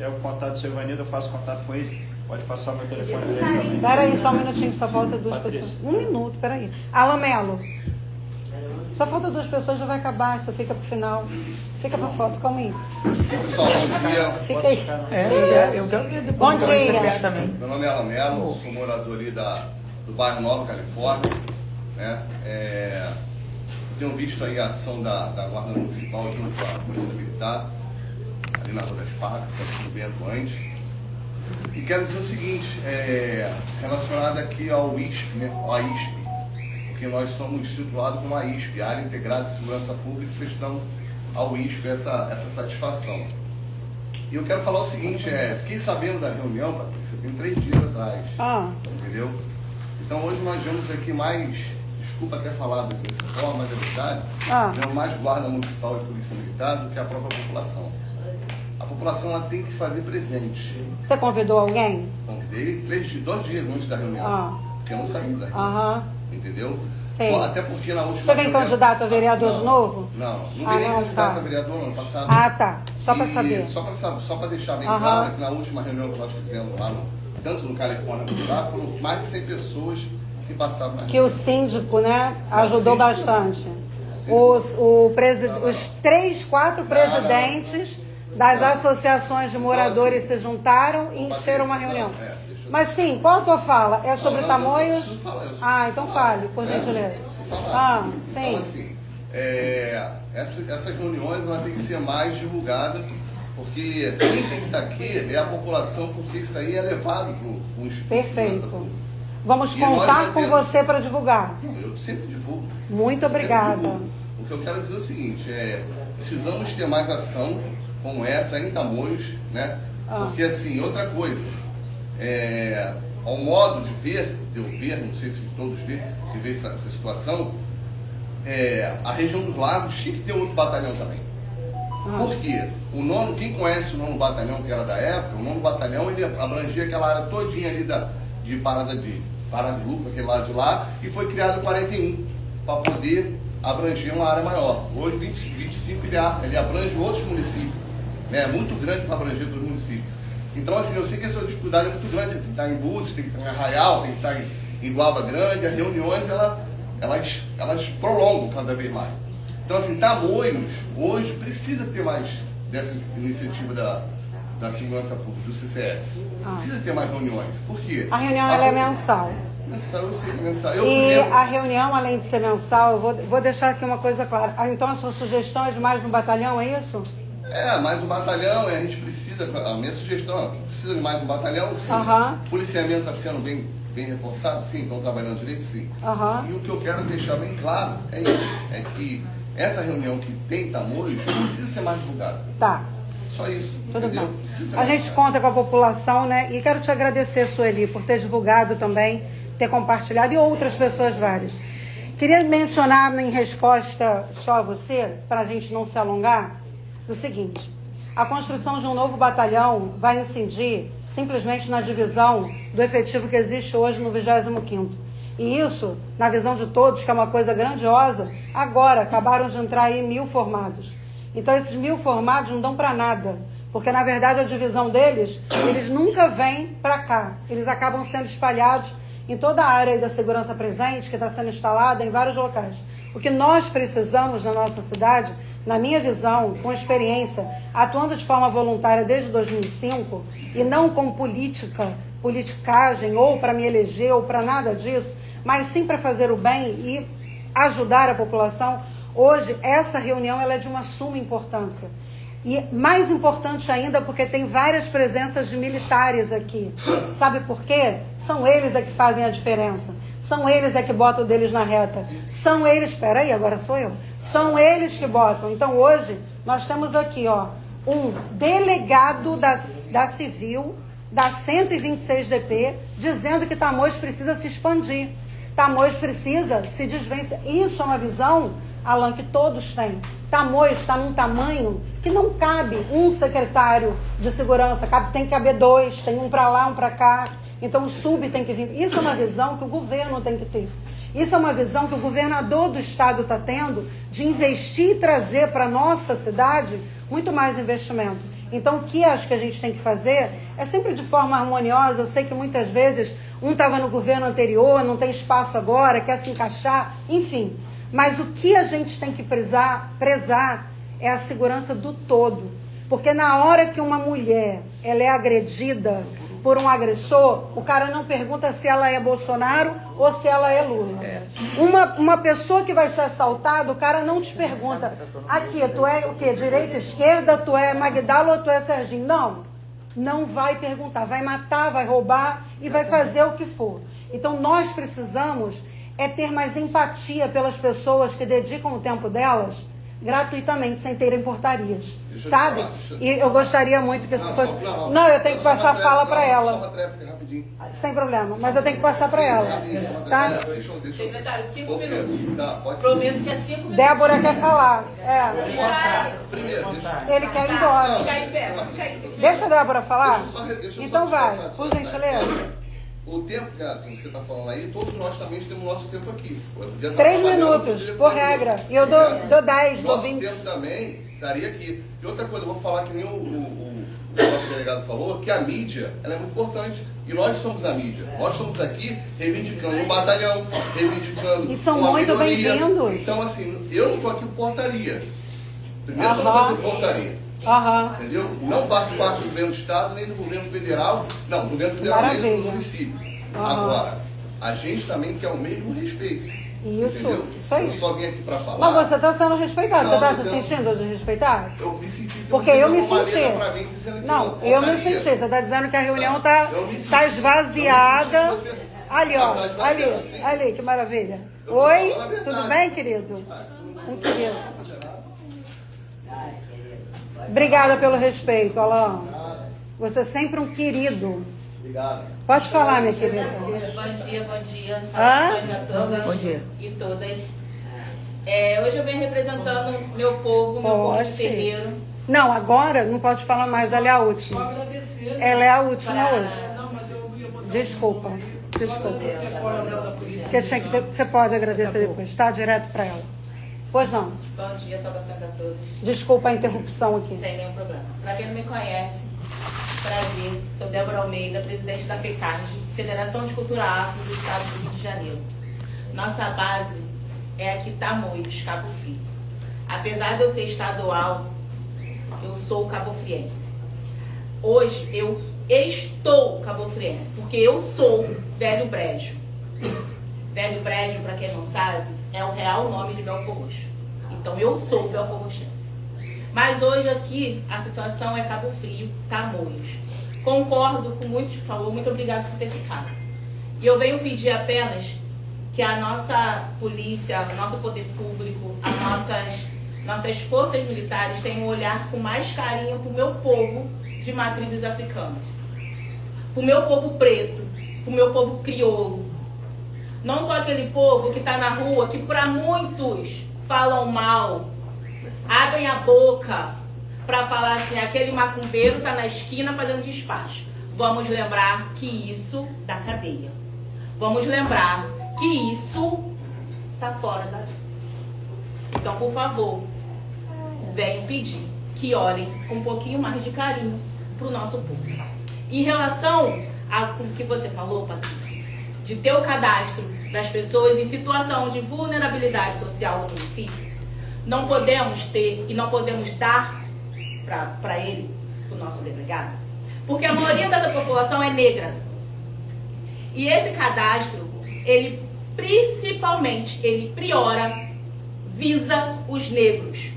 é o contato do seu Ivanildo, eu faço contato com ele. Pode passar o meu telefone dele. Espera aí, só um minutinho, só falta 2 pessoas. 1 minuto, peraí. Alan Melo. Só falta 2 pessoas, já vai acabar, só fica pro final. Fica pra foto, calma aí. Pessoal, bom dia. Fica aí. Eu quero ver Bom depois você dia. perto também. Meu nome é Alan Melo, sou morador ali do bairro Nova Califórnia. Né? Tenho visto aí a ação da Guarda Municipal junto com a Polícia Militar, ali na Rua das Parcas, que está tudo vendo antes. E quero dizer o seguinte, relacionado aqui ao ISP, né? Ao AISP, porque nós somos estruturados como a ISP, Área Integrada de Segurança Pública, e prestamos ao ISP essa satisfação. E eu quero falar o seguinte, fiquei sabendo da reunião, Patrícia, tem 3 dias atrás, entendeu? Então hoje nós vemos aqui mais, desculpa até falar dessa forma, mas é verdade, vemos mais guarda municipal e polícia militar do que a própria população. A população ela tem que se fazer presente. Você convidou alguém? Convidei 2 dias antes da reunião, porque eu não sabia da reunião. Entendeu? Sei. Bom, até porque na última Você vem candidato a vereador de novo? Não vim nem candidato a vereador no ano passado. Tá. Só para saber. Só para deixar bem claro que na última reunião que nós fizemos lá, tanto no Califórnia quanto lá, foram mais de 100 pessoas que passaram na reunião. Que o síndico, né, ajudou bastante. Os 3, 4 presidentes das associações de moradores se juntaram e encheram uma reunião. Mas sim, qual a tua fala? É sobre Tamoios? Então fale, por gentileza. Sim. Então, assim, essas reuniões ela tem que ser mais divulgada, porque quem tem que estar aqui é a população, porque isso aí é levado para o Instituto. Perfeito. Vamos contar com você para divulgar. Eu sempre divulgo. Muito obrigada. O que eu quero dizer é o seguinte, precisamos ter mais ação como essa em Tamoios, né? Porque assim, outra coisa, ao modo de eu ver, não sei se todos vê essa situação, a região dos lagos tinha que ter outro batalhão também. Por quê? Quem conhece o 9º batalhão, que era da época, o 9º batalhão ele abrangia aquela área todinha ali de Parada de Lupa, aquele lado de lá, e foi criado o 41 para poder abranger uma área maior. Hoje, 25 ele abrange outros municípios. É muito grande para abranger todos os municípios. Então, assim, eu sei que essa dificuldade é muito grande. Você tem que estar em Búzios, tem que estar em Arraial, tem que estar em Guava Grande. As reuniões, elas prolongam cada vez mais. Então, assim, Tamoios, hoje, precisa ter mais dessa iniciativa da segurança pública, do CCS. Precisa ter mais reuniões. Por quê? A reunião ela é mensal. Eu sei que é mensal. A reunião, além de ser mensal, eu vou deixar aqui uma coisa clara. Então, a sua sugestão é de mais um batalhão, é isso? Mais um batalhão, a gente precisa, a minha sugestão é que precisa de mais um batalhão, sim. O policiamento está sendo bem reforçado, sim, estão trabalhando direito, sim. E o que eu quero deixar bem claro é isso, é que essa reunião que tem Tamoios precisa ser mais divulgada. Só isso. Tudo bem. A gente conta com a população, né? E quero te agradecer, Sueli, por ter divulgado também, ter compartilhado, e outras pessoas várias. Queria mencionar em resposta só a você, para a gente não se alongar, o seguinte: a construção de um novo batalhão vai incidir simplesmente na divisão do efetivo que existe hoje no 25º. E isso, na visão de todos, que é uma coisa grandiosa, agora acabaram de entrar aí 1.000 formados. Então esses 1.000 formados não dão para nada, porque na verdade a divisão deles, eles nunca vêm para cá, eles acabam sendo espalhados em toda a área da segurança presente, que está sendo instalada em vários locais. O que nós precisamos na nossa cidade, na minha visão, com experiência, atuando de forma voluntária desde 2005, e não com politicagem, ou para me eleger, ou para nada disso, mas sim para fazer o bem e ajudar a população. Hoje, essa reunião ela é de uma suma importância. E mais importante ainda porque tem várias presenças de militares aqui. Sabe por quê? São eles que fazem a diferença. São eles que botam o deles na reta. São eles... Espera aí, agora sou eu. São eles que botam. Então, hoje, nós temos aqui, ó, um delegado da Civil, da 126 DP, dizendo que Tamoios precisa se expandir. Tamoios precisa se desvencilhar. Isso é uma visão, Alan, que todos têm. Tamoios está num tamanho que não cabe um secretário de segurança, tem que caber dois, tem um para lá, um para cá, então o sub tem que vir. Isso é uma visão que o governo tem que ter. Isso é uma visão que o governador do estado está tendo de investir e trazer para a nossa cidade muito mais investimento. Então o que acho que a gente tem que fazer é sempre de forma harmoniosa. Eu sei que muitas vezes um estava no governo anterior, não tem espaço agora, quer se encaixar, enfim. Mas o que a gente tem que prezar é a segurança do todo. Porque na hora que uma mulher ela é agredida por um agressor, o cara não pergunta se ela é Bolsonaro ou se ela é Lula. Uma pessoa que vai ser assaltada, o cara não te pergunta, aqui, tu é o quê? Direita, esquerda, tu é Magdala ou tu é Serginho? Não vai perguntar, vai matar, vai roubar e vai fazer o que for. Então nós precisamos ter mais empatia pelas pessoas que dedicam o tempo delas gratuitamente, sem terem portarias, sabe? E eu gostaria muito que isso fosse... Não, eu tenho que passar a fala para ela. Só uma tréplica, rapidinho. Sem problema, mas eu tenho que passar para ela. Tá? Secretário, 5 minutos. Tá, pode Prometo que é 5 minutos. Débora quer falar. Primeiro, Ele quer ir embora. Fica em pé. Deixa a Débora falar. Deixa eu só Então vai, passar, por gentileza. O tempo que você está falando aí, todos nós também temos nosso tempo aqui. 3 minutos, por regra. E eu dou 10, dou 20. Nosso tempo também estaria aqui. E outra coisa, eu vou falar que nem o próprio delegado falou, que a mídia ela é muito importante. E nós somos a mídia. Nós estamos aqui reivindicando um batalhão, reivindicando e são uma muito minoria. bem-vindos. Então, assim, eu não estou aqui por portaria. Primeiro, eu não estou aqui por portaria. Entendeu? Não faço parte do governo do estado, nem do governo federal. Não, do governo federal nem do município. Agora, a gente também quer o mesmo respeito. Isso aí. Eu só vim aqui para falar. Mas você está sendo respeitado. Não, você está se sentindo desrespeitado? Eu me senti. Porque eu me senti. Não, eu me senti. Você está dizendo que a reunião está esvaziada. Ali, ó. Ali, que maravilha. Oi, tudo bem, querido? Um querido. Obrigada pelo respeito, Alan. Você é sempre um querido. Obrigado. Pode falar, minha querida. Bom dia. Saudações a todas Bom dia. E todas. Hoje eu venho representando meu povo de terreiro. Não, agora não pode falar mais, ela é a última. Ela é a última hoje. Desculpa. Porque você pode agradecer depois, tá? Direto para ela. Pois não. Bom dia, saudações a todos. Desculpa a interrupção aqui. Sem nenhum problema. Para quem não me conhece, prazer, sou Débora Almeida, presidente da FECARD, Federação de Cultura Afro do Estado do Rio de Janeiro. Nossa base é aqui Tamoios, Cabo Frio. Apesar de eu ser estadual, eu sou cabofriense. Hoje eu estou cabofriense, porque eu sou Velho Brejo. Velho Brejo, para quem não sabe, é o real nome de Belfor Roxo. Então eu sou Belfor Roxense. Mas hoje aqui a situação é Cabo Frio, Tamoios. Concordo com muito que falou, muito obrigado por ter ficado. E eu venho pedir apenas que a nossa polícia, o nosso poder público, as nossas forças militares tenham um olhar com mais carinho para o meu povo de matrizes africanas. Para o meu povo preto, para o meu povo crioulo. Não só aquele povo que está na rua, que para muitos falam mal, abrem a boca para falar assim, aquele macumbeiro está na esquina fazendo despacho. Vamos lembrar que isso da cadeia. Vamos lembrar que isso está fora da lei. Então, por favor, venham pedir que olhem com um pouquinho mais de carinho para o nosso povo. Em relação ao que você falou, Patrícia, de ter o cadastro das pessoas em situação de vulnerabilidade social no município, não podemos ter e não podemos dar para ele, o nosso delegado, porque a maioria dessa população é negra. E esse cadastro, ele principalmente, ele visa os negros.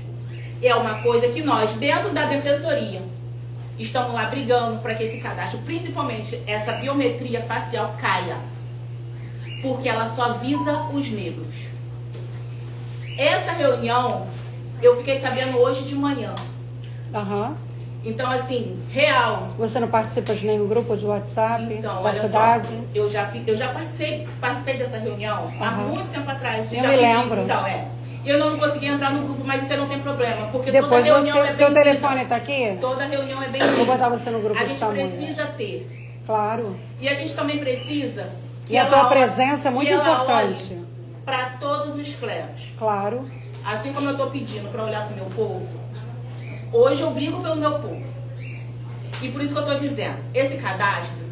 É uma coisa que nós, dentro da defensoria, estamos lá brigando para que esse cadastro, principalmente essa biometria facial, caia. Porque ela só visa os negros. Essa reunião, eu fiquei sabendo hoje de manhã. Então, assim, real. Você não participa de nenhum grupo de WhatsApp então, da cidade? Só, eu já participei dessa reunião há muito tempo atrás. Eu me lembro. Então, eu não consegui entrar no grupo, mas isso não tem problema. Porque depois toda reunião é bem-vinda. Teu telefone está aqui? Toda reunião é bem-vinda. Vou botar você no grupo A de gente tamanho. precisa ter. Claro. E a gente também precisa... E a tua presença é muito importante. Para todos os clérigos. Claro. Assim como eu estou pedindo para olhar para o meu povo, hoje eu brigo pelo meu povo. E por isso que eu estou dizendo, esse cadastro,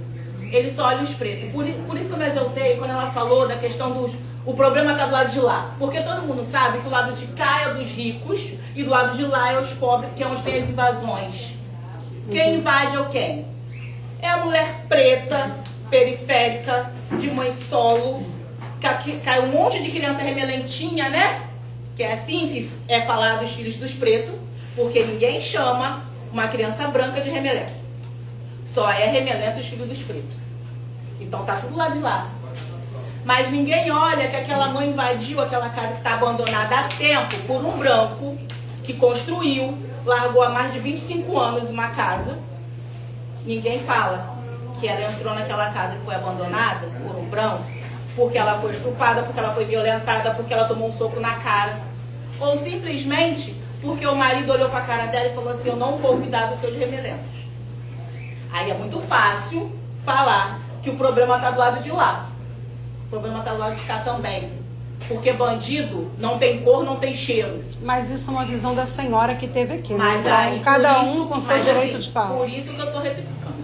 ele só olha os pretos. Por isso que eu me exaltei quando ela falou da questão dos... O problema está do lado de lá. Porque todo mundo sabe que o lado de cá é dos ricos e do lado de lá é os pobres, que é onde tem as invasões. Quem invade é o quem? É a mulher preta, periférica, de mãe solo, cai um monte de criança remelentinha, né? Que é assim que é falar dos filhos dos pretos, porque ninguém chama uma criança branca de remelento. Só é remelento os filhos dos pretos. Então tá tudo lá de lá. Mas ninguém olha que aquela mãe invadiu aquela casa que está abandonada há tempo por um branco que construiu, largou há mais de 25 anos uma casa. Ninguém fala que ela entrou naquela casa que foi abandonada por um branco porque ela foi estuprada, porque ela foi violentada, porque ela tomou um soco na cara. Ou simplesmente porque o marido olhou para a cara dela e falou assim: eu não vou cuidar dos seus remelentos. Aí é muito fácil falar que o problema está do lado de lá. O problema está do lado de cá também. Porque bandido não tem cor, não tem cheiro. Mas isso é uma visão da senhora que teve aqui. Mas né? aí, cada um com seu direito de fala. Por isso que eu estou replicando.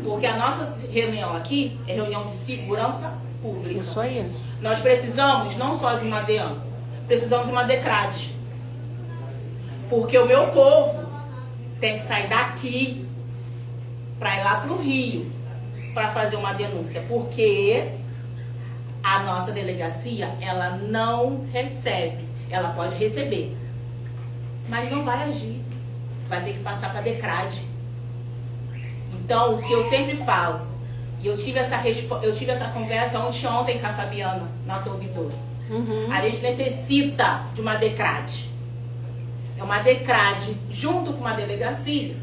Porque a nossa reunião aqui é reunião de segurança pública. Isso aí. Nós precisamos não só de uma DEAN, precisamos de uma DECRAD. Porque o meu povo tem que sair daqui para ir lá para o Rio para fazer uma denúncia. Porque a nossa delegacia, ela não recebe. Ela pode receber, mas não vai agir. Vai ter que passar para a DECRAD. Então, o que eu sempre falo, e eu tive essa conversa ontem com a Fabiana, nossa ouvidora. A gente necessita de uma DECRAD. É uma DECRAD junto com uma delegacia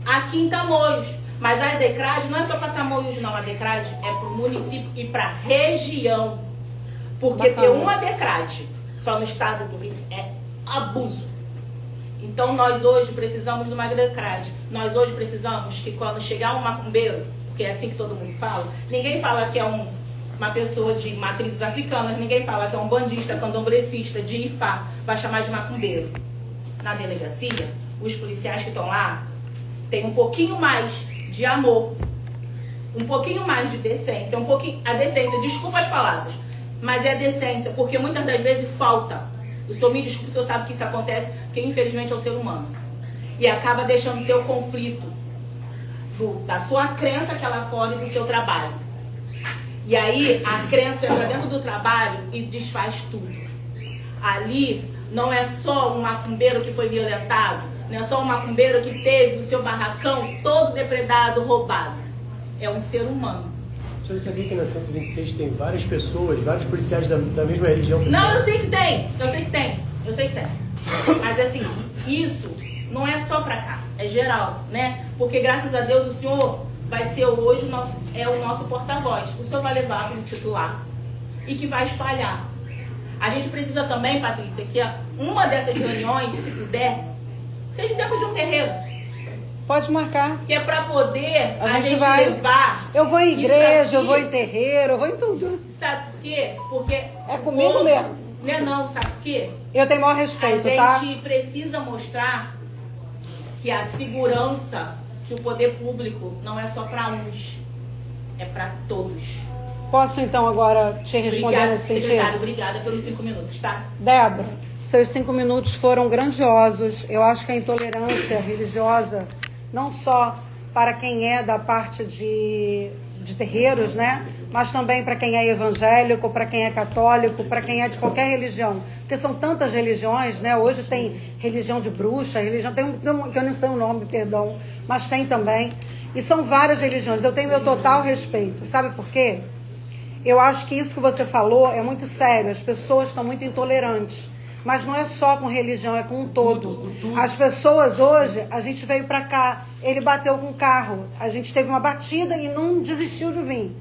aqui em Tamoios. Mas a DECRAD não é só para Tamoios, não. A DECRAD é para o município e para a região. Porque ter uma DECRAD só no estado do Rio é abuso. Então nós hoje precisamos de uma DECRAD. Nós hoje precisamos que quando chegar um macumbeiro, porque é assim que todo mundo fala, ninguém fala que é uma pessoa de matrizes africanas, ninguém fala que é um bandista, candomblecista, de Ifá, vai chamar de macumbeiro. Na delegacia, os policiais que estão lá têm um pouquinho mais de amor, um pouquinho mais de decência, a decência, desculpa as palavras, mas é a decência, porque muitas das vezes falta. O senhor me desculpe, o senhor sabe que isso acontece, porque infelizmente é o ser humano. E acaba deixando ter o conflito da sua crença aqui lá fora e do seu trabalho. E aí a crença entra dentro do trabalho e desfaz tudo. Ali não é só um macumbeiro que foi violentado, não é só um macumbeiro que teve o seu barracão todo depredado, roubado. É um ser humano. O senhor sabia que na 126 tem várias pessoas, vários policiais da mesma religião? Não, eu sei que tem. Mas assim, isso não é só pra cá, é geral, né? Porque graças a Deus o senhor vai ser hoje o nosso porta-voz. O senhor vai levar para o titular e que vai espalhar. A gente precisa também, Patrícia, que uma dessas reuniões, se puder, seja dentro de um terreiro. Pode marcar. Que é para poder a gente vai levar. Eu vou em igreja, eu vou em terreiro, eu vou em tudo. Sabe por quê? Porque é comigo mesmo. Não, sabe por quê? Eu tenho maior respeito, tá? A gente precisa mostrar que a segurança, que o poder público não é só para uns, é para todos. Posso, então, agora te responder Obrigada, nesse sentido? secretário, obrigada pelos 5 minutos, tá? Débora, seus 5 minutos foram grandiosos. Eu acho que a intolerância religiosa, não só para quem é da parte de terreiros, né? Mas também para quem é evangélico, para quem é católico, para quem é de qualquer religião. Porque são tantas religiões, né? Hoje tem religião de bruxa, religião... que eu não sei o nome, perdão, mas tem também. E são várias religiões. Eu tenho meu total respeito. Sabe por quê? Eu acho que isso que você falou é muito sério. As pessoas estão muito intolerantes. Mas não é só com religião, é com um todo. As pessoas hoje, a gente veio para cá, ele bateu com o carro, a gente teve uma batida e não desistiu de vir.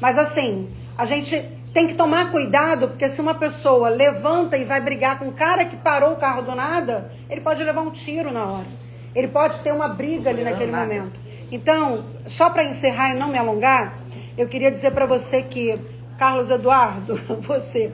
Mas assim, a gente tem que tomar cuidado, porque se uma pessoa levanta e vai brigar com o cara que parou o carro do nada, ele pode levar um tiro na hora. Ele pode ter uma briga ali naquele momento. Então, só para encerrar e não me alongar, eu queria dizer para você que, Carlos Eduardo, você,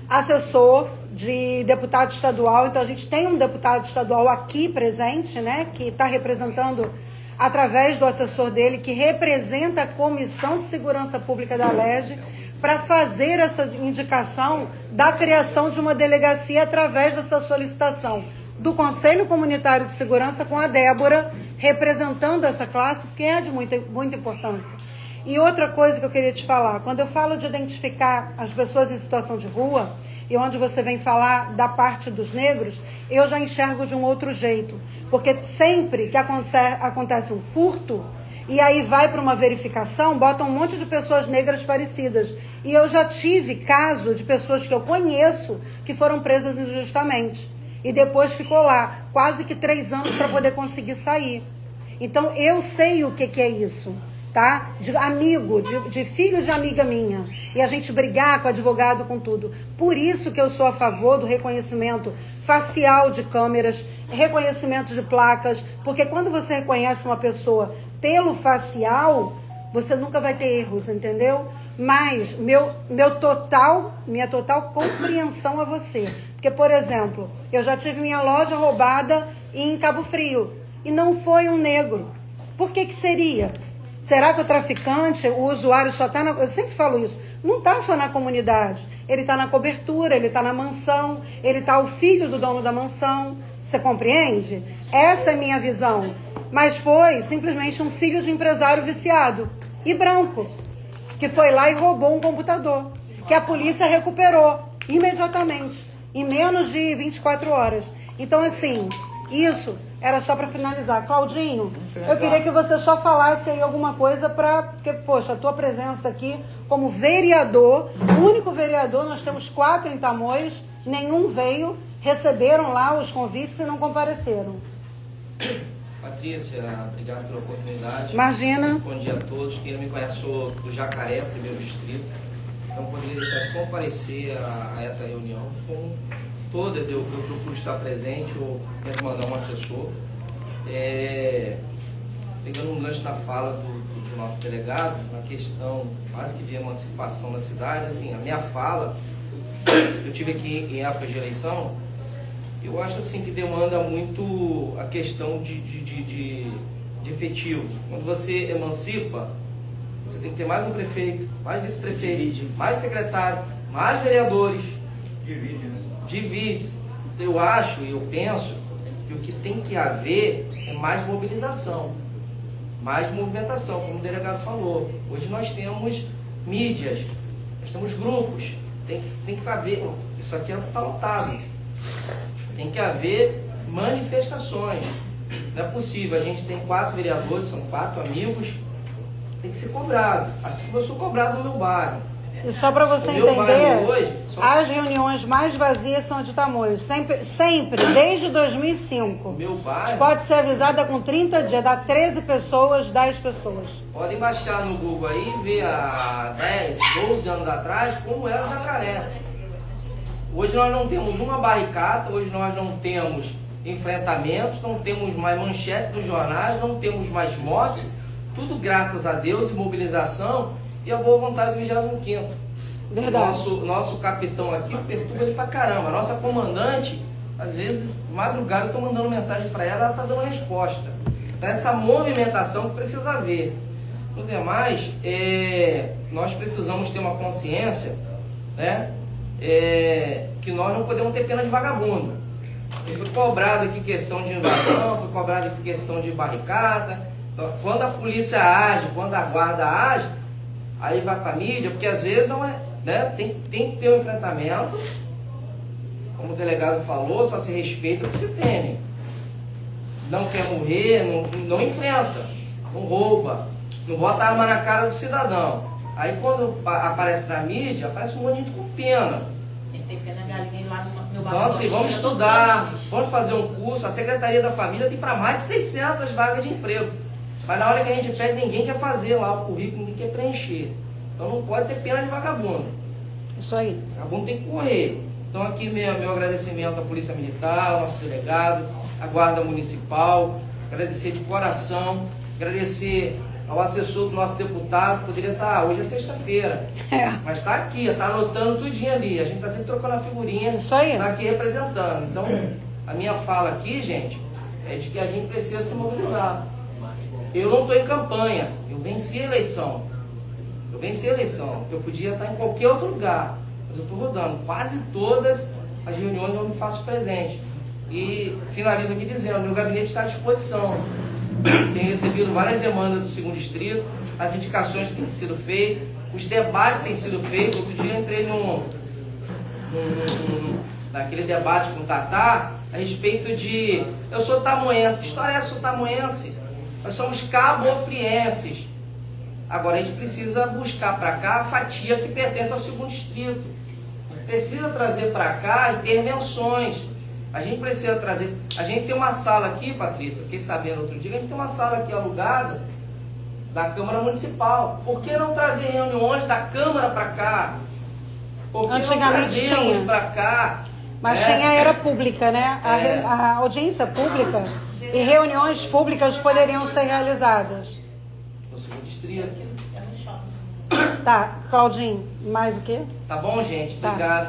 assessor de deputado estadual, então a gente tem um deputado estadual aqui presente, né, que está representando através do assessor dele, que representa a Comissão de Segurança Pública da LERJ, para fazer essa indicação da criação de uma delegacia através dessa solicitação do Conselho Comunitário de Segurança, com a Débora representando essa classe, porque é de muita importância. E outra coisa que eu queria te falar, quando eu falo de identificar as pessoas em situação de rua, e onde você vem falar da parte dos negros, eu já enxergo de um outro jeito. Porque sempre que acontece um furto, e aí vai para uma verificação, botam um monte de pessoas negras parecidas. E eu já tive caso de pessoas que eu conheço que foram presas injustamente. E depois ficou lá quase que 3 anos para poder conseguir sair. Então eu sei o que é isso. Tá? De amigo, de filho de amiga minha, e a gente brigar com advogado, com tudo. Por isso que eu sou a favor do reconhecimento facial de câmeras, reconhecimento de placas, porque quando você reconhece uma pessoa pelo facial, você nunca vai ter erros, entendeu? Mas minha total compreensão a você. Porque, por exemplo, eu já tive minha loja roubada em Cabo Frio, e não foi um negro. Por que seria? Será que o traficante, o usuário só está eu sempre falo isso, não está só na comunidade. Ele está na cobertura, ele está na mansão, ele está o filho do dono da mansão. Você compreende? Essa é a minha visão. Mas foi simplesmente um filho de empresário viciado e branco, que foi lá e roubou um computador, que a polícia recuperou imediatamente, em menos de 24 horas. Então, assim, isso... Era só para finalizar. Claudinho, eu queria que você só falasse aí alguma coisa porque, poxa, a tua presença aqui como vereador, o único vereador, nós temos 4 em Tamoios, nenhum veio, receberam lá os convites e não compareceram. Patrícia, obrigado pela oportunidade. Imagina. Bom dia a todos. Quem não me conhece, sou do Jacaré, primeiro distrito. Então, poderia deixar de comparecer a essa reunião com... Todas eu procuro estar presente ou tento mandar um assessor. Pegando um gancho da fala do nosso delegado, na questão quase que de emancipação da cidade, assim, a minha fala, eu tive aqui em época de eleição, eu acho assim que demanda muito a questão de efetivo. Quando você emancipa, você tem que ter mais um prefeito, mais vice-prefeito, mais secretário, mais vereadores. Divide. Eu acho e eu penso que o que tem que haver é mais mobilização, mais movimentação, como o delegado falou. Hoje nós temos mídias, nós temos grupos, tem que haver, isso aqui está lotado, tem que haver manifestações. Não é possível, a gente tem 4 vereadores, são 4 amigos, tem que ser cobrado, assim como eu sou cobrado no meu bairro. E só para você entender, hoje, as reuniões mais vazias são de Tamoios. Sempre, desde 2005. Meu bairro... Pode ser avisada com 30 dias, dá 13 pessoas, 10 pessoas. Podem baixar no Google aí e ver há 10, 12 anos atrás como era o Jacaré. Hoje nós não temos uma barricada, hoje nós não temos enfrentamentos, não temos mais manchete nos jornais, não temos mais mortes. Tudo graças a Deus e mobilização e a boa vontade do 25º. Verdade. Nosso capitão aqui perturba ele pra caramba. A nossa comandante, às vezes, madrugada eu tô mandando mensagem para ela, ela tá dando resposta. Então, essa movimentação que precisa haver. No demais, nós precisamos ter uma consciência, né, que nós não podemos ter pena de vagabundo. Foi cobrado aqui questão de invasão, foi cobrado aqui questão de barricada. Quando a polícia age, quando a guarda age, aí vai para a mídia, porque às vezes não é, né, tem que ter um enfrentamento. Como o delegado falou, só se respeita o que se teme. Não quer morrer, não enfrenta, não rouba, não bota a arma na cara do cidadão. Aí quando aparece na mídia, aparece um monte de gente com pena. Tem pena galinha lá no meu Então assim, vamos estudar, vamos fazer um curso. A Secretaria da Família tem para mais de 600 vagas de emprego. Mas na hora que a gente pede, ninguém quer fazer lá o currículo, ninguém quer preencher. Então não pode ter pena de vagabundo. Isso aí. Vagabundo tem que correr. Então aqui meu agradecimento à Polícia Militar, ao nosso delegado, à Guarda Municipal, agradecer de coração, agradecer ao assessor do nosso deputado, poderia estar, hoje é sexta-feira, mas está aqui, está anotando tudinho ali, a gente está sempre trocando a figurinha, está aqui representando. Então, a minha fala aqui, gente, é de que a gente precisa se mobilizar. Eu não estou em campanha, eu venci a eleição, eu podia estar em qualquer outro lugar, mas eu estou rodando quase todas as reuniões onde eu me faço presente. E finalizo aqui dizendo, meu gabinete está à disposição. Tem recebido várias demandas do 2º Distrito, as indicações têm sido feitas, os debates têm sido feitos. Outro dia eu entrei naquele debate com o Tatá a respeito de, eu sou tamoense. Que história é essa, sou tamoense? Nós somos cabofrienses. Agora a gente precisa buscar para cá a fatia que pertence ao 2º Distrito. Precisa trazer para cá intervenções. A gente precisa trazer... A gente tem uma sala aqui, Patrícia, fiquei sabendo outro dia, a gente tem uma sala aqui alugada da Câmara Municipal. Por que não trazer reuniões da Câmara para cá? Por que não trazemos para cá? Mas era pública, né? A audiência pública e reuniões públicas poderiam ser realizadas. No 2º Distrito. Tá, Claudinho, mais o quê? Tá bom, gente?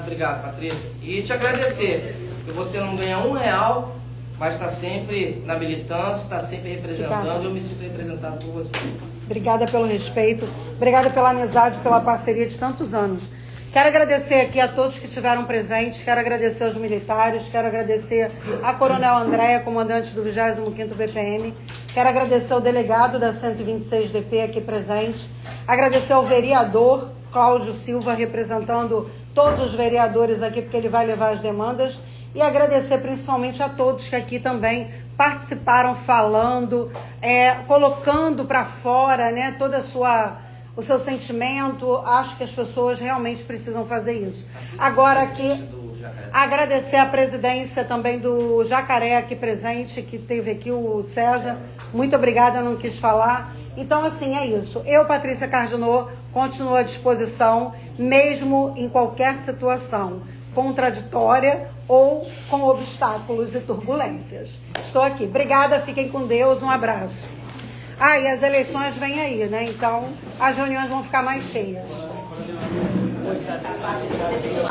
Obrigado, Patrícia. E te agradecer. Que você não ganha R$1, mas está sempre na militância, está sempre representando. Eu me sinto representado por você. Obrigada pelo respeito, obrigada pela amizade, pela parceria de tantos anos. Quero agradecer aqui a todos que estiveram presentes, quero agradecer aos militares, quero agradecer a Coronel Andréia, comandante do 25º BPM, quero agradecer ao delegado da 126 DP aqui presente, agradecer ao vereador Cláudio Silva, representando todos os vereadores aqui, porque ele vai levar as demandas, e agradecer principalmente a todos que aqui também participaram, falando, colocando para fora, né, todo o seu sentimento. Acho que as pessoas realmente precisam fazer isso. Agora aqui, agradecer a presidência também do Jacaré aqui presente, que teve aqui o César. Muito obrigada, eu não quis falar. Então, assim, é isso. Eu, Patrícia Cardinô, continuo à disposição, mesmo em qualquer situação contraditória ou com obstáculos e turbulências. Estou aqui. Obrigada, fiquem com Deus, um abraço. E as eleições vêm aí, né? Então, as reuniões vão ficar mais cheias.